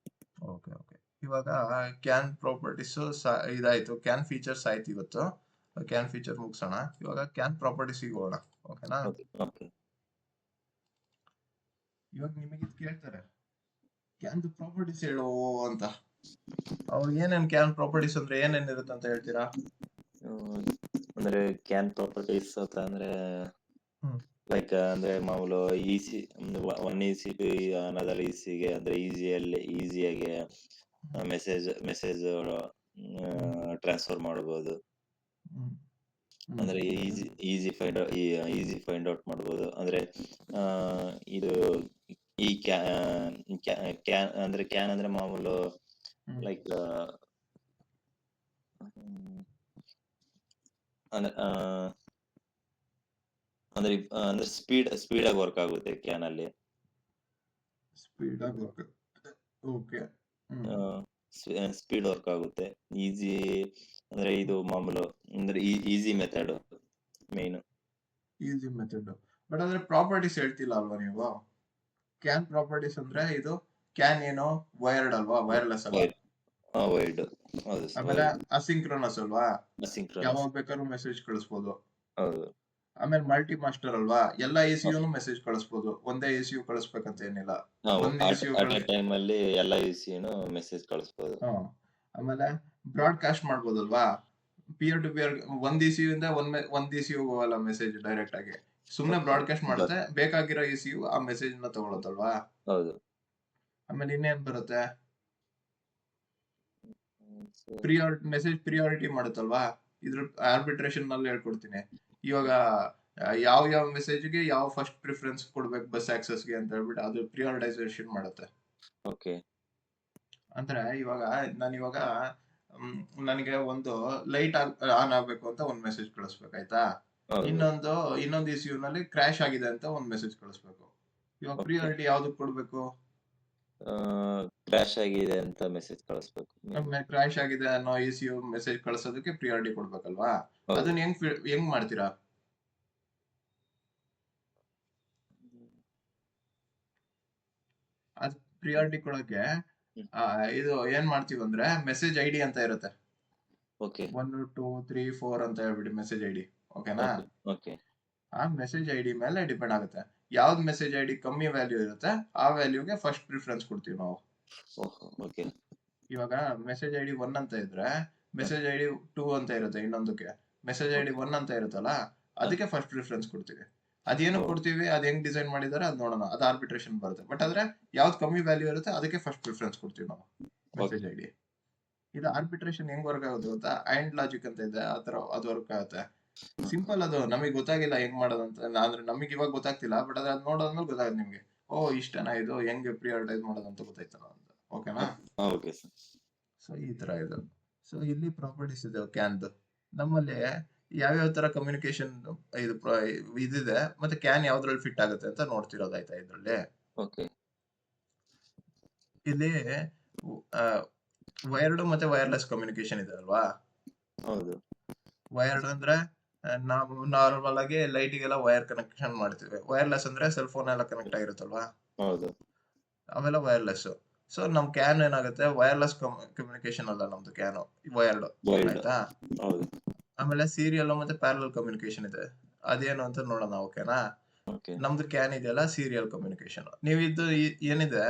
ಓಕೆ. ಇವಾಗ ಕ್ಯಾನ್ ಪ್ರಾಪರ್ಟೀಸ್ ಇದಾಯ್ತು, ಕ್ಯಾನ್ ಫೀಚರ್ಸ್ ಆಯ್ತು. ಇವತ್ತು ಕ್ಯಾನ್ ಫೀಚರ್ ಮುಗಿಸೋಣ, ಇವಾಗ ಕ್ಯಾನ್ ಪ್ರಾಪರ್ಟೀಸ್ ಹೋಗೋಣ. ಓಕೆನಾ? ಓಕೆ. ಇವಾಗ ನಿಮಗೆ ಇದು ಕೇಳ್ತಾರೆ, ಕ್ಯಾನ್ ಪ್ರಾಪರ್ಟೀಸ್ ಹೇಳು ಅಂತ. ಅವ್ರು ಏನೇನ್ ಕ್ಯಾನ್ ಪ್ರಾಪರ್ಟೀಸ್ ಅಂದ್ರೆ ಏನೇನ್ ಇರುತ್ತೆ ಅಂತ ಹೇಳ್ತೀರಾ? ಅಂದ್ರೆ ಕ್ಯಾನ್ ಪ್ರಾಪರ್ಟೀಸ್ ಅಂತ ಅಂದ್ರೆ ಲೈಕ್ ಅಂದ್ರೆ ಮಾಮೂಲು EC, one EC to another ECಗೆ ಅಂದ್ರೆ ಈಸಿಯಾಗಿ ಮೆಸೇಜ್ ಟ್ರಾನ್ಸ್ಫರ್ ಮಾಡಬಹುದು. ಅಂದ್ರೆ ಈಸಿ ಫೈಂಡ್ ಔಟ್ ಮಾಡಬಹುದು. ಅಂದ್ರೆ ಇದು ಈ ಕ್ಯಾನ್ ಅಂದ್ರೆ ಮಾಮೂಲು ಲೈಕ್ ಅಂದ್ರೆ ಸ್ಪೀಡ್ ಆಗಿ ವರ್ಕ್ ಆಗುತ್ತೆ ಕ್ಯಾನ್ ಅಲ್ಲಿ. ಸ್ಪೀಡ್ ವರ್ಕ್ ಆಗುತ್ತೆ, ಈಸಿ. ಅಂದ್ರೆ ಇದು ಮಾಮೂಲು ಅಂದ್ರೆ easy method main. Easy method. But ಆದ್ರೆ ಪ್ರಾಪರ್ಟೀಸ್ ಹೇಳ್ತಿಲ್ಲ ಅಲ್ವಾ ನೀವು? ಕ್ಯಾನ್ ಪ್ರಾಪರ್ಟೀಸ್ ಅಂದ್ರೆ ಇದು ಕ್ಯಾನ್ ಏನು ವೈರ್ಡ್ ಅಲ್ವಾ, ವೈರ್ಲೆಸ್ ಅಲ್ಲ. ವೈರ್ಡ್. ಹೌದು ಸರ್. ಆಮೇಲೆ ಅಸಿಂಕ್ರೋನಸ್ ಅಲ್ವಾ, ಅಸಿಂಕ್ರೋನಸ್. ಯಾವಾಗ ಬೇಕಾದ್ರೂ ಮೆಸೇಜ್ ಕಳಿಸ್ಬೋದು. ಹೌದು. ಆಮೇಲೆ ಮಲ್ಟಿ ಮಾಸ್ಟರ್ ಅಲ್ವಾ, ಎಲ್ಲಾ ECU ಮೆಸೇಜ್ ಕಳಿಸ್ಬೋದು, ಒಂದೇ ECU ಕಳಿಸ್ಬೇಕಂತ ಏನಿಲ್ಲ. ಒಂದ್ ECU ಟೈಮ್ ಅಲ್ಲಿ ಎಲ್ಲ ECU ಮೆಸೇಜ್ ಕಳಿಸ್ಬೋದು. ಆಮೇಲೆ ಬ್ರಾಡ್ಕಾಸ್ಟ್ ಮಾಡ್ಬೋದಲ್ವಾ, ಪಿಯರ್ ಟು ಪಿಯರ್. ಒಂದ್ ECU ಇಂದ ಒಂದ್ ECU ಹೋಗಲ್ಲ ಮೆಸೇಜ್ ಡೈರೆಕ್ಟ್ ಆಗಿ, ಸುಮ್ನೆ ಬ್ರಾಡ್ಕಾಸ್ಟ್ ಮಾಡುತ್ತೆ. ಬೇಕಾಗಿರೋ ECU ಆ ಮೆಸೇಜ್ ನ ತಗೊಳತ್ತಲ್ವಾ. ಹೌದು. ಆಮೇಲೆ ಇನ್ನೇನ್ ಬರುತ್ತೆ, ಮೆಸೇಜ್ ಪ್ರಿಯಾರಿಟಿ ಮಾಡುತ್ತಲ್ವಾ. ಇದ್ರ ಆರ್ಬಿಟ್ರೇಷನ್ ನಲ್ಲಿ ಹೇಳ್ಕೊಡ್ತೀನಿ ಇವಾಗ. ಯಾವ ಮೆಸೇಜ್ಗೆ ಯಾವ ಫಸ್ಟ್ ಪ್ರಿಫರೆನ್ಸ್ ಕೊಡ್ಬೇಕು ಬಸ್ ಆಕ್ಸೆಸ್ಗೆ ಅಂತ ಹೇಳ್ಬಿಟ್ಟು ಅದು ಪ್ರಿಯಾರಿಟೈಸೇಷನ್ ಮಾಡುತ್ತೆ. ಓಕೆ. ಅಂದ್ರೆ ಇವಾಗ ನನಗೆ ಒಂದು ಲೈಟ್ ಆನ್ ಆಗ್ಬೇಕು ಅಂತ ಒಂದ್ ಮೆಸೇಜ್ ಕಳಿಸ್ಬೇಕಾಯ್ತಾ. ಇನ್ನೊಂದು ECU ನಲ್ಲಿ ಕ್ರಾಶ್ ಆಗಿದೆ ಅಂತ ಒಂದ್ ಮೆಸೇಜ್ ಕಳಿಸ್ಬೇಕು. ಇವಾಗ ಪ್ರಿಯಾರಿಟಿ ಯಾವ್ದಕ್ ಕೊಡ್ಬೇಕು? ಕ್ರಾಶ್ ಆಗಿದೆ ಅಂತ ಮೆಸೇಜ್ ಕಳಿಸ್ಬೇಕು. ಕ್ರಾಶ್ ಆಗಿದೆ ಅನ್ನೋ ECU ಮೆಸೇಜ್ ಕಳಿಸೋದಕ್ಕೆ ಪ್ರಿಯಾರಿಟಿ ಕೊಡ್ಬೇಕಲ್ವಾ. ಅದನ್ನ ಹೆಂಗ್ ಮಾಡ್ತೀರಾ? ಅದ್ ಪ್ರಿಯಾರಿಟಿ ಕೊಡೋಕೆ ಇದು ಏನ್ ಮಾಡ್ತೀವಿ ಅಂದ್ರೆ ಮೆಸೇಜ್ ID ಅಂತ ಇರುತ್ತೆ. 1 2 3 4 ಅಂತ ಹೇಳ್ಬಿಟ್ಟು ಮೆಸೇಜ್ ID. ಓಕೆನಾ? ಆ ಮೆಸೇಜ್ ID ಮೇಲೆ ಡಿಪೆಂಡ್ ಆಗುತ್ತೆ. ಯಾವ್ದು ಮೆಸೇಜ್ ID ಕಮ್ಮಿ ವ್ಯಾಲ್ಯೂ ಇರುತ್ತೆ ಆ ವ್ಯಾಲ್ಯೂಗೆ ಫಸ್ಟ್ ಪ್ರಿಫರೆನ್ಸ್ ಕೊಡ್ತೀವಿ ನಾವು. ಇವಾಗ ಮೆಸೇಜ್ ID 1 ಅಂತ ಇದ್ರೆ ಮೆಸೇಜ್ ID 2 ಅಂತ ಇರುತ್ತೆ ಇನ್ನೊಂದಕ್ಕೆ. ಮೆಸೇಜ್ ID 1 ಅಂತ ಇರುತ್ತಲ್ಲ ಅದಕ್ಕೆ ಫಸ್ಟ್ ಪ್ರಿಫರೆನ್ಸ್ ಕೊಡ್ತೀವಿ. ಅದೇನು ಕೊಡ್ತೀವಿ, ಅದ್ ಹೆಂಗ್ ಡಿಸೈನ್ ಮಾಡಿದಾರೆ ಅದ್ ನೋಡೋಣ, ಅದು ಆರ್ಬಿಟ್ರೇಷನ್ ಬರುತ್ತೆ. ಬಟ್ ಆದ್ರೆ ಯಾವ್ದು ಕಮ್ಮಿ ವ್ಯಾಲ್ಯೂ ಇರುತ್ತೆ ಅದಕ್ಕೆ ಫಸ್ಟ್ ಪ್ರಿಫರೆನ್ಸ್ ಕೊಡ್ತೀವಿ ನಾವು ಮೆಸೇಜ್ ID. ಇದು ಆರ್ಬಿಟ್ರೇಷನ್ ಹೆಂಗ್ ವರ್ಕ್ ಆಗುತ್ತೆ ಗೊತ್ತಾ? ಅಂಡ್ ಲಾಜಿಕ್ ಅಂತ ಇದೆ, ಆತರ ಅದು ವರ್ಕ್ ಆಗುತ್ತೆ. ಸಿಂಪಲ್, ಅದು ನಮಗೆ ಗೊತ್ತಾಗಿಲ್ಲ ಹೆಂಗ್ ಮಾಡೋದಂತ. ಅಂದ್ರೆ ನಮಗೆ ಇವಾಗ ಗೊತ್ತಾಗ್ತಿಲ್ಲ, ಬಟ್ ಅದ್ ನೋಡೋದ್ಮೇಲೆ ಗೊತ್ತಾಗುತ್ತೆ ನಿಮ್ಗೆ. ಇಷ್ಟನಾ ಇದು, ಹೆಂಗೆ ಪ್ರಿಯಾರಿಟೈಸ್ ಮಾಡೋದಂತ ಗೊತ್ತಾಯ್ತಲ್ಲ ಅಂತ. ಓಕೆನಾ? ಸೊ ಈ ತರ ಇದು. ಸೊ ಇಲ್ಲಿ ಪ್ರಾಪರ್ಟೀಸ್ ಇದೆ ಕ್ಯಾನ್ದು. ನಮ್ಮಲ್ಲಿ ಯಾವ್ಯಾವ ತರ ಕಮ್ಯುನಿಕೇಶನ್ ಇದಿದೆ ಮತ್ತೆ ಕ್ಯಾನ್ ಯಾವ್ದ್ರಲ್ಲಿ ಫಿಟ್ ಆಗುತ್ತೆ ಅಂತ ನೋಡ್ತಿರೋದಾಯ್ತಾ ಇದ್ರಲ್ಲಿ. ಇಲ್ಲಿ ವೈರ್ಡ್ ಮತ್ತೆ ವೈರ್ಲೆಸ್ ಕಮ್ಯುನಿಕೇಶನ್ ಇದೆ ಅಲ್ವಾ. ವೈರ್ಡ್ ಅಂದ್ರೆ ನಾವು ನಾರ್ಮಲ್ ಆಗಿ ಲೈಟಿಗೆಲ್ಲ ವೈರ್ ಕನೆಕ್ಷನ್ ಮಾಡ್ತೀವಿ. ವೈರ್ಲೆಸ್ ಅಂದ್ರೆ ಸೆಲ್ ಫೋನ್ ಎಲ್ಲ ಕನೆಕ್ಟ್ ಆಗಿರುತ್ತಲ್ವಾ, ಅವೆಲ್ಲ ವೈರ್ಲೆಸ್. ಸೊ ನಮ್ ಕ್ಯಾನ್ ಏನಾಗುತ್ತೆ, ವೈರ್ಲೆಸ್ ಕಮ್ಯುನಿಕೇಶನ್ ಅಲ್ಲ ನಮ್ದು ಕ್ಯಾನ್, ವೈರ್ಡ್. ಆಯ್ತಾ? ಆಮೇಲೆ ಸೀರಿಯಲ್ ಮತ್ತೆ ಪ್ಯಾರಲಲ್ ಕಮ್ಯುನಿಕೇಶನ್ ಇದೆ, ಅದೇನು ಅಂತ ನೋಡೋಣ. ಓಕೆನಾ? ನಮ್ದು ಕ್ಯಾನ್ ಇದೆಯಲ್ಲ ಸೀರಿಯಲ್ ಕಮ್ಯುನಿಕೇಶನ್. ನೀವು ಇದು ಏನಿದೆ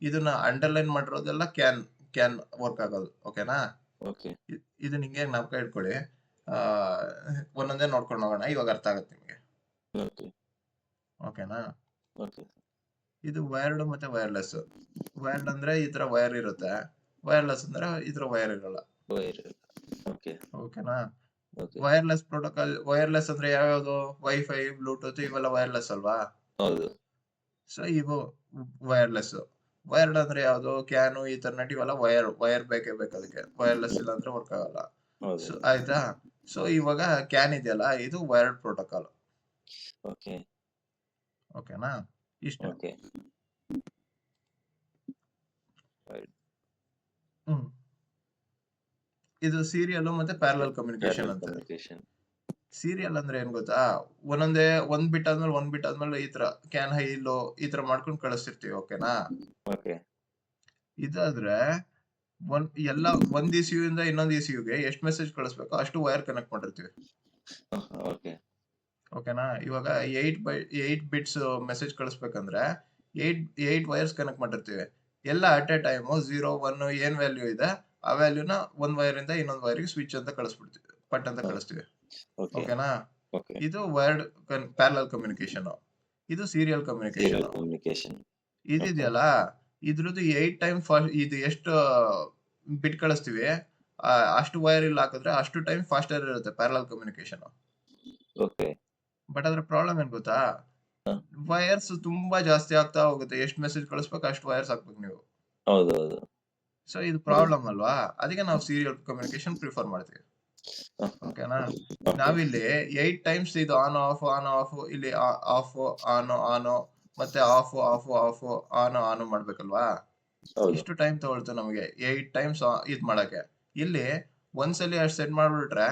ಇದನ್ನ ಅಂಡರ್ಲೈನ್ ಮಾಡಿರೋದೆಲ್ಲ ಕ್ಯಾನ್ ವರ್ಕ್ ಆಗೋದು. ಓಕೆನಾ? ಇದು ನಿಂಗೆ ನಾಲ್ಕ ಇಟ್ಕೊಳ್ಳಿ, ಒಂದೊಂದೇ ನೋಡ್ಕೊಂಡು ಹೋಗೋಣ, ಇವಾಗ ಅರ್ಥ ಆಗುತ್ತೆ ನಿಮ್ಗೆ. ಓಕೆನಾ? ಇದು ವೈರ್ಡ್ ಮತ್ತೆ ವೈರ್ಲೆಸ್. ವೈರ್ಡ್ ಅಂದ್ರೆ ಈ ತರ ವೈರ್ ಇರುತ್ತೆ, ವೈರ್ಲೆಸ್ ಅಂದ್ರೆ ಈ ತರ ವೈರ್ ಇರಲ್ಲ. ಓಕೆನಾ? ವೈರ್ಲೆಸ್ ಪ್ರೋಟೋಕಾಲ್, ವೈರ್ಲೆಸ್ ಅಂದ್ರೆ ಯಾವ್ಯಾವ್ದು? ವೈಫೈ, ಬ್ಲೂಟೂತ್, ಇವೆಲ್ಲ ವೈರ್ಲೆಸ್ ಅಲ್ವಾ. ಸೊ ಇವು ವೈರ್ಲೆಸ್. ವೈರ್ಡ್ ಅಂದ್ರೆ ಯಾವ್ದು? ಕ್ಯಾನು, ಈಥರ್ನೆಟ್, ಇವೆಲ್ಲ ವೈರ್ ಬೇಕೇ ಬೇಕು ಅದಕ್ಕೆ. ವೈರ್ಲೆಸ್ ಇಲ್ಲ ಅಂದ್ರೆ ವರ್ಕ್ ಆಗಲ್ಲ. ಆಯ್ತಾ? ಸೊ ಇವಾಗ ಕ್ಯಾನ್ ಇದೆಯಲ್ಲ ಇದು ವೈರ್ಡ್ ಪ್ರೋಟೋಕಾಲ್. ಓಕೆನಾ? ಇಷ್ಟ. ಇದು ಸೀರಿಯಲ್ ಮತ್ತೆ ಪ್ಯಾರಲಲ್ ಕಮ್ಯುನಿಕೇಶನ್ ಅಂತ. ಸೀರಿಯಲ್ ಅಂದ್ರೆ ಏನ್ ಗೊತ್ತಾ, ಒಂದ್ ಬಿಟ್ ಆದ್ಮೇಲೆ ಈ ತರ ಕ್ಯಾನ್ ಹೈ ಲೋ ಈ ತರ ಮಾಡ್ಕೊಂಡು ಕಳಿಸ್ತಿರ್ತೀವಿ. ಓಕೆನಾ? ಇದಾದ್ರೆ ಒಂದ್ ECU ಇಂದ ಇನ್ನೊಂದ್ ECUಗೆ ಎಷ್ಟು ಮೆಸೇಜ್ ಕಳಿಸ್ಬೇಕು ಅಷ್ಟು ವೈರ್ ಕನೆಕ್ಟ್ ಮಾಡಿರ್ತೀವಿ. ಓಕೆನಾ? ಇವಾಗ 8 ಬಿಟ್ಸ್ ಮೆಸೇಜ್ ಕಳಿಸ್ಬೇಕಂದ್ರೆ 8 ವೈರ್ಸ್ ಕನೆಕ್ಟ್ ಮಾಡಿರ್ತೀವಿ. ಎಲ್ಲ ಅಟ್ ಎ ಟೈಮ್ 0 1 ಏನ್ ವ್ಯಾಲ್ಯೂ ಇದೆ ಆ ವ್ಯಾಲ್ಯೂನ ಒಂದ್ ವೈರ್ ಇಂದ ಇನ್ನೊಂದ್ ವೈರ್ಗೆ ಸ್ವಿಚ್ ಅಂತ ಕಳಿಸ್ಬಿಡ್ತೀವಿ, ಪಟ್ ಅಂತ ಕಳಿಸ್ತೀವಿ. ಓಕೆನಾ? ಇದು ವೈರ್ಡ್ ಪ್ಯಾರಲಲ್ ಕಮ್ಯುನಿಕೇಶನ್. ಇದು ಸೀರಿಯಲ್ ಕಮ್ಯುನಿಕೇಶನ್. ಇದಿದೆಯಲ್ಲ ಇದ್ರದ್ದು 8 ಟೈಮ್ ಇದು ಎಷ್ಟು ಬಿಟ್ ಕಳಿಸ್ತೀವಿ ಅಷ್ಟು ವೈರ್ ಇಲ್ಲಿ ಹಾಕಿದ್ರೆ ಅಷ್ಟು ಟೈಮ್ ಫಾಸ್ಟರ್ ಇರುತ್ತೆ ಪ್ಯಾರಲಲ್ ಕಮ್ಯುನಿಕೇಶನ್. ಬಟ್ ಅದ್ರ ಪ್ರಾಬ್ಲಮ್ ಏನ್ ಗೊತ್ತಾ, ವೈರ್ಸ್ ತುಂಬಾ ಜಾಸ್ತಿ ಆಗ್ತಾ ಹೋಗುತ್ತೆ. ಎಷ್ಟು ಮೆಸೇಜ್ ಕಳಿಸ್ಬೇಕು ಅಷ್ಟು ವೈರ್ಸ್ ಹಾಕ್ಬೇಕು ನೀವು. ಸೊ ಇದು ಪ್ರಾಬ್ಲಮ್ ಅಲ್ವಾ, ಅದಕ್ಕೆ ನಾವು ಸೀರಿಯಲ್ ಕಮ್ಯುನಿಕೇಶನ್ ಪ್ರಿಫರ್ ಮಾಡ್ತೀವಿ. ಓಕೆನಾ? ನಾವಿಲ್ಲಿ 8 ಟೈಮ್ಸ್ ಇದು ಆನ್ ಆಫ್ ಇಲ್ಲಿ ಆಫ್ ಆನ್ ಮತ್ತೆ ಆಫ್ ಆನ್ ಮಾಡ್ಬೇಕಲ್ವಾ. ಇಷ್ಟು ಟೈಮ್ ತಗೊಳ್ತು ನಮಗೆ 8 ಟೈಮ್ಸ್ ಇದ್ ಮಾಡಕ್ಕೆ. ಇಲ್ಲಿ ಒಂದ್ಸಲಿ ಅಷ್ಟು ಸೆಟ್ ಮಾಡ್ಬಿಟ್ರೆ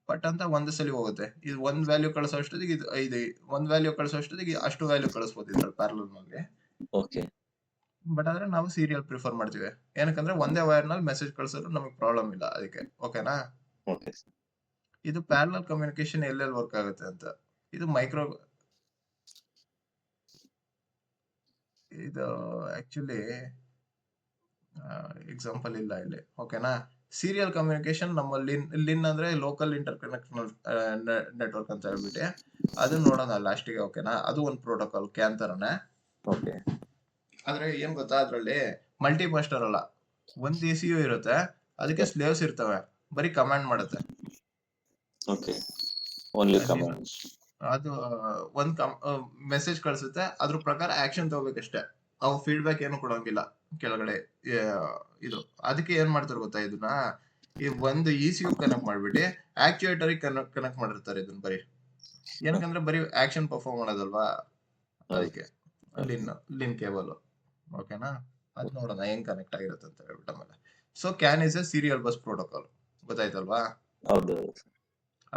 ಪಟ್ ಅಂತ ಒಂದೇ ಸಲ ಹೋಗುತ್ತೆ. ಇದು ಒಂದ್ ವ್ಯಾಲ್ಯೂ ಕಳಿಸೋ ಅಷ್ಟೊತ್ತಿಗೆ ಇದು ಒಂದ್ ವ್ಯಾಲ್ಯೂ ಕಳಿಸೋ ಅಷ್ಟೊತ್ತಿಗೆ ಅಷ್ಟು ವ್ಯಾಲ್ಯೂ ಕಳಿಸ್ಬೋದು ಇದ್ರಲ್ಲಿ ಪ್ಯಾರಲಲ್ ನಲ್ಲಿ. ಓಕೆ ಬಟ್ ಆದ್ರೆ ನಾವು ಸೀರಿಯಲ್ ಪ್ರಿಫರ್ ಮಾಡ್ತೀವಿ. ಏನಕ್ಕಂದ್ರೆ ಒಂದೇ ವೈರ್ ನಲ್ಲಿ ಮೆಸೇಜ್ ಕಳ್ಸಿದ್ರು ನಮಗೆ ಪ್ರಾಬ್ಲಮ್ ಇಲ್ಲ ಅದಕ್ಕೆ. ಓಕೆನಾ? ಓಕೆ ಇದು ಪ್ಯಾರಲಲ್ ಕಮ್ಯುನಿಕೇಶನ್ ಎಲ್ಲೆಲ್ಲಿ ವರ್ಕ್ ಆಗುತ್ತೆ ಅಂತ. ಇದು ಇದು ಆಕ್ಚುಲಿ ಎಕ್ಸಾಂಪಲ್ ಇಲ್ಲ ಇಲ್ಲಿ. ಓಕೆನಾ? ಸೀರಿಯಲ್ ಕಮ್ಯುನಿಕೇಶನ್ ನಮ್ಮ ಲಿನ್ ಅಂದ್ರೆ ಲೋಕಲ್ ಇಂಟರ್ ಕನೆಕ್ಷನಲ್ ನೆಟ್ವರ್ಕ್ ಅಂತ ಹೇಳ್ಬಿಟ್ಟು ಅದು ನೋಡೋಣ ಲಾಸ್ಟಿಗೆ. ಓಕೆನಾ? ಅದು ಒಂದು ಪ್ರೋಟೋಕಾಲ್ ಕ್ಯಾನ್ ತರನೇ. ಓಕೆ ಆದ್ರೆ ಏನ್ ಗೊತ್ತಾ, ಅದ್ರಲ್ಲಿ ಮಲ್ಟಿ ಮಾಸ್ಟರ್ ಅಲ್ಲ, ಒಂದ್ ECU ಇರುತ್ತೆ, ಅದಕ್ಕೆ ಸ್ಲೇವ್ಸ್ ಇರ್ತವೆ, ಬರೀ ಕಮಾಂಡ್ ಮಾಡುತ್ತೆ. Okay only command. ಅದು ಒಂದ್ ಮೆಸೇಜ್ ಕಳ್ಸುತ್ತೆ, ಅದ್ರ ಪ್ರಕಾರ ಆಕ್ಷನ್ ತಗೋಬೇಕಷ್ಟೇ. ಅವು ಫೀಡ್ಬ್ಯಾಕ್ ಏನು ಕೊಡೋಂಗಿಲ್ಲ ಕೆಳಗಡೆ. ಇದು ಅದಕ್ಕೆ ಏನ್ ಮಾಡ್ತಾರೆ ಗೊತ್ತಾ, ಇದನ್ನ ಈ ಒಂದು ECU ಕನೆಕ್ಟ್ ಮಾಡ್ಬಿಟ್ಟು ಆಕ್ಚುಯೇಟರ್ ಕನೆಕ್ಟ್ ಮಾಡಿರ್ತಾರೆ ಇದನ್ನ ಬರೀ. ಏನಕ್ಕಂದ್ರೆ ಬರೀ ಆಕ್ಷನ್ ಪರ್ಫಾರ್ಮ್ ಮಾಡೋದಲ್ವಾ, ಅದಕ್ಕೆ ಲಿನ್ ಕೇಬಲ್. ಓಕೆನಾ? ಅದ್ ನೋಡೋಣ ಹೆಂಗ್ ಕನೆಕ್ಟ್ ಆಗಿರುತ್ತೆ ಅಂತ ಹೇಳ್ಬಿಟ್ಟು ಆಮೇಲೆ. So CAN is a serial bus protocol, ಗೊತ್ತಾಯ್ತಲ್ವಾ? ಹೌದು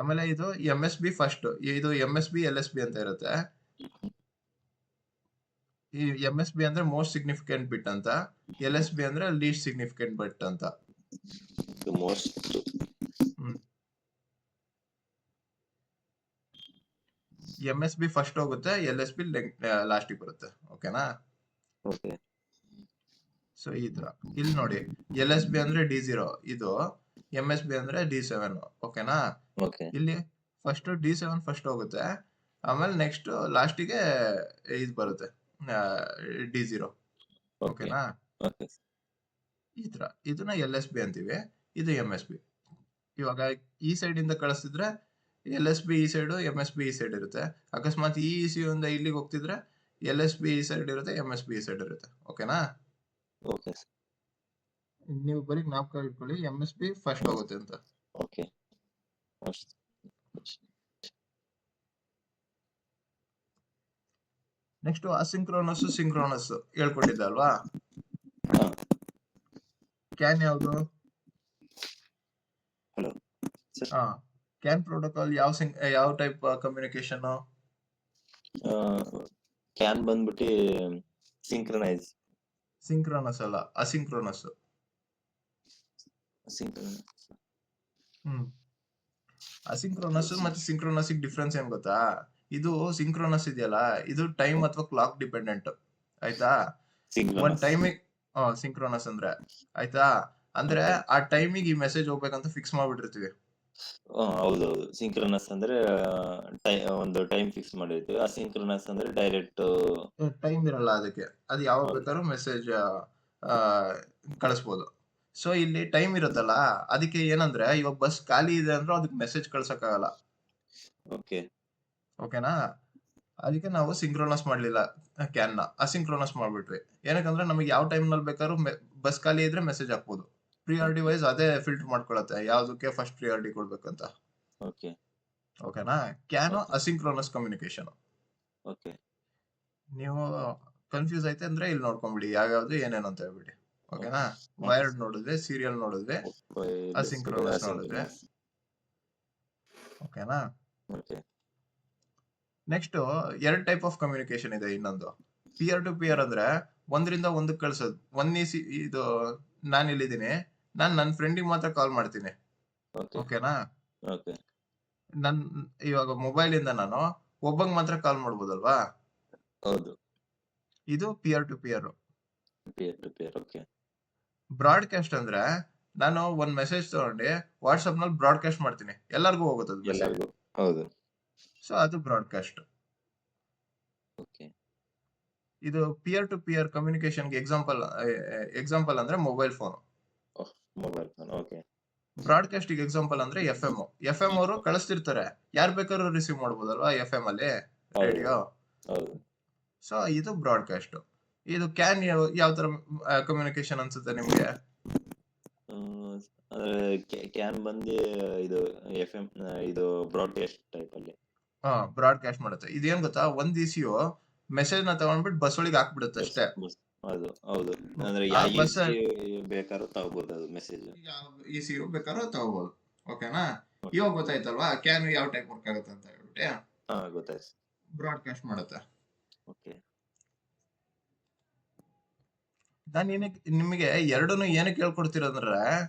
ಆಮೇಲೆ ಇದು MSB ಫಸ್ಟ್. ಇದು MSB LSB ಅಂತ ಇರುತ್ತೆ. ಈ MSB ಅಂದ್ರೆ ಮೋಸ್ಟ್ ಸಿಗ್ನಿಫಿಕೆಂಟ್ ಬಿಟ್ ಅಂತ, LSB ಅಂದ್ರೆ ಲೀಸ್ಟ್ ಸಿಗ್ನಿಫಿಕೆಂಟ್ ಬಿಟ್ ಅಂತ. ಮೋಸ್ಟ್ MSB ಫಸ್ಟ್ ಹೋಗುತ್ತೆ, LSB ಲಾಸ್ಟಿಗೆ ಬರುತ್ತೆ. ಓಕೆನಾ? ಓಕೆ ಸೊ ಈ ತರ ಇಲ್ಲಿ ನೋಡಿ, LSB ಅಂದ್ರೆ D0, ಇದು MSB ಅಂದ್ರೆ D7. ಓಕೆನಾ? ಓಕೆ ಇಲ್ಲಿ ಫಸ್ಟ್ D7 ಫಸ್ಟ್ ಹೋಗುತ್ತೆ, ಆಮೇಲೆ ನೆಕ್ಸ್ಟ್ ಲಾಸ್ಟಿಗೆ ಇದು ಬರುತ್ತೆ D0. ಓಕೆನಾ? ಓಕೆ ಈ ತರ ಇದನ್ನ LSB ಅಂತೀವಿ, ಇದು MSB. ಇವಾಗ ಈ ಸೈಡ್ ಇಂದ ಕಳಿಸ್ತಿದ್ರೆ LSB ಈ ಸೈಡ್, MSB ಈ ಸೈಡ್ ಇರುತ್ತೆ. ಅಕಸ್ಮಾತ್ ಈ ECU ಇಂದ ಇಲ್ಲಿಗೆ ಹೋಗ್ತಿದ್ರೆ LSB ಈ ಸೈಡ್ ಇರುತ್ತೆ, MSB ಈ ಸೈಡ್ ಇರುತ್ತೆ. ಓಕೆನಾ? ಓಕೆ ನೀವು ಬರೀ ಜ್ಞಾಪಕ ಇಟ್ಕೊಳ್ಳಿ, MSB ಫಸ್ಟ್ ಹೋಗುತ್ತೆ ಅಂತ. ಓಕೆ ನೆಕ್ಸ್ಟ್ ಅಸಿಂಕ್ರೋನಸ್ ಸಿಂಕ್ರೋನಸ್ ಹೇಳ್ಕೊಟ್ಟಿದ್ದೆ ಅಲ್ವಾ? ಕ್ಯಾನ್ ಯಾವುದು? ಹಲೋ ಕ್ಯಾನ್ ಪ್ರೋಟೋಕಾಲ್ ಯಾವ ಟೈಪ್ ಕಮ್ಯುನಿಕೇಶನ್? ಕ್ಯಾನ್ ಬಂದ್ಬಿಟ್ಟು ಸಿಂಕ್ರನೈಸ್. ಸಿಂಕ್ರೋನಸ್ ಅಲ್ಲ, ಅಸಿಂಕ್ರೋನಸ್. ಅಸಿಂಕ್ರೋನಸ್ ಮತ್ತೆ ಸಿಂಕ್ರೋನಸ್ ಡಿಫ್ರೆನ್ಸ್ ಏನ್ ಗೊತ್ತಾ? ಇದು ಸಿಂಕ್ರೋನಸ್ ಇದೆಯಲ್ಲ, ಇದು ಟೈಮ್ ಅಥವಾ ಕ್ಲಾಕ್ ಡಿಪೆಂಡೆಂಟ್. ಆಯ್ತಾ? ಒಂದ್ ಟೈಮಿಗೆ ಸಿಂಕ್ರೋನಸ್ ಅಂದ್ರೆ ಆಯ್ತಾ, ಅಂದ್ರೆ ಆ ಟೈಮಿಗೆ ಈ ಮೆಸೇಜ್ ಹೋಗ್ಬೇಕಂತ ಫಿಕ್ಸ್ ಮಾಡ್ಬಿಟ್ಟಿರ್ತೀವಿ. ಹೌದೌದು, ಸಿಂಕ್ರನಸ್ ಅಂದ್ರೆ ಒಂದು ಟೈಮ್ ಫಿಕ್ಸ್ ಮಾಡಿರ್ತೀವಿ. ಅಸಿಂಕ್ರನಸ್ ಅಂದ್ರೆ ಡೈರೆಕ್ಟ್ ಟೈಮ್ ಇರಲ್ಲ ಅದಕ್ಕೆ, ಅದು ಯಾವಾಗ ಬೇಕಾದ್ರೂ ಮೆಸೇಜ್ ಕಳಿಸ್ಬೋದು. ಸೊ ಇಲ್ಲಿ ಟೈಮ್ ಇರುತ್ತಲ್ಲ, ಅದಕ್ಕೆ ಏನಂದ್ರೆ ಇವಾಗ ಬಸ್ ಖಾಲಿ ಇದೆ ಅಂದ್ರೆ ಅದಕ್ಕೆ ಮೆಸೇಜ್ ಕಳ್ಸಕ್ಕಾಗಲ್ಲ. ಓಕೆ ಓಕೆನಾ? ಅದಕ್ಕೆ ನಾವು ಸಿಂಕ್ರೋನಸ್ ಮಾಡ್ಲಿಲ್ಲ, ಕ್ಯಾನ್ ನ ಅಸಿಂಕ್ರೋನಸ್ ಮಾಡ್ಬಿಟ್ವಿ. ಏನಕ್ಕಂದ್ರೆ ನಮಗೆ ಯಾವ ಟೈಮ್ ನಲ್ಲಿ ಬೇಕಾದ್ರೂ ಬಸ್ ಖಾಲಿ ಇದ್ರೆ ಮೆಸೇಜ್ ಹಾಕ್ಬೋದು. ಪ್ರಿಯಾರಿಟಿ ವೈಸ್ ಅದೇ ಫಿಲ್ಟರ್ ಮಾಡ್ಕೊಳತ್ತೆ ಯಾವ್ದಕ್ಕೆ ಫಸ್ಟ್ ಪ್ರಿಯಾರಿಟಿ ಕೊಡ್ಬೇಕಂತ. ಓಕೆ ಓಕೆನಾ? CAN asynchronous communication. ಓಕೆ ನೀವು ಕನ್ಫ್ಯೂಸ್ ಆಯ್ತು ಅಂದ್ರೆ ಇಲ್ಲಿ ನೋಡ್ಕೊಂಡ್ಬಿಡಿ ಯಾವ್ಯಾವ್ದು ಏನೇನು ಅಂತ ಹೇಳ್ಬಿಡಿ. ಓಕೆನಾ? ವೈರ್ಡ್ ನೋಡಿದ್ವಿ, ಸೀರಿಯಲ್ ನೋಡಿದ್ವಿ, ಅಸಿಂಕ್ರೋನಸ್ ನೋಡಿದ್ವಿ. ಓಕೆನಾ? ಓಕೆ ನೆಕ್ಸ್ಟ್ ಎರಡ್ ಟೈಪ್ ಆಫ್ ಕಮ್ಯುನಿಕೇಶನ್ ಇದೆ. ಇನ್ನೊಂದು ಪಿಯರ್ ಟು ಪಿಯರ್, ಅಂದ್ರೆ ಒಂದರಿಂದ ಒಂದಕ್ಕೆ ಕಳ್ಸೋದು. ಇದು ನಾನು ಇಲ್ಲಿದ್ದೀನಿ, ನಾನು ನನ್ನ ಫ್ರೆಂಡಿಗೆ ಮಾತ್ರ ಕಾಲ್ ಮಾಡ್ತೀನಿ. ಓಕೆನಾ? ನನ್ ಇವಾಗ ಮೊಬೈಲ್ ಇಂದ ನಾನು ಒಬ್ಬಂಗ್ ಮಾತ್ರ ಕಾಲ್ ಮಾಡ್ಬೋದಲ್ವಾ? ಹೌದು, ಇದು peer to peer. Okay. Broadcast ಅಂದ್ರೆ ನಾನು ಒಂದ್ ಮೆಸೇಜ್ ತಗೊಂಡು ವಾಟ್ಸ್ಆಪ್ ನಲ್ಲಿ ಬ್ರಾಡ್ಕಾಸ್ಟ್ ಮಾಡ್ತೀನಿ, ಎಲ್ಲರಿಗೂ ಹೋಗುತ್ತೆ ಎಲ್ಲರಿಗೂ. ಹೌದು, ಸೊ ಅದು ಬ್ರಾಡ್ಕಾಸ್ಟ್. ಓಕೆ. ಇದು peer to peer communication example ಅಂದ್ರೆ mobile phone. Okay. Broadcast example ಅಂದ್ರೆ FM ಅವರು ಕಳಿಸ್ತಿರ್ತಾರೆ, ಯಾರು ಬೇಕಾದ್ರೂ ರಿಸೀವ್ ಮಾಡ್ಬೋದಲ್ವಾ FM ಅಲ್ಲಿ ರೇಡಿಯೋ. ಸೊ ಇದು ಬ್ರಾಡ್ಕಾಸ್ಟ್. ಇದು ಕ್ಯಾನ್ ಯಾವ ತರ ಕಮ್ಯುನಿಕೇಶನ್ ಅನ್ಸುತ್ತೆ ನಿಮ್ಗೆ? ಕ್ಯಾನ್ ಬಂದು ಇದು FM, ಇದು ಬ್ರಾಡ್ಕಾಸ್ಟ್ ಟೈಪ್ ಅಲ್ಲಿ ಬ್ರಾಡ್ಕಾಸ್ಟ್ ಮಾಡುತ್ತೆ. ಇದೇನ್ ಗೊತ್ತಾ, ಒಂದ್ ECU ಮೆಸೇಜ್ ನ ತಗೊಂಡ್ಬಿಟ್ಟು ಬಸ್ ಒಳಗೆ ಹಾಕ್ಬಿಡುತ್ತೆ ಅಷ್ಟೇ. ಹೌದು, ಅಂದ್ರೆ ಬೇಕಾದ್ರೂ ತಗೋಬಹುದು ಅದು ಮೆಸೇಜ್. ECU ಬೇಕಾದ್ರೂ ತಗೋಬಹುದು. ಓಕೆನಾ? ಇವಾಗ ಗೊತ್ತಾಯ್ತಲ್ವಾ ಕ್ಯಾನ್ ಯಾವ ಟೈಪ್ ವರ್ಕ್ ಆಗುತ್ತೆ ಅಂತ ಹೇಳ್ಬಿಟ್ಟು ಗೊತ್ತಾಯ್ತು. ಬ್ರಾಡ್ಕಾಸ್ಟ್ ಮಾಡುತ್ತೆ. ಓಕೆ. ನಾನು ನಿಮಗೆ ಎರಡನ್ನು ಏನಕ್ಕೆ ಹೇಳ್ಕೊಡ್ತೀರಂದ್ರೆ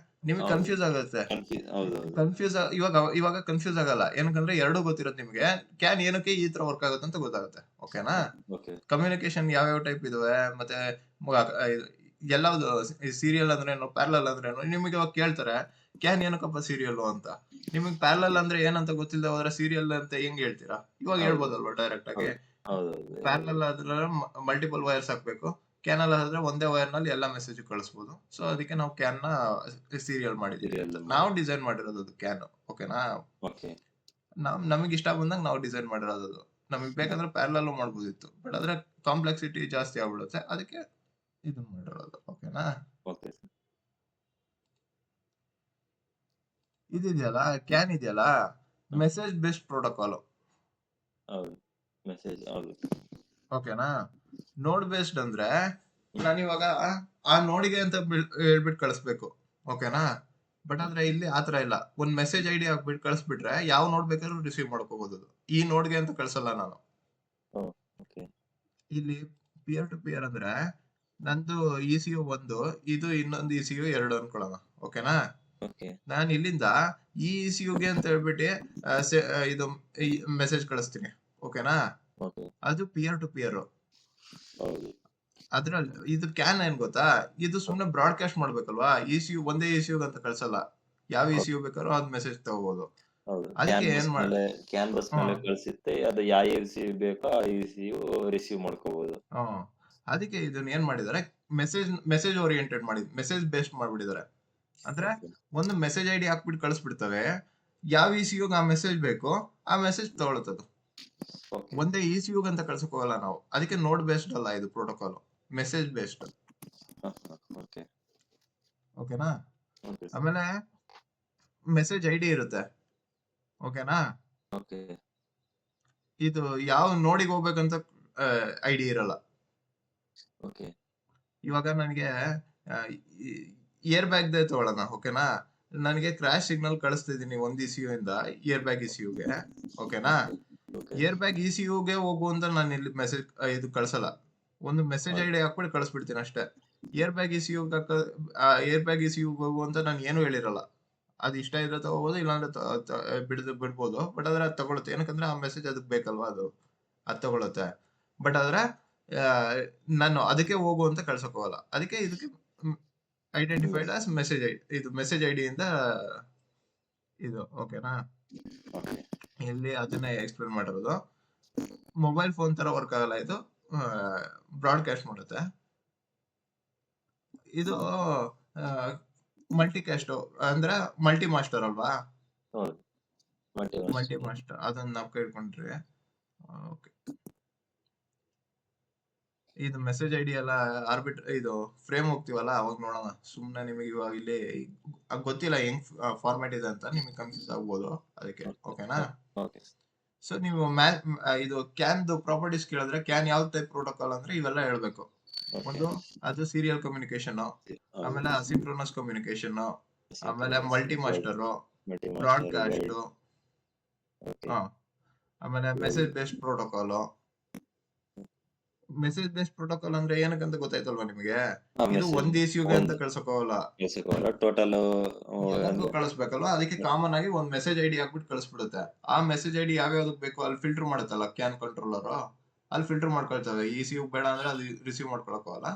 ನಿಮಗೆ ಹೌದು. ಕನ್ಫ್ಯೂಸ್ ಆಗುತ್ತೆ. ಕನ್ಫ್ಯೂಸ್ ಇವಾಗ ಕನ್ಫ್ಯೂಸ್ ಆಗಲ್ಲ, ಏನಕ್ಕಂದ್ರೆ ಎರಡು ಗೊತ್ತಿರುತ್ತೆ ನಿಮಗೆ. ಕ್ಯಾನ್ ಏನಕ್ಕೆ ಈ ತರ ವರ್ಕ್ ಆಗುತ್ತೆ ಅಂತ ಗೊತ್ತಾಗುತ್ತೆ. ಓಕೆನಾ? ಕಮ್ಯುನಿಕೇಶನ್ ಯಾವ್ಯಾವ ಟೈಪ್ ಇದಾವೆ, ಮತ್ತೆ ಎಲ್ಲಾವ್ದು ಸೀರಿಯಲ್ ಅಂದ್ರೇನು, ಪ್ಯಾರಲಲ್ ಅಂದ್ರೇನು ನಿಮಗೆ ಇವಾಗ ಕೇಳ್ತಾರೆ. ಕ್ಯಾನ್ ಏನಕ್ಕಪ್ಪ ಸೀರಿಯಲ್ ಅಂತ. ನಿಮಗೆ ಪ್ಯಾರಲಲ್ ಅಂದ್ರೆ ಏನಂತ ಗೊತ್ತಿಲ್ಲದೆ ಹೋದ್ರೆ ಸೀರಿಯಲ್ ಅಂತ ಹೆಂಗ್ ಹೇಳ್ತೀರಾ? ಇವಾಗ ಹೇಳ್ಬೋದಲ್ವಾ ಡೈರೆಕ್ಟ್ ಆಗಿ. ಪ್ಯಾರಲಲ್ ಆದ್ರೆ ಮಲ್ಟಿಪಲ್ ವೈರ್ಸ್ ಹಾಕ್ಬೇಕು, ಕ್ಯಾನಲ್ ಆದ್ರೆ ಒಂದೇ ವೈರ್ ನಲ್ಲಿ ಎಲ್ಲಾ ಮೆಸೇಜ್ ಕಳಿಸಬಹುದು. ಸೊ ಅದಕ್ಕೆ ನಾವು ಕ್ಯಾನ್ ನ ಸೀರಿಯಲ್ ಮಾಡಿದೀವಿ. ನಾವು ಡಿಸೈನ್ ಮಾಡಿರೋದು ಅದು ಕ್ಯಾನ್. ಓಕೆನಾ? ನಮಗೆ ಇಷ್ಟ ಬಂದಾಗ ನಾವು ಡಿಸೈನ್ ಮಾಡಿರೋದು. ನಮಗೆ ಬೇಕಂದ್ರೆ ಪ್ಯಾರಲಲ್ ಮಾಡ್ಬೋದಿತ್ತು, ಬಟ್ ಆದ್ರೆ ಕಾಂಪ್ಲೆಕ್ಸಿಟಿ ಜಾಸ್ತಿ ಆಗ್ಬಿಡುತ್ತೆ, ಅದಕ್ಕೆ ಇದನ್ನ ಮಾಡಿರೋದು. ಓಕೆನಾ? ಇದೆಯಲ್ಲ ಕ್ಯಾನ್ ಇದೆಯಲ್ಲ, ಮೆಸೇಜ್ ಬೇಸ್ಡ್ ಪ್ರೋಟೋಕಾಲ್. ಓಕೆನಾ? ನೋಡ್ ಬೇಸ್ಡ್ ಅಂದ್ರೆ ನಾನಿವಾಗ ಆ ನೋಡಿಗೆ ಅಂತ ಹೇಳ್ಬಿಟ್ಟು ಕಳಿಸ್ಬೇಕು. ಓಕೆನಾ? ಬಟ್ ಆದ್ರೆ ಇಲ್ಲಿ ಆತರ ಇಲ್ಲ. ಒಂದ್ ಮೆಸೇಜ್ ಐಡಿ ಹಾಕ್ಬಿಟ್ಟು ಕಳಿಸ್ಬಿಟ್ರೆ ಯಾವ ನೋಡ್ ಬೇಕಾದ್ರೂ ರಿಸೀವ್ ಮಾಡ್ಕೋಬಹುದು. ಈ ನೋಡ್ಗೆ ಅಂತ ಕಳ್ಸಲ್ಲ ನಾನು. ಇಲ್ಲಿ ಪಿಯರ್ ಟು ಪಿಯರ್ ಅಂದ್ರೆ ನಂದು ECU 1, ಇದು ಇನ್ನೊಂದು ECU 2 ಅನ್ಕೊಳ್ಳೋಣ. ಓಕೆನಾ? ನಾನು ಇಲ್ಲಿಂದ ಈ ECU ಗೆ ಅಂತ ಹೇಳ್ಬಿಟ್ಟು ಇದು ಮೆಸೇಜ್ ಕಳಿಸ್ತೀನಿ. ಓಕೆನಾ? ಅದು ಪಿಯರ್ ಟು ಪಿಯರ್. ಅದ್ರಲ್ಲಿ ಇದು ಕ್ಯಾನ್ ಏನ್ ಗೊತ್ತಾ, ಇದು ಸುಮ್ನೆ ಬ್ರಾಡ್ಕಾಸ್ಟ್ ಮಾಡ್ಬೇಕಲ್ವಾ. ECU ಒಂದೇ ECU ಅಂತ ಕಳ್ಸಲ್ಲ, ಯಾವ ECU ಬೇಕಾದ್ರೂ ಅದ್ ಮೆಸೇಜ್ ತಗೋಬಹುದು. ಅದಕ್ಕೆ ಏನ್ ಕ್ಯಾನ್ವಾಸ್ ಮೇಲೆ ಕಳಿಸುತ್ತೆ, ಅದು ಯಾವ ECU ಬೇಕೋ ಆ ECU ರಿಸೀವ್ ಮಾಡ್ಕೋಬಹುದು. ಅದಕ್ಕೆ ಇದನ್ನ ಏನ್ ಮಾಡಿದಾರೆ, ಮೆಸೇಜ್ ಓರಿಯೆಂಟೆಡ್ ಮೆಸೇಜ್ ಬೇಸ್ಡ್ ಮಾಡ್ಬಿಟ್ಟಿದ್ದಾರೆ. ಅಂದ್ರೆ ಒಂದು ಮೆಸೇಜ್ ಐಡಿ ಹಾಕ್ಬಿಟ್ಟು ಕಳಿಸ್ಬಿಡ್ತವೆ, ಯಾವ ECU ಆ ಮೆಸೇಜ್ ಬೇಕು ಆ ಮೆಸೇಜ್ ತಗೊಳುತ್ತದು. ಒಂದೇ ECU ಅಂತ ಕಳ್ಸಕ್ ಹೋಗಲ್ಲ ನಾವು. ಅದಕ್ಕೆ ನೋಡ್ ಬೇಸ್ಡ್ ಅಲ್ಲ ಇದು ಪ್ರೋಟೋಕಾಲ್, ಮೆಸೇಜ್ ಬೇಸ್ಡ್. ಓಕೆನಾ? ಆಮೇಲೆ ಮೆಸೇಜ್ ಐಡಿ ಇರುತ್ತೆ. ಓಕೆನಾ? ಇದು ಯಾವ ನೋಡಿಗೆ ಹೋಗ್ಬೇಕಂತ ಐಡಿ ಇರಲ್ಲ. ಇವಾಗ ನನಗೆ ಏರ್ ಬ್ಯಾಗ್ ತಗೊಳ್ಳೋಣ. ಓಕೆನಾ? ನನಗೆ ಕ್ರಾಶ್ ಸಿಗ್ನಲ್ ಕಳಿಸ್ತಿದೀನಿ ಒಂದ್ ECU ಇಂದ ಏರ್ ಬ್ಯಾಗ್ ECU ಗೆ. ಓಕೆನಾ? ಏರ್ ಬ್ಯಾಗ್ ECU ಗೆ ಹೋಗು ಅಂತ ನಾನು ಇಲ್ಲಿ ಮೆಸೇಜ್ ಇದು ಕಳ್ಸಲ್ಲ. ಒಂದು ಮೆಸೇಜ್ ಐಡಿ ಹಾಕ್ಬಿಟ್ಟು ಕಳಿಸ್ಬಿಡ್ತೀನಿ ಅಷ್ಟೇ. ಏರ್ ಬ್ಯಾಗ್ ECU ಹೋಗು ಅಂತ ನಾನು ಏನು ಹೇಳಿರಲ್ಲ. ಅದು ಇಷ್ಟ ಇದ್ರೆ ತಗೋಬಹುದು, ಇಲ್ಲಾಂದ್ರೆ ಬಿಡ್ಬೋದು. ಬಟ್ ಆದ್ರೆ ಅದು ತಗೊಳುತ್ತೆ, ಏನಕ್ಕಂದ್ರೆ ಆ ಮೆಸೇಜ್ ಅದಕ್ಕೆ ಬೇಕಲ್ವಾ, ಅದು ತಗೊಳುತ್ತೆ. ಬಟ್ ಆದ್ರೆ ನಾನು ಅದಕ್ಕೆ ಹೋಗು ಅಂತ ಕಳ್ಸಕ್ ಹೋಗಲ್ಲ. ಅದಕ್ಕೆ ಇದಕ್ಕೆ ಐಡೆಂಟಿಫೈಡ್ ಆಸ್ ಮೆಸೇಜ್ ಐಡಿ. ಇದು ಮೆಸೇಜ್ ಐಡಿ ಇಂದ ಇದು. ಓಕೆನಾ? ಇಲ್ಲಿ ಅದನ್ನ ಎಕ್ಸ್ಪ್ಲೇನ್ ಮಾಡಿರೋದು. ಮೊಬೈಲ್ ಫೋನ್ ತರ ವರ್ಕ್ ಆಗಲ್ಲ ಇದು, ಬ್ರಾಡ್ಕಾಸ್ಟ್ ಮಾಡುತ್ತೆ. ಇದು ಮಲ್ಟಿಕಾಸ್ಟ್ ಅಂದ್ರೆ ಮಲ್ಟಿ ಮಾಸ್ಟರ್ ಅಲ್ವಾ? ಮಲ್ಟಿ ಮಾಸ್ಟರ್ ಅದನ್ನ ನಾವು ಕೇಳ್ಕೊಂಡ್ರಿ. ಓಕೆ, ಇದು ಮೆಸೇಜ್ ಐಡಿ ಎಲ್ಲ ಇದು ಫ್ರೇಮ್ ಹೋಗ್ತೀವಲ್ಲ ಅವಾಗ ನೋಡೋಣ. ಸುಮ್ನೆ ನಿಮಗೆ ಇವಾಗ ಇಲ್ಲಿ ಗೊತ್ತಿಲ್ಲ ಹೆಂಗ್ ಫಾರ್ಮ್ಯಾಟ್ ಇದೆ ಅಂತ ನಿಮಗೆ ಕನ್ಫ್ಯೂಸ್ ಆಗ್ಬೋದು, ಅದಕ್ಕೆ. ಓಕೆನಾ? ಸೊ ನೀವು ಇದು ಕ್ಯಾನ್ ಪ್ರಾಪರ್ಟೀಸ್ ಕೇಳಿದ್ರೆ ಕ್ಯಾನ್ ಯಾವ ಟೈಪ್ ಪ್ರೋಟೋಕಾಲ್ ಅಂದ್ರೆ ಇವೆಲ್ಲ ಹೇಳ್ಬೇಕು. ಒಂದು ಅದು ಸೀರಿಯಲ್ ಕಮ್ಯುನಿಕೇಶನ್, ಆಮೇಲೆ ಅಸಿಂಕ್ರೋನಸ್ ಕಮ್ಯುನಿಕೇಶನ್, ಆಮೇಲೆ ಮಲ್ಟಿ ಮಾಸ್ಟರ್, ಬ್ರಾಡ್ಕಾಸ್ಟ್, ಆಮೇಲೆ message based protocol. Message based protocol ಅಂದ್ರೆ ಏನಕ್ಕಂತ ಗೊತ್ತಾಯ್ತಲ್ವಾ ನಿಮಗೆ? ಇದು ಒಂದ್ ECU ಗೆ ಅಂತ ಕಳ್ಸೋಕೋಗಲ್ಲ, ಟೋಟಲ್ ಎಲ್ಲರಿಗೂ ಕಳಿಸ್ಬೇಕಲ್ವಾ. ಅದಕ್ಕೆ ಕಾಮನ್ ಆಗಿ ಒಂದ್ ಮೆಸೇಜ್ ಐಡಿ ಹಾಕ್ಬಿಟ್ಟು ಕಳಿಸ್ಬಿಡುತ್ತೆ. ಆ ಮೆಸೇಜ್ ಐಡಿ ಯಾವ್ಯಾವ್ದಕ್ ಬೇಕು ಅಲ್ಲಿ ಫಿಲ್ಟರ್ ಮಾಡುತ್ತಲ್ಲ ಕ್ಯಾನ್ ಕಂಟ್ರೋಲರ್, ಅಲ್ಲಿ ಫಿಲ್ಟರ್ ಮಾಡ್ಕೊಳ್ತವೆ. ECU ಬೇಡ ಅಂದ್ರೆ ಅದು ರಿಸೀವ್ ಮಾಡ್ಕೊಳಕ್ ಹೋಗಲ್ಲ,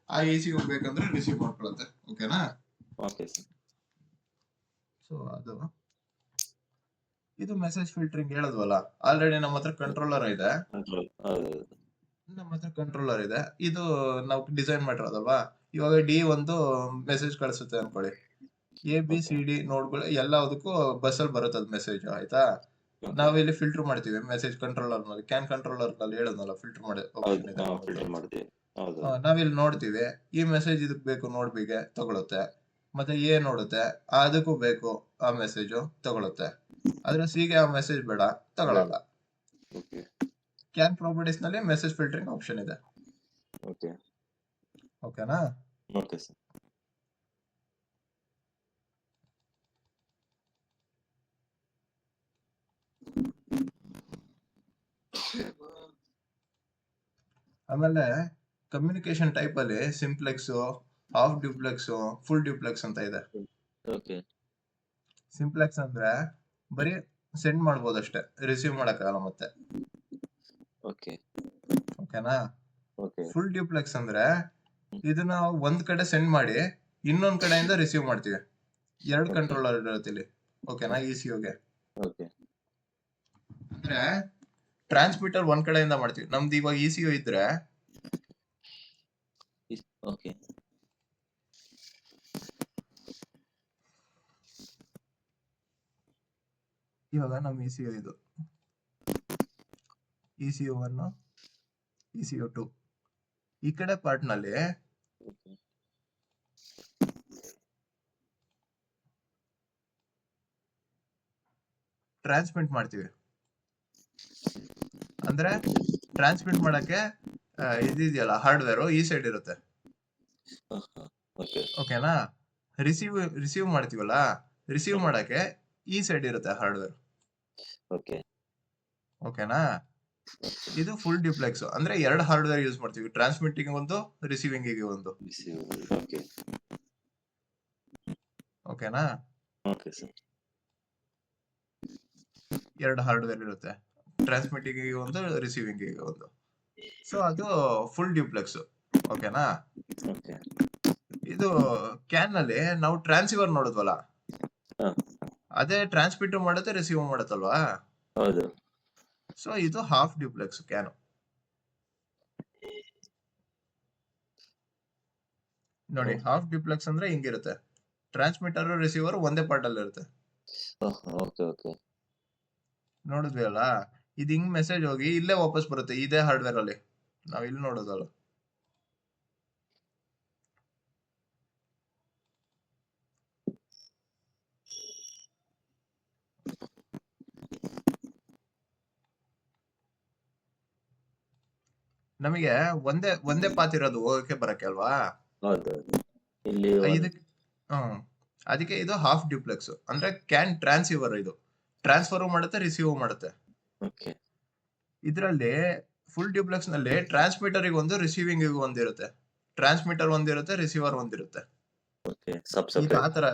ಆ ECU ಬೇಕಂದ್ರೆ ರಿಸೀವ್ ಮಾಡ್ಕೊಳತ್ತೆ. ಓಕೆನಾ? ಸೊ ಅದು ಇದು ಮೆಸೇಜ್ ಫಿಲ್ಟರಿಂಗ್ ಹೇಳಿದ್ವಲ್ಲ. ಆಲ್ರೆಡಿ ನಮ್ಮ ಹತ್ರ ಕಂಟ್ರೋಲರ್ ಇದೆ. ಇದು ನಾವು ಡಿಸೈನ್ ಮಾಡಿರೋದಲ್ವಾ. ಇವಾಗ D ಒಂದು ಮೆಸೇಜ್ ಕಳಿಸುತ್ತೆ ಅನ್ಕೊಳ್ಳಿ. ABCD ನೋಡ್ಗಳು ಎಲ್ಲದಕ್ಕೂ ಬಸ್ ಅಲ್ಲಿ ಬರುತ್ತೆ ಅದು ಮೆಸೇಜ್. ಆಯ್ತಾ? ನಾವಿಲ್ಲಿ ಫಿಲ್ಟರ್ ಮಾಡ್ತೀವಿ ಮೆಸೇಜ್ ಕಂಟ್ರೋಲರ್ ನಲ್ಲಿ. ಕ್ಯಾನ್ ಕಂಟ್ರೋಲರ್ ನಲ್ಲಿ ಹೇಳದ್ನಲ್ಲ ಫಿಲ್ಟರ್ ಮಾಡಿ ಆಪ್ಷನ್ ಇದೆ. ನಾವಿಲ್ಲಿ ನೋಡ್ತೀವಿ, ಈ ಮೆಸೇಜ್ ಇದಕ್ ಬೇಕು ನೋಡ್ ಬಿಗೆ ತಗೊಳುತ್ತೆ. ಮತ್ತೆ A ನೋಡುತ್ತೆ, ಅದಕ್ಕೂ ಬೇಕು ಆ ಮೆಸೇಜ್ ತಗೊಳುತ್ತೆ. ಆದ್ರೆ C ಗೆ ಆ ಮೆಸೇಜ್ ಬೇಡ, ತಗೊಳಲ್ಲ. ಕ್ಯಾನ್ ಪ್ರಾಪರ್ಟೀಸ್ ನಲ್ಲಿ ಮೆಸೇಜ್ ಫಿಲ್ಟರಿಂಗ್ ಆಪ್ಷನ್ ಇದೆ. ಓಕೆನಾ? ಆಮೇಲೆ ಕಮ್ಯುನಿಕೇಶನ್ ಟೈಪ್ ಅಲ್ಲಿ simplex, half duplex, full duplex ಅಂತ ಇದೆ. ಓಕೆ ಸಿಂಪ್ಲೆಕ್ಸ್ ಅಂದ್ರೆ ಬರೀ ಸೆಂಡ್ ಮಾಡ್ಬೋದು ಅಷ್ಟೇ, ರಿಸೀವ್ ಮಾಡಕ್ಕಾಗಲ್ಲ ಮತ್ತೆ. ಓಕೆ ಓಕೆನಾ? ಓಕೆ ಫುಲ್ ಡ್ಯೂಪ್ಲೆಕ್ಸ್ ಅಂದ್ರೆ ಇದನ್ನ ಒಂದ್ ಕಡೆ ಸೆಂಡ್ ಮಾಡಿ ಇನ್ನೊಂದ್ ಕಡೆಯಿಂದ ರಿಸೀವ್ ಮಾಡ್ತೀವಿ. ಎರಡು Okay. ಕಂಟ್ರೋಲರ್ ಇರುತ್ತೆ ಇಲ್ಲಿ. ಓಕೆನಾ? ECUಗೆ ಓಕೆ ಅಂದ್ರೆ ಟ್ರಾನ್ಸ್ಮಿಟರ್ ಒಂದ್ ಕಡೆಯಿಂದ ಮಾಡ್ತೀವಿ. ನಮ್ದು ಇವಾಗ ECU ಇದ್ರೆ ಓಕೆ ಇವಾಗ ನಮ್ ECU ಇದು ECU 1, ECU 2. ಈ ಕಡೆ ಪಾರ್ಟ್ ನಲ್ಲಿ ಓಕೆ ಟ್ರಾನ್ಸ್ಮಿಟ್ ಮಾಡ್ತೀವಿ. ಅಂದ್ರೆ ಟ್ರಾನ್ಸ್ಮಿಟ್ ಮಾಡಕ್ಕೆ ಇದಿದೆಯಲ್ಲ ಹಾರ್ಡ್ವೇರ್ ಈ ಸೈಡ್ ಇರುತ್ತೆ. ಓಕೆ ಓಕೆನಾ? ರಿಸೀವ್ ಮಾಡ್ತೀವಲ್ಲ, ರಿಸೀವ್ ಮಾಡಕ್ಕೆ ಈ ಸೈಡ್ ಇರುತ್ತೆ ಹಾರ್ಡ್ವೇರ್. ಓಕೆ ಓಕೆನಾ? ಇದು ಫುಲ್ ಡ್ಯೂಪ್ಲೆಕ್ಸ್ ಅಂದ್ರೆ ಎರಡು ಹಾರ್ಡ್ವೇರ್ ಯೂಸ್ ಮಾಡ್ತೀವಿ, ಟ್ರಾನ್ಸ್ಮಿಟಿಂಗ್ ಒಂದು, ರಿಸೀವಿಂಗ್ ಗೆ ಒಂದು. ಓಕೆ ಓಕೆನಾ? ಓಕೆ ಸರ್ ಎರಡು ಹಾರ್ಡ್ವೇರ್ ಇರುತ್ತೆ, ಟ್ರಾನ್ಸ್ಮಿಟಿಂಗ್ ಗೆ ಒಂದು, ರಿಸೀವಿಂಗ್ ಗೆ ಒಂದು. ಸೊ ಅದು ಫುಲ್ ಡ್ಯೂಪ್ಲೆಕ್ಸ್. ಓಕೆನಾ? ಓಕೆ ಇದು ಕ್ಯಾನ್ ನಲ್ಲಿ ನಾವು ಟ್ರಾನ್ಸಿವರ್ ನೋಡಿದ್ವಲ್ಲ, ಹಾ. ಅದೇ ಟ್ರಾನ್ಸ್ಮಿಟ್ ಮಾಡುತ್ತೆ, ರಿಸೀವ್ ಮಾಡುತ್ತಲ್ವಾ? ಹೌದು ಸೊ ಇದು ಹಾಫ್ ಡ್ಯೂಪ್ಲೆಕ್ಸ್ ಕ್ಯಾನ್. ನೋಡಿ, ಹಾಫ್ ಡ್ಯೂಪ್ಲೆಕ್ಸ್ ಅಂದ್ರೆ ಹಿಂಗಿರುತ್ತೆ, ಟ್ರಾನ್ಸ್ಮಿಟರ್ ರಿಸೀವರ್ ಒಂದೇ ಪಾರ್ಟ್ ಅಲ್ಲಿ ಇರುತ್ತೆ. ಓಕೆ ಓಕೆ ನೋಡಿದ್ವಿ ಅಲ್ಲ, ಇದು ಹಿಂಗ್ ಮೆಸೇಜ್ ಹೋಗಿ ಇಲ್ಲೇ ವಾಪಸ್ ಬರುತ್ತೆ, ಇದೇ ಹಾರ್ಡ್ವೇರ್ ಅಲ್ಲಿ. ನಾವ್ ಇಲ್ಲಿ ನೋಡೋದಲ್ಲ. ನಮಗೆ ಒಂದೇ ಪಾತ್ ಇರೋದು ಹೋಗಕ್ಕೆ ಬರಕ್ಕೆ ಅಲ್ವಾ? ಹೌದು ಇಲ್ಲಿ ಇದಕ್ಕೆ ಅದಕ್ಕೆ ಇದು ಹಾಫ್ ಡ್ಯೂಪ್ಲೆಕ್ಸ್ ಅಂದ್ರೆ ಕ್ಯಾನ್ ಟ್ರಾನ್ಸಿವರ್. ಇದು ಟ್ರಾನ್ಸ್ಫರ್ ಮಾಡುತ್ತೆ, ರಿಸೀವ್ ಮಾಡುತ್ತೆ. ಓಕೆ ಇದರಲ್ಲಿ ಫುಲ್ ಡ್ಯೂಪ್ಲೆಕ್ಸ್ ನಲ್ಲಿ ಟ್ರಾನ್ಸ್ಮಿಟರ್ ಒಂದು, ರಿಸೀವಿಂಗ್ ಒಂದಿರುತ್ತೆ. ಟ್ರಾನ್ಸ್ಮಿಟರ್ ಒಂದಿರುತ್ತೆ, ರಿಸೀವರ್ ಒಂದಿರುತ್ತೆ. ಓಕೆ ಇದು ಆತರ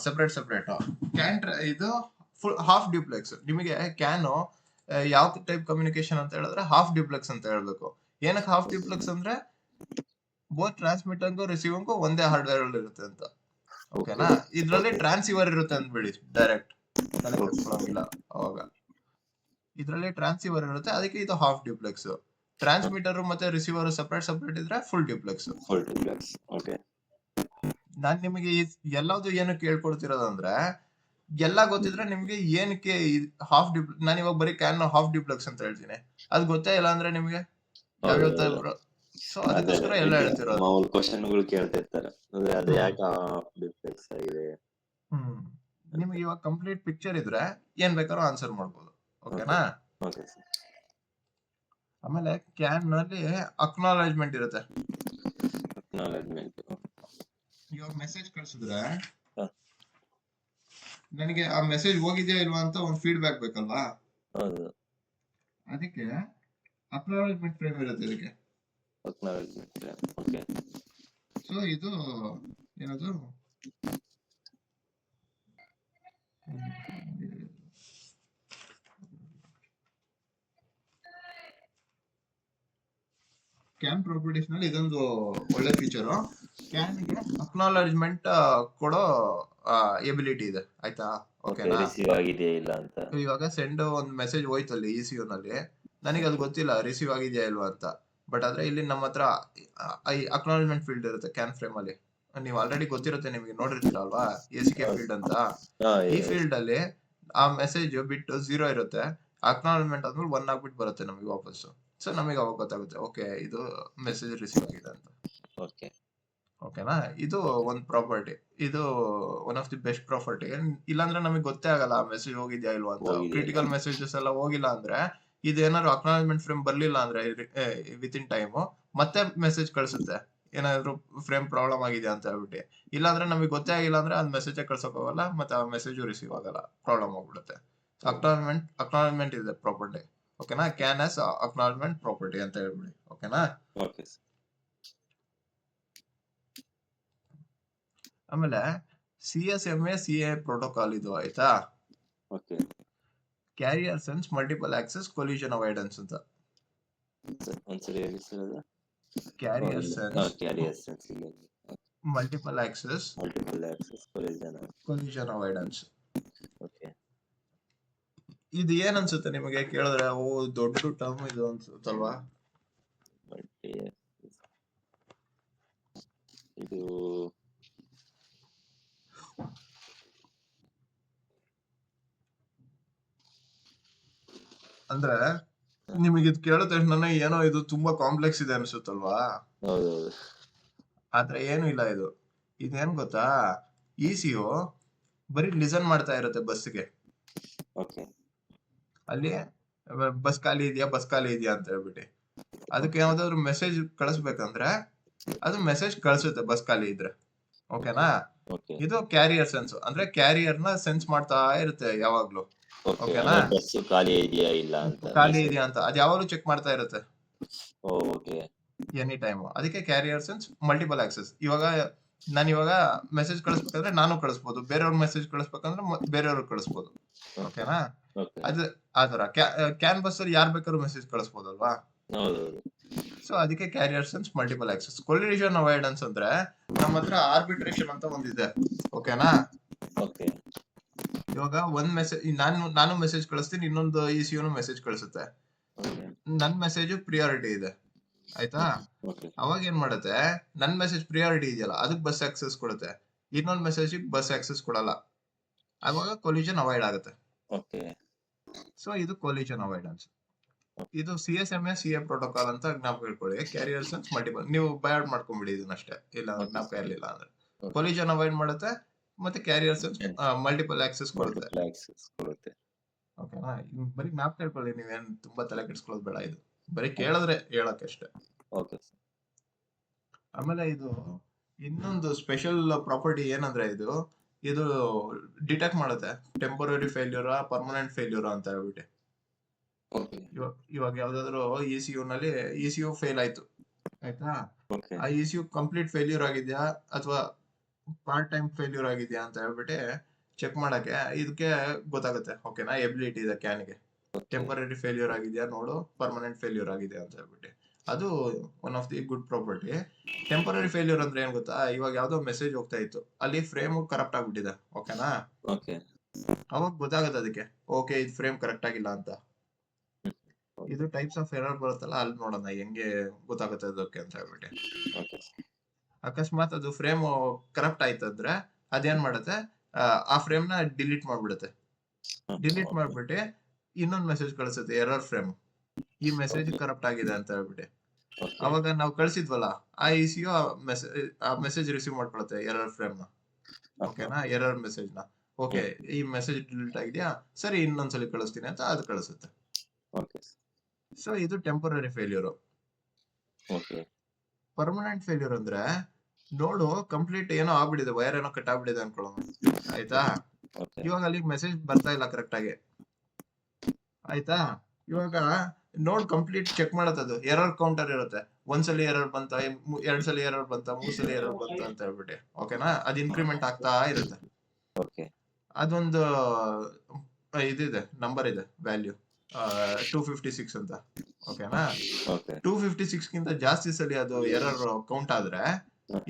ಸೆಪರೇಟ್. ಕ್ಯಾನ್ ಇದು ಫುಲ್ ಹಾಫ್ ಡ್ಯೂಪ್ಲೆಕ್ಸ್. ನಿಮಗೆ ಕ್ಯಾನ್ ಯಾವ ಟೈಪ್ ಕಮ್ಯುನಿಕೇಶನ್ ಅಂತ ಹೇಳಿದ್ರೆ ಹಾಫ್ ಡ್ಯೂಪ್ಲೆಕ್ಸ್ ಅಂತ ಹೇಳ್ಬೇಕು. ಏನಕ್ಕೆ ಹಾಫ್ ಡ್ಯೂಪ್ಲೆಕ್ಸ್ ಅಂದ್ರೆ ಬೋತ್ ಟ್ರಾನ್ಸ್ಮಿಟರ್ಗೂ ರಿಸೀವಿಂಗು ಒಂದೇ ಹಾರ್ಡ್ವೇರ್ ಅಲ್ಲಿ ಇರುತ್ತೆ ಅಂತ. ಓಕೆನಾ? ಇದ್ರಲ್ಲಿ ಟ್ರಾನ್ಸಿವರ್ ಇರುತ್ತೆ ಅಂದ್ಬಿಡಿ, ಡೈರೆಕ್ಟ್ ತಲೆ ಕೆಡಿಸ್ಕೊಳ್ಳೋಂಗಿಲ್ಲ ಅವಾಗ. ಇದ್ರಲ್ಲಿ ಟ್ರಾನ್ಸಿವರ್ ಇರುತ್ತೆ, ಅದಕ್ಕೆ ಇದು ಹಾಫ್ ಡ್ಯೂಪ್ಲೆಕ್ಸ್. ಟ್ರಾನ್ಸ್ಮಿಟರ್ ಮತ್ತೆ ರಿಸೀವರ್ ಸೆಪರೇಟ್ ಇದ್ರೆ ಫುಲ್ ಡ್ಯೂಪ್ಲೆಕ್ಸ್. ಓಕೆ ನಾನ್ ನಿಮಗೆ ಎಲ್ಲಾದ್ರು ಏನಕ್ಕೆ ಹೇಳ್ಕೊಡ್ತಿರೋದಂದ್ರೆ, ಎಲ್ಲ ಗೊತ್ತಿದ್ರೆ ನಿಮ್ಗೆ ಏನಕ್ಕೆ ಹಾಫ್ ಡ್ಯೂಪ್ಲೆಕ್ಸ್. ನಾನು ಇವಾಗ ಬರೀ ಕ್ಯಾನ್ ಹಾಫ್ ಡ್ಯೂಪ್ಲೆಕ್ಸ್ ಅಂತ ಹೇಳ್ತೀನಿ, ಅದು ಗೊತ್ತೇ ಇಲ್ಲ ಅಂದ್ರೆ ನಿಮ್ಗೆ ಸೊ ಅದಕ್ಕೋಸ್ಕರ ಎಲ್ಲ ಹೇಳ್ತಿರೋದು. ಮಾಮೂಲು ಕ್ವಶನ್ಗಳು ಕೇಳ್ತಾ ಇರ್ತಾರೆ, ಅದು ಯಾಕೆ ಡಿಫ್ಲೆಕ್ಸ್ ಆಗಿದೆ. ನಿಮ್ಗೆ ಇವಾಗ ಕಂಪ್ಲೀಟ್ ಪಿಕ್ಚರ್ ಇದ್ರೆ ಏನ್ ಬೇಕಾದ್ರೂ ಆನ್ಸರ್ ಮಾಡ್ಬೋದು. ಓಕೆನಾ? ಆಮೇಲೆ ಕ್ಯಾನ್ ನಲ್ಲಿ ಅಕ್ನಾಲೆಜ್ಮೆಂಟ್ ಇರುತ್ತೆ. ಇವಾಗ ಮೆಸೇಜ್ ಕಳ್ಸಿದ್ರೆ ನನಗೆ ಆ ಮೆಸೇಜ್ ಹೋಗಿದೆಯಾ ಇಲ್ವಾ ಅಂತ ಒಂದು ಫೀಡ್ಬ್ಯಾಕ್ ಬೇಕಲ್ವಾ? ಅದಕ್ಕೆ ಅಕ್ನಾಲೆಜ್ಮೆಂಟ್ ಫ್ರೇಮ್ ಇರುತ್ತೆ ಇದಕ್ಕೆ. ಸೊ ಇದು ಏನದು, ಕ್ಯಾನ್ ಪ್ರಾಪರ್ಟೀಸ್ ನಲ್ಲಿ ಇದೊಂದು ಒಳ್ಳೆ ಫೀಚರ್. ಕ್ಯಾನ್ ಗೆ ಅಕ್ನಾಲೆಜ್ಮೆಂಟ್ ಕೊಡೋ ಎಬಿಲಿಟಿ ಇದೆ, ಆಯ್ತಾ? ಓಕೆನಾ? ಇವಾಗ ಸೆಂಡ್ ಒಂದು ಮೆಸೇಜ್ ಹೋಯ್ತು ಅಲ್ಲಿ ECU ನಲ್ಲಿ, ನನಗೆ ಅದು ಗೊತ್ತಿಲ್ಲ ರಿಸೀವ್ ಆಗಿದೆಯಾ ಇಲ್ವಾ ಅಂತ. ಬಟ್ ಆದ್ರೆ ಇಲ್ಲಿ ನಮ್ಮ ಹತ್ರ ಅಕ್ನಾಲೆಜ್ಮೆಂಟ್ ಫೀಲ್ಡ್ ಇರುತ್ತೆ ಕ್ಯಾನ್ ಫ್ರೇಮ್ ಅಲ್ಲಿ. ನೀವು ಆಲ್ರೆಡಿ ಗೊತ್ತಿರುತ್ತೆ, ನಿಮಗೆ ನೋಡಿರ್ತೀರ ಅಲ್ವಾ, ACK ಫೀಲ್ಡ್ ಅಂತ. ಈ ಫೀಲ್ಡ್ ಅಲ್ಲಿ ಆ ಮೆಸೇಜ್ ಬಿಟ್ಟು 0 ಇರುತ್ತೆ, ಅಕ್ನಾಲೆಜ್ಮೆಂಟ್ ಆದ್ಮೇಲೆ 1 ಆಗ್ಬಿಟ್ಟು ಬರುತ್ತೆ ನಮಗೆ ವಾಪಸ್ಸು. ಸೊ ನಮಗೆ ಅವಾಗ ಗೊತ್ತಾಗುತ್ತೆ, ಓಕೆ ಇದು ಮೆಸೇಜ್ ರಿಸೀವ್ ಆಗಿದೆ ಅಂತ. ಓಕೆನಾ? ಇದು ಒಂದು ಪ್ರಾಪರ್ಟಿ, ಇದು one of the best property. ಇಲ್ಲಾಂದ್ರೆ ನಮಗೆ ಗೊತ್ತೇ ಆಗಲ್ಲ ಮೆಸೇಜ್ ಹೋಗಿದ್ಯಾ ಇಲ್ವಾ ಅಂತ. ಕ್ರಿಟಿಕಲ್ ಮೆಸೇಜಸ್ ಎಲ್ಲ ಹೋಗಿಲ್ಲ ಅಂದ್ರೆ, ಇದೇನಾದ್ರು ಅಕ್ನಾಲೆಜ್ಮೆಂಟ್ ಫ್ರೇಮ್ ಬರ್ಲಿಲ್ಲ ಅಂದ್ರೆ ವಿತ್ ಇನ್ ಟೈಮ್ ಮತ್ತೆ ಮೆಸೇಜ್ ಕಳ್ಸುತ್ತೆ, ಏನಾದ್ರು ಫ್ರೇಮ್ ಪ್ರಾಬ್ಲಮ್ ಆಗಿದೆ ಅಂತ ಹೇಳ್ಬಿಟ್ಟು. ಇಲ್ಲಾಂದ್ರೆ ನಮಗೆ ಗೊತ್ತೇ ಆಗಿಲ್ಲ ಅಂದ್ರೆ ಅದ್ ಮೆಸೇಜ್ ಕಳ್ಸಕ್ ಹೋಗಲ್ಲ, ಮತ್ತೆ ಆ ಮೆಸೇಜ್ ರಿಸೀವ್ ಆಗಲ್ಲ, ಪ್ರಾಬ್ಲಮ್ ಆಗ್ಬಿಡುತ್ತೆ. ಅಕ್ನಾಲೆಜ್ಮೆಂಟ್ ಇದೆ ಪ್ರಾಪರ್ಟಿ. ಓಕೆನಾ. ಕ್ಯಾನ್ ಆಸ್ ಅಕ್ನಾಲಜ್ಮೆಂಟ್ ಪ್ರಾಪರ್ಟಿ ಅಂತ ಹೇಳ್ಬಿಡಿ. ಓಕೆನಾ. Okay sir. ಆಮೇಲೆ CSMA CA ಪ್ರೋಟೋಕಾಲ್ ಇದು ಆಯ್ತಾ. Okay carrier sense multiple access collusion avoidance ಅಂತ. ಸರ್ ಒಂದ್ಸರಿ ಹೇಳಿ ಸರ್ ಅದು. Carrier sense carrier sense multiple access multiple access collusion avoidance. Okay ಇದು ಏನ್ ಅನ್ಸುತ್ತೆ ನಿಮಗೆ ಕೇಳಿದ್ರೆ? ಓ ದೊಡ್ಡ ಟರ್ಮ್ ಇದು ಅನ್ಸುತ್ತಲ್ವಾ? ಇದು ಅಂದ್ರೆ ನಿಮಗೆ ಇದು ಕೇಳಿದ ತಕ್ಷಣ ಏನೋ ಇದು ತುಂಬಾ ಕಾಂಪ್ಲೆಕ್ಸ್ ಇದೆ ಅನ್ಸುತ್ತಲ್ವಾ? ಹೌದೌದು. ಆದ್ರೆ ಏನು ಇಲ್ಲ. ಇದೇನ್ ಗೊತ್ತಾ, ECU ಬರೀ ಲಿಸನ್ ಮಾಡ್ತಾ ಇರುತ್ತೆ ಬಸ್ಗೆ. ಓಕೆ ಅಲ್ಲಿ ಬಸ್ ಖಾಲಿ ಇದೆಯಾ ಅಂತ ಹೇಳ್ಬಿಟ್ಟು ಅದಕ್ಕೆ ಯಾವ್ದಾದ್ರು ಮೆಸೇಜ್ ಕಳಿಸ್ಬೇಕಂದ್ರೆ ಅದು ಮೆಸೇಜ್ ಕಳ್ಸುತ್ತೆ ಬಸ್ ಖಾಲಿ ಇದ್ರೆ. ಓಕೆನಾ. ಇದು ಕ್ಯಾರಿಯರ್ ಸೆನ್ಸ್ ಅಂದ್ರೆ ಕ್ಯಾರಿಯರ್ ನ ಸೆನ್ಸ್ ಮಾಡ್ತಾ ಇರುತ್ತೆ ಯಾವಾಗ್ಲೂ. ಓಕೆನಾ. ಬಸ್ ಖಾಲಿ ಇದೆಯಾ ಇಲ್ಲ ಅಂತ ಖಾಲಿ ಇದೆಯಾ ಅಂತ ಅದು ಯಾವಾಗ್ಲೂ ಚೆಕ್ ಮಾಡ್ತಾ ಇರುತ್ತೆ ಓಕೆ ಎನಿ ಟೈಮ್. ಅದಕ್ಕೆ ಕ್ಯಾರಿಯರ್ ಸೆನ್ಸ್ ಮಲ್ಟಿಪಲ್ ಆಕ್ಸೆಸ್. ನಾನು ಇವಾಗ ಮೆಸೇಜ್ ಕಳಿಸ್ಬೇಕಂದ್ರೆ ನಾನು ಕಳಿಸ್ಬೋದು, ಬೇರೆಯವ್ರ ಮೆಸೇಜ್ ಕಳಿಸ್ಬೇಕಂದ್ರೆ ಬೇರೆಯವ್ರಿಗೆ ಕಳಿಸ್ಬೋದು. ಓಕೆನಾ. ಅದು ಆತರ ಕ್ಯಾನ್ ಬಸ್ ಅಲ್ಲಿ ಯಾರು ಬೇಕಾದ್ರೂ ಮೆಸೇಜ್ ಕಳಿಸ್ಬೋದಲ್ವಾ. ಸೊ ಅದಕ್ಕೆ carrier sense multiple access. Collusion avoidance ಅಂದ್ರೆ ನಮ್ಮ ಹತ್ರ ಆರ್ಬಿಟ್ರೇಷನ್ ಅಂತ ಒಂದಿದೆ. ಓಕೆನಾ. ಇವಾಗ ಒಂದ್ ಮೆಸೇಜ್ ನಾನು ಮೆಸೇಜ್ ಕಳಿಸ್ತೀನಿ, ಇನ್ನೊಂದು ECU ಮೆಸೇಜ್ ಕಳಿಸುತ್ತೆ. ನನ್ ಮೆಸೇಜ್ ಪ್ರಿಯಾರಿಟಿ ಇದೆ ಆಯ್ತಾ. ಅವಾಗ ಏನ್ ಮಾಡುತ್ತೆ, ನನ್ ಮೆಸೇಜ್ ಪ್ರಿಯಾರಿಟಿ ಇದೆಯಲ್ಲ ಅದಕ್ಕೆ ಬಸ್ ಆಕ್ಸೆಸ್ ಕೊಡುತ್ತೆ, ಇನ್ನೊಂದ್ ಮೆಸೇಜ್ ಬಸ್ ಆಕ್ಸೆಸ್ ಕೊಡಲ್ಲ. ಅವಾಗ ಕೊಲ್ಯೂಷನ್ ಅವಾಯ್ಡ್ ಆಗುತ್ತೆ. ಸೊ ಇದು ಕೊಲ್ಯೂಷನ್ ಅವಾಯ್ಡೆನ್ಸ್. ಇದು CSMA CA ಪ್ರೋಟೋಕಾಲ್ ಅಂತ ಜ್ಞಾಪಕ ಇಟ್ಕೊಳ್ಳಿ. ಕ್ಯಾರಿಯರ್ ಸೆನ್ಸ್ ಮಲ್ಟಿಪಲ್, ನೀವು ಬಯಾಡ್ ಮಾಡ್ಕೊಂಡ್ಬಿಡಿ ಇದನ್ನಷ್ಟೇ, ಇಲ್ಲ ಜ್ಞಾಪಕ ಇರ್ಲಿಲ್ಲ ಅಂದ್ರೆ. ಕೊಲ್ಯೂಷನ್ ಅವಾಯ್ಡ್ ಮಾಡುತ್ತೆ ಮತ್ತೆ ಕ್ಯಾರಿಯರ್ ಸೆನ್ಸ್ ಮಲ್ಟಿಪಲ್ ಆಕ್ಸೆಸ್ ಕೊಡುತ್ತೆ. ಓಕೆನಾ. ಬರೀ ಜ್ಞಾಪಕ ಇಟ್ಕೊಳ್ಳಿ, ನೀವೇನ್ ತುಂಬಾ ತಲೆ ಕೆಡಿಸ್ಕೊಳ್ಳೋದು ಬೇಡ. ಇದು ಬರೀ ಕೇಳಿದ್ರೆ ಹೇಳಕ್ಕಷ್ಟೇ. ಆಮೇಲೆ ಇದು ಇನ್ನೊಂದು ಸ್ಪೆಷಲ್ ಪ್ರಾಪರ್ಟಿ ಏನಂದ್ರೆ ಇದು ಡಿಟೆಕ್ಟ್ ಮಾಡುತ್ತೆ ಟೆಂಪರರಿ ಫೇಲ್ಯೂರ್ ಪರ್ಮನೆಂಟ್ ಫೇಲ್ಯೂರ್ ಅಂತ ಹೇಳ್ಬಿಟ್ಟು. ಇವಾಗ ಯಾವ್ದಾದ್ರು ECU ಫೇಲ್ ಆಯ್ತು ಆಯ್ತಾ. ಆ ECU ಕಂಪ್ಲೀಟ್ ಫೇಲ್ಯೂರ್ ಆಗಿದ್ಯಾ ಅಥವಾ ಪಾರ್ಟ್ ಟೈಮ್ ಫೇಲ್ಯೂರ್ ಆಗಿದ್ಯಾ ಅಂತ ಹೇಳ್ಬಿಟ್ಟು ಚೆಕ್ ಮಾಡಕ್ಕೆ ಇದಕ್ಕೆ ಗೊತ್ತಾಗುತ್ತೆ. ಓಕೆನಾ. ಎಬಿಲಿಟಿ ಇದೆ ಕ್ಯಾನ್ಗೆ. ಟೆಂಪರರಿ ಫೇಲ್ಯೂರ್ ಆಗಿದ್ಯಾ ನೋಡು, ಪರ್ಮನೆಂಟ್ ಫೇಲ್ಯೂರ್ ಆಗಿದೆಯಾ ಅಂತ ಹೇಳ್ಬಿಟ್ಟು. ಅದು one of the good property. Temporary failure ಅಂದ್ರೆ ಏನ್ ಗೊತ್ತಾ, ಇವಾಗ ಯಾವ್ದೋ ಮೆಸೇಜ್ ಹೋಗ್ತಾ ಇತ್ತು, ಅಲ್ಲಿ ಫ್ರೇಮ್ ಕರಪ್ಟ್ ಆಗ್ಬಿಟ್ಟಿದೆ. ಓಕೆನಾ. ಅವಾಗ ಗೊತ್ತಾಗುತ್ತೆ ಅದಕ್ಕೆ, ಓಕೆ ಇದು ಫ್ರೇಮ್ ಕರೆಕ್ಟ್ ಆಗಿಲ್ಲ ಅಂತ. ಇದು ಟೈಪ್ಸ್ ಆಫ್ ಎರರ್ ಬರುತ್ತಲ್ಲ, ಅಲ್ಲಿ ನೋಡೋಣ ಹೆಂಗೆ ಗೊತ್ತಾಗುತ್ತೆ ಅದಕ್ಕೆ ಅಂತ ಹೇಳ್ಬಿಟ್ಟು. ಅಕಸ್ಮಾತ್ ಅದು ಫ್ರೇಮ್ ಕರಪ್ಟ್ ಆಯ್ತಂದ್ರೆ ಅದೇನ್ ಮಾಡುತ್ತೆ, ಆ ಫ್ರೇಮ್ ನ ಡಿಲೀಟ್ ಮಾಡ್ಬಿಡುತ್ತೆ. ಡಿಲೀಟ್ ಮಾಡ್ಬಿಟ್ಟು ಇನ್ನೊಂದ್ ಮೆಸೇಜ್ ಕಳಿಸುತ್ತೆ, ಎರರ್ ಫ್ರೇಮ್, ಈ ಮೆಸೇಜ್ ಕರಪ್ಟ್ ಆಗಿದೆ ಅಂತ ಹೇಳ್ಬಿಟ್ಟು. ಅವಾಗ ನಾವು ಕಳ್ಸಿದ್ವಲ್ಲ ಆ ECU ಆ ಮೆಸೇಜ್ ರಿಸೀವ್ ಮಾಡ್ಕೊಳುತ್ತೆ, ಎರರ್ ಫ್ರೇಮ್ ನ. ಓಕೆನಾ. ಎರರ್ ಮೆಸೇಜ್ ನ. ಓಕೆ ಈ ಮೆಸೇಜ್ ಡಿಲೀಟ್ ಆಗಿದ್ಯಾ, ಸರಿ ಇನ್ನೊಂದ್ಸಲಿ ಕಳಿಸ್ತೀನಿ ಅಂತ ಅದು ಕಳಿಸುತ್ತೆ. ಸೊ ಇದು ಟೆಂಪರರಿ ಫೇಲ್ಯೂರ್. ಪರ್ಮನೆಂಟ್ ಫೇಲ್ಯೂರ್ ಅಂದ್ರೆ ನೋಡು ಕಂಪ್ಲೀಟ್ ಏನೋ ಆಗ್ಬಿಟ್ಟಿದೆ, ವೈರ್ ಏನೋ ಕಟ್ ಆಗ್ಬಿಟ್ಟಿದೆ ಅನ್ಕೊಳ್ಳೋಣ ಆಯ್ತಾ. ಇವಾಗ ಅಲ್ಲಿ ಮೆಸೇಜ್ ಬರ್ತಾ ಇಲ್ಲ ಕರೆಕ್ಟ್ ಆಗಿ ಆಯ್ತಾ. ಇವಾಗ ನೋಡ್ ಕಂಪ್ಲೀಟ್ ಚೆಕ್ ಮಾಡತ್ತದು, ಎರರ್ ಕೌಂಟರ್ ಇರುತ್ತೆ. ಒಂದ್ಸಲಿ ಎರರ್ ಬಂತ, 2 ಸಲ ಎರರ್ ಬಂತ, 3 ಸಲ ಎರರ್ ಬಂತ ಅಂತ ಹೇಳ್ಬಿಟ್ಟು. ಓಕೆನಾ. ಅದು ಇನ್ಕ್ರಿಮೆಂಟ್ ಆಗ್ತಾ ಇರುತ್ತೆ. ಅದೊಂದು ಇದಿದೆ, ನಂಬರ್ ಇದೆ, ವ್ಯಾಲ್ಯೂ 256 ಅಂತ. ಓಕೆನಾ. 256 ಗಿಂತ ಜಾಸ್ತಿ ಸಲಿ ಅದು ಎರರ್ ಕೌಂಟ್ ಆದ್ರೆ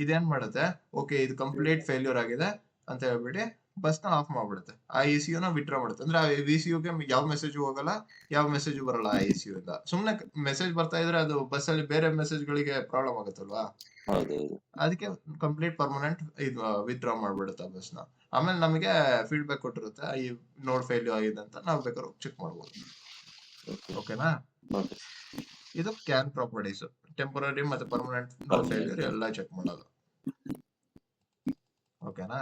ಇದೇನ್ ಮಾಡುತ್ತೆ, ಓಕೆ ಇದು ಕಂಪ್ಲೀಟ್ ಫೇಲ್ಯೂರ್ ಆಗಿದೆ ಅಂತ ಹೇಳ್ಬಿಟ್ಟು ಬಸ್ ನ ಆಫ್ ಮಾಡ್ಬಿಡುತ್ತೆ. ಆ ECU ನ ವಿಡ್ರಾ ಮಾಡುತ್ತೆ. ಅಂದ್ರೆ ಆ ECU ಗೆ ಯಾವ ಮೆಸೇಜ್ ಹೋಗಲ್ಲ, ಯಾವ ಮೆಸೇಜ್ ಬರಲ್ಲ ಆ ECU ಇಂದ. ಸುಮ್ನೆ ಮೆಸೇಜ್ ಬರ್ತಾ ಇದ್ರೆ ಅದು ಬಸ್ ಅಲ್ಲಿ ಬೇರೆ ಮೆಸೇಜ್ ಗಳಿಗೆ ಪ್ರಾಬ್ಲಮ್ ಆಗುತ್ತಲ್ವಾ. ಅದಕ್ಕೆ ಕಂಪ್ಲೀಟ್ ಪರ್ಮನೆಂಟ್ ಇದು ವಿಡ್ರಾ ಮಾಡ್ಬಿಡುತ್ತೆ ಬಸ್ ನ. ಆಮೇಲೆ ನಮಗೆ ಫೀಡ್ಬ್ಯಾಕ್ ಕೊಟ್ಟಿರುತ್ತೆ, ಈ ನೋಡ್ ಫೇಲ್ಯೂರ್ ಆಗಿದೆ ಅಂತ ನಾವು ಬೇಕಾದ್ರೂ ಚೆಕ್ ಮಾಡ್ಬೋದು. ಓಕೆನಾ. ಇದು ಕ್ಯಾನ್ ಪ್ರಾಪರ್ಟೀಸ್, ಟೆಂಪರರಿ ಮತ್ತೆ ಪರ್ಮನೆಂಟ್ ನೋಡ್ ಫೇಲ್ಯೂರ್ ಎಲ್ಲ ಚೆಕ್ ಮಾಡೋದು. ಓಕೆನಾ.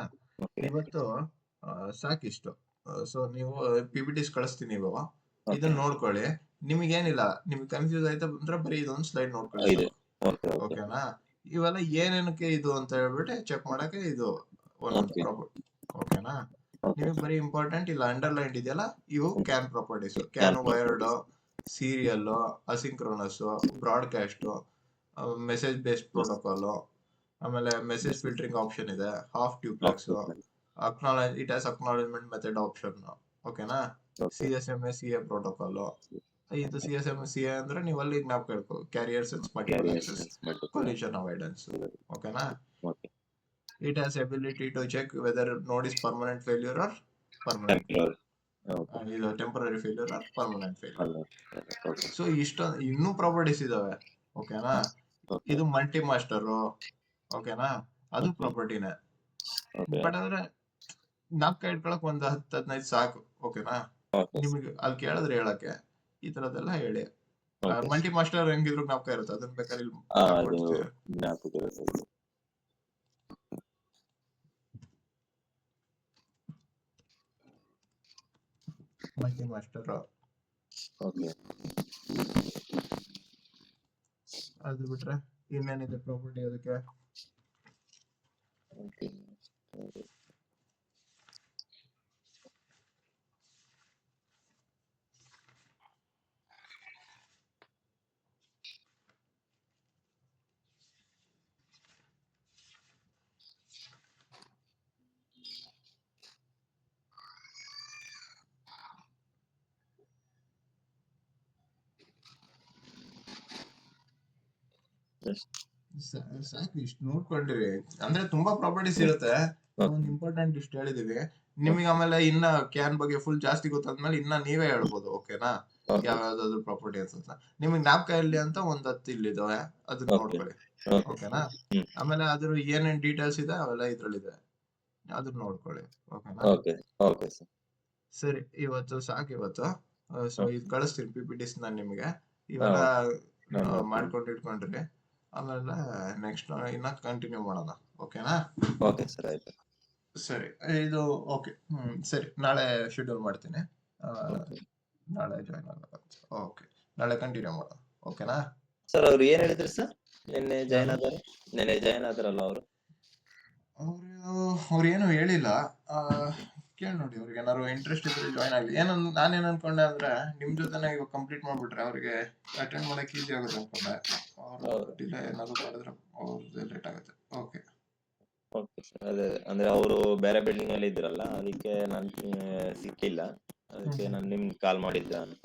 ಇವತ್ತು ಸಾಕಿಷ್ಟು. ಸೊ ನೀವು PPTs ಕಳಿಸ್ತೀನಿ ಇವಾಗ, ಇದನ್ನ ನೋಡ್ಕೊಳ್ಳಿ. ನಿಮಗೇನಿಲ್ಲ, ನಿಮ್ಗೆ ಕನ್ಫ್ಯೂಸ್ ಆಯ್ತಾ ಅಂದ್ರೆ ಬರೀ ಇದೊಂದು ಸ್ಲೈಡ್ ನೋಡ್ಕೊಳ್ಳಿ. ಓಕೆನಾ. ಇವೆಲ್ಲ ಏನೇನಕ್ಕೆ ಇದು ಅಂತ ಹೇಳ್ಬಿಟ್ಟು ಚೆಕ್ ಮಾಡಕ್ಕೆ ಇದು ಒಂದೊಂದು ಪ್ರಾಪರ್ಟಿ. ಓಕೆನಾ. ನಿಮಗೆ ಬರೀ ಇಂಪಾರ್ಟೆಂಟ್ ಇಲ್ಲ ಅಂಡರ್ಲೈನ್ ಇದೆಯಲ್ಲ, ಇವು CAN properties. CAN wired serial, asynchronous, broadcast, message based protocol, ಆಮೇಲೆ ಮೆಸೇಜ್ ಫಿಲ್ಟರಿಂಗ್ ಆಪ್ಷನ್ ಇದೆ, half duplex, it has acknowledgement method option. ಓಕೆನಾ? CSMA protocol. ಇದು CSMA ಅಂದ್ರೆ ನೀವು ಅಲ್ಲಿ ಜ್ಞಾಪಕ ಇಟ್ಕೋ, carrier sense multiple access collision avoidance. ಓಕೆನಾ? It has ability to check whether node is permanent failure or permanent failure. ಇದು temporary failure or permanent failure. So ಇನ್ನೂ ಪ್ರಾಪರ್ಟೀಸ್ ಇದಾವೆ. ಓಕೆನಾ? ಇದು ಮಲ್ಟಿ ಮಾಸ್ಟರ್. ಓಕೆನಾ? ಅದು ಪ್ರಾಪರ್ಟಿನೇ. ಬಟ್ ಅಂದ್ರೆ ಜ್ಞಾಪಕ ಇಟ್ಕೊಳಕ್ ಒಂದು 10-15 ಸಾಕು. ಓಕೆನಾ? ನಿಮಗೆ ಅಲ್ಲಿ ಕೇಳಿದ್ರೆ ಹೇಳಕ್ಕೆ ಈ ತರದೆಲ್ಲ ಹೇಳಿ. ಮಲ್ಟಿ ಮಾಸ್ಟರ್ ಹೆಂಗಿದ್ರು ಜ್ಞಾಪಕ ಇರುತ್ತೆ, ಅದನ್ನ ಬೇಕಾದ್ರೆ ಮಲ್ಟಿ ಮಾಸ್ಟರ್. ಅದು ಬಿಟ್ರೆ ಇನ್ನೇನಿದೆ ಪ್ರಾಪರ್ಟಿ ಅದಕ್ಕೆ? ಸಾಕು, ಇಷ್ಟು ನೋಡ್ಕೊಂಡ್ರಿ. ಅಂದ್ರೆ ತುಂಬಾ ಪ್ರಾಪರ್ಟೀಸ್ ಇರುತ್ತೆ. ಒಂದು ಇಂಪಾರ್ಟೆಂಟ್ ಇಷ್ಟು ಹೇಳಿದೀವಿ ನಿಮಗೆ. ಆಮೇಲೆ ಇನ್ನ ಕ್ಯಾನ್ ಬಗ್ಗೆ ಫುಲ್ ಜಾಸ್ತಿ ಗೊತ್ತಾದ್ಮೇಲೆ ಇನ್ನ ನೀವೇ ಹೇಳ್ಬೋದು. ಓಕೆನಾ? ಯಾವ್ಯಾವ್ದಾದ್ರು ಪ್ರಾಪರ್ಟಿ ಅನ್ಸುತ್ತ ನಿಮಗ್ ಜ್ಞಾಪಕ ಇರ್ಲಿ ಅಂತ ಒಂದ್ 10 ಇಲ್ಲಿದಾವೆ, ಅದನ್ನ ನೋಡ್ಕೊಳ್ಳಿ. ಓಕೆನಾ? ಆಮೇಲೆ ಅದ್ರ ಏನೇನ್ ಡೀಟೇಲ್ಸ್ ಇದೆ ಅವೆಲ್ಲ ಇದ್ರಲ್ಲಿದೆ, ಅದನ್ನ ನೋಡ್ಕೊಳ್ಳಿ. ಓಕೆನಾ? ಸರಿ, ಇವತ್ತು ಸಾಕು. ಸೊ ಇದು ಕಳಿಸ್ತೀನಿ PPTs ನಾನು ನಿಮ್ಗೆ. ಇವೆಲ್ಲ ಮಾಡ್ಕೊಂಡು ಇಟ್ಕೊಂಡ್ರಿ. ಆಮೇಲೆ ನೆಕ್ಸ್ಟ್ ಇನ್ನ ಕಂಟಿನ್ಯೂ ಮಾಡೋಣ. ಓಕೆನಾ? ಸರಿ, ಇದು ಓಕೆ. ಸರಿ, ನಾಳೆ ಶೆಡ್ಯೂಲ್ ಮಾಡ್ತೀನಿ. ನಾಳೆ ಜಾಯ್ನ್ ಆಗೋಣ. ಓಕೆ, ನಾಳೆ ಕಂಟಿನ್ಯೂ ಮಾಡೋಣ. ಓಕೆನಾ? ಸರ್ ಅವ್ರು ಏನ್ ಹೇಳಿದ್ರು ಸರ್? ನಿನ್ನೆ ಜಾಯ್ನ್ ಆದ್ರಲ್ಲ ಅವರು? ಅವ್ರು ಏನು ಹೇಳಿಲ್ಲ. ಕೇಳಿ ನೋಡಿ, ಅವ್ರಿಗೆ ಏನಾದ್ರು ಇಂಟ್ರೆಸ್ಟ್ ಇದ್ರೆ ಜಾಯ್ನ್ ಆಗಲಿ. ನಾನೇನ್ ಅನ್ಕೊಂಡೆ ಅಂದ್ರೆ ನಿಮ್ ಜೊತೆನೆ ಇವಾಗ ಕಂಪ್ಲೀಟ್ ಮಾಡ್ಬಿಟ್ರೆ ಅವ್ರಿಗೆ ಅಟೆಂಡ್ ಮಾಡಕ್ ಈಸಿ ಆಗುತ್ತೆ ಅನ್ಕೊಂಡೆ. ಅವ್ರು ಡಿಲೇ ಏನಾದ್ರು ಮಾಡಿದ್ರೆ ಅವ್ರದ್ದು ಲೇಟ್ ಆಗುತ್ತೆ. ಓಕೆ ಸರ್, ಅದೇ ಅಂದ್ರೆ ಅವರು ಬೇರೆ ಬಿಲ್ಡಿಂಗ್ ಅಲ್ಲಿ ಇದ್ರಲ್ಲ, ಅದಕ್ಕೆ ನಾನು ಸಿಕ್ಕಿಲ್ಲ. ಅದಕ್ಕೆ ನಾನು ನಿಮ್ಗೆ ಕಾಲ್ ಮಾಡಿದ್ದೆ ಅಂತ.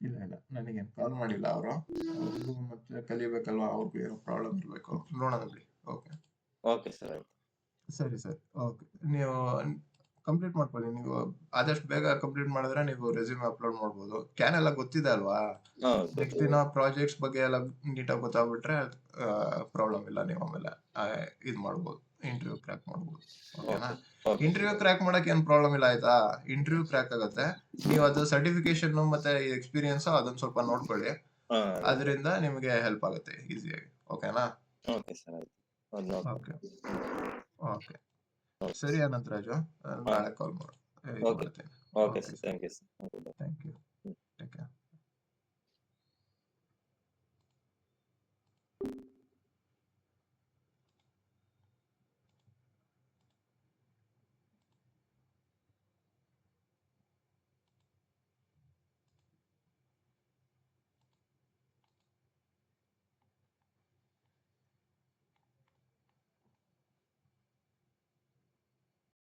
ಇಲ್ಲ, ನನಗೇನು ಕಾಲ್ ಮಾಡಿಲ್ಲ ಅವರು. ಅವ್ರಿಗೂ ಮತ್ತೆ ಕಲಿಬೇಕಲ್ವಾ, ಅವ್ರಿಗೂ ಏನೋ ಪ್ರಾಬ್ಲಮ್ ಇರ್ಬೇಕು. ನೋಡೋಣ. ಓಕೆ ಸರ್, ಆಯ್ತು. ಸರಿ. ಓಕೆ, ನೀವು ಕಂಪ್ಲೀಟ್ ಮಾಡ್ಕೊಳ್ಳಿ. ನೀವು ಆದಷ್ಟು ಬೇಗ ಕಂಪ್ಲೀಟ್ ಮಾಡಿದ್ರೆ ನೀವು ರೆಸ್ಯೂಮ್ ಅಪ್ಲೋಡ್ ಮಾಡ್ಬೋದು. ಕ್ಯಾನ್ ಎಲ್ಲ ಗೊತ್ತಿದೆ ಅಲ್ವಾ? ನೆಕ್ಸ್ಟ್ ದಿನ ಪ್ರಾಜೆಕ್ಟ್ಸ್ ಬಗ್ಗೆ ಎಲ್ಲ ನೀಟಾಗಿ ಗೊತ್ತಾಗ್ಬಿಟ್ರೆ ಪ್ರಾಬ್ಲಮ್ ಇಲ್ಲ. ನೀವು ಆಮೇಲೆ ಇದು ಮಾಡ್ಬೋದು, ಇಂಟರ್ವ್ಯೂ ಕ್ರ್ಯಾಕ್ ಮಾಡ್ಬೋದು. ಓಕೆನಾ? ಇಂಟರ್ವ್ಯೂ ಕ್ರ್ಯಾಕ್ ಮಾಡಕ್ ಏನ್ ಪ್ರಾಬ್ಲಮ್ ಇಲ್ಲ, ಆಯ್ತಾ? ಇಂಟರ್ವ್ಯೂ ಕ್ರ್ಯಾಕ್ ಆಗುತ್ತೆ. ನೀವು ಅದು ಸರ್ಟಿಫಿಕೇಶನ್ ಮತ್ತೆ ಎಕ್ಸ್ಪೀರಿಯನ್ಸ್ ಅದನ್ನ ಸ್ವಲ್ಪ ನೋಡ್ಕೊಳ್ಳಿ. ಅದರಿಂದ ನಿಮಗೆ ಹೆಲ್ಪ್ ಆಗುತ್ತೆ ಈಸಿಯಾಗಿ. ಓಕೆನಾ? ಓಕೆ. ಸರಿ ಅನಂತರಾಜು, ನಾಳೆ ಕಾಲ್ ಮಾಡ್ತೀನಿ. Okay, thank you.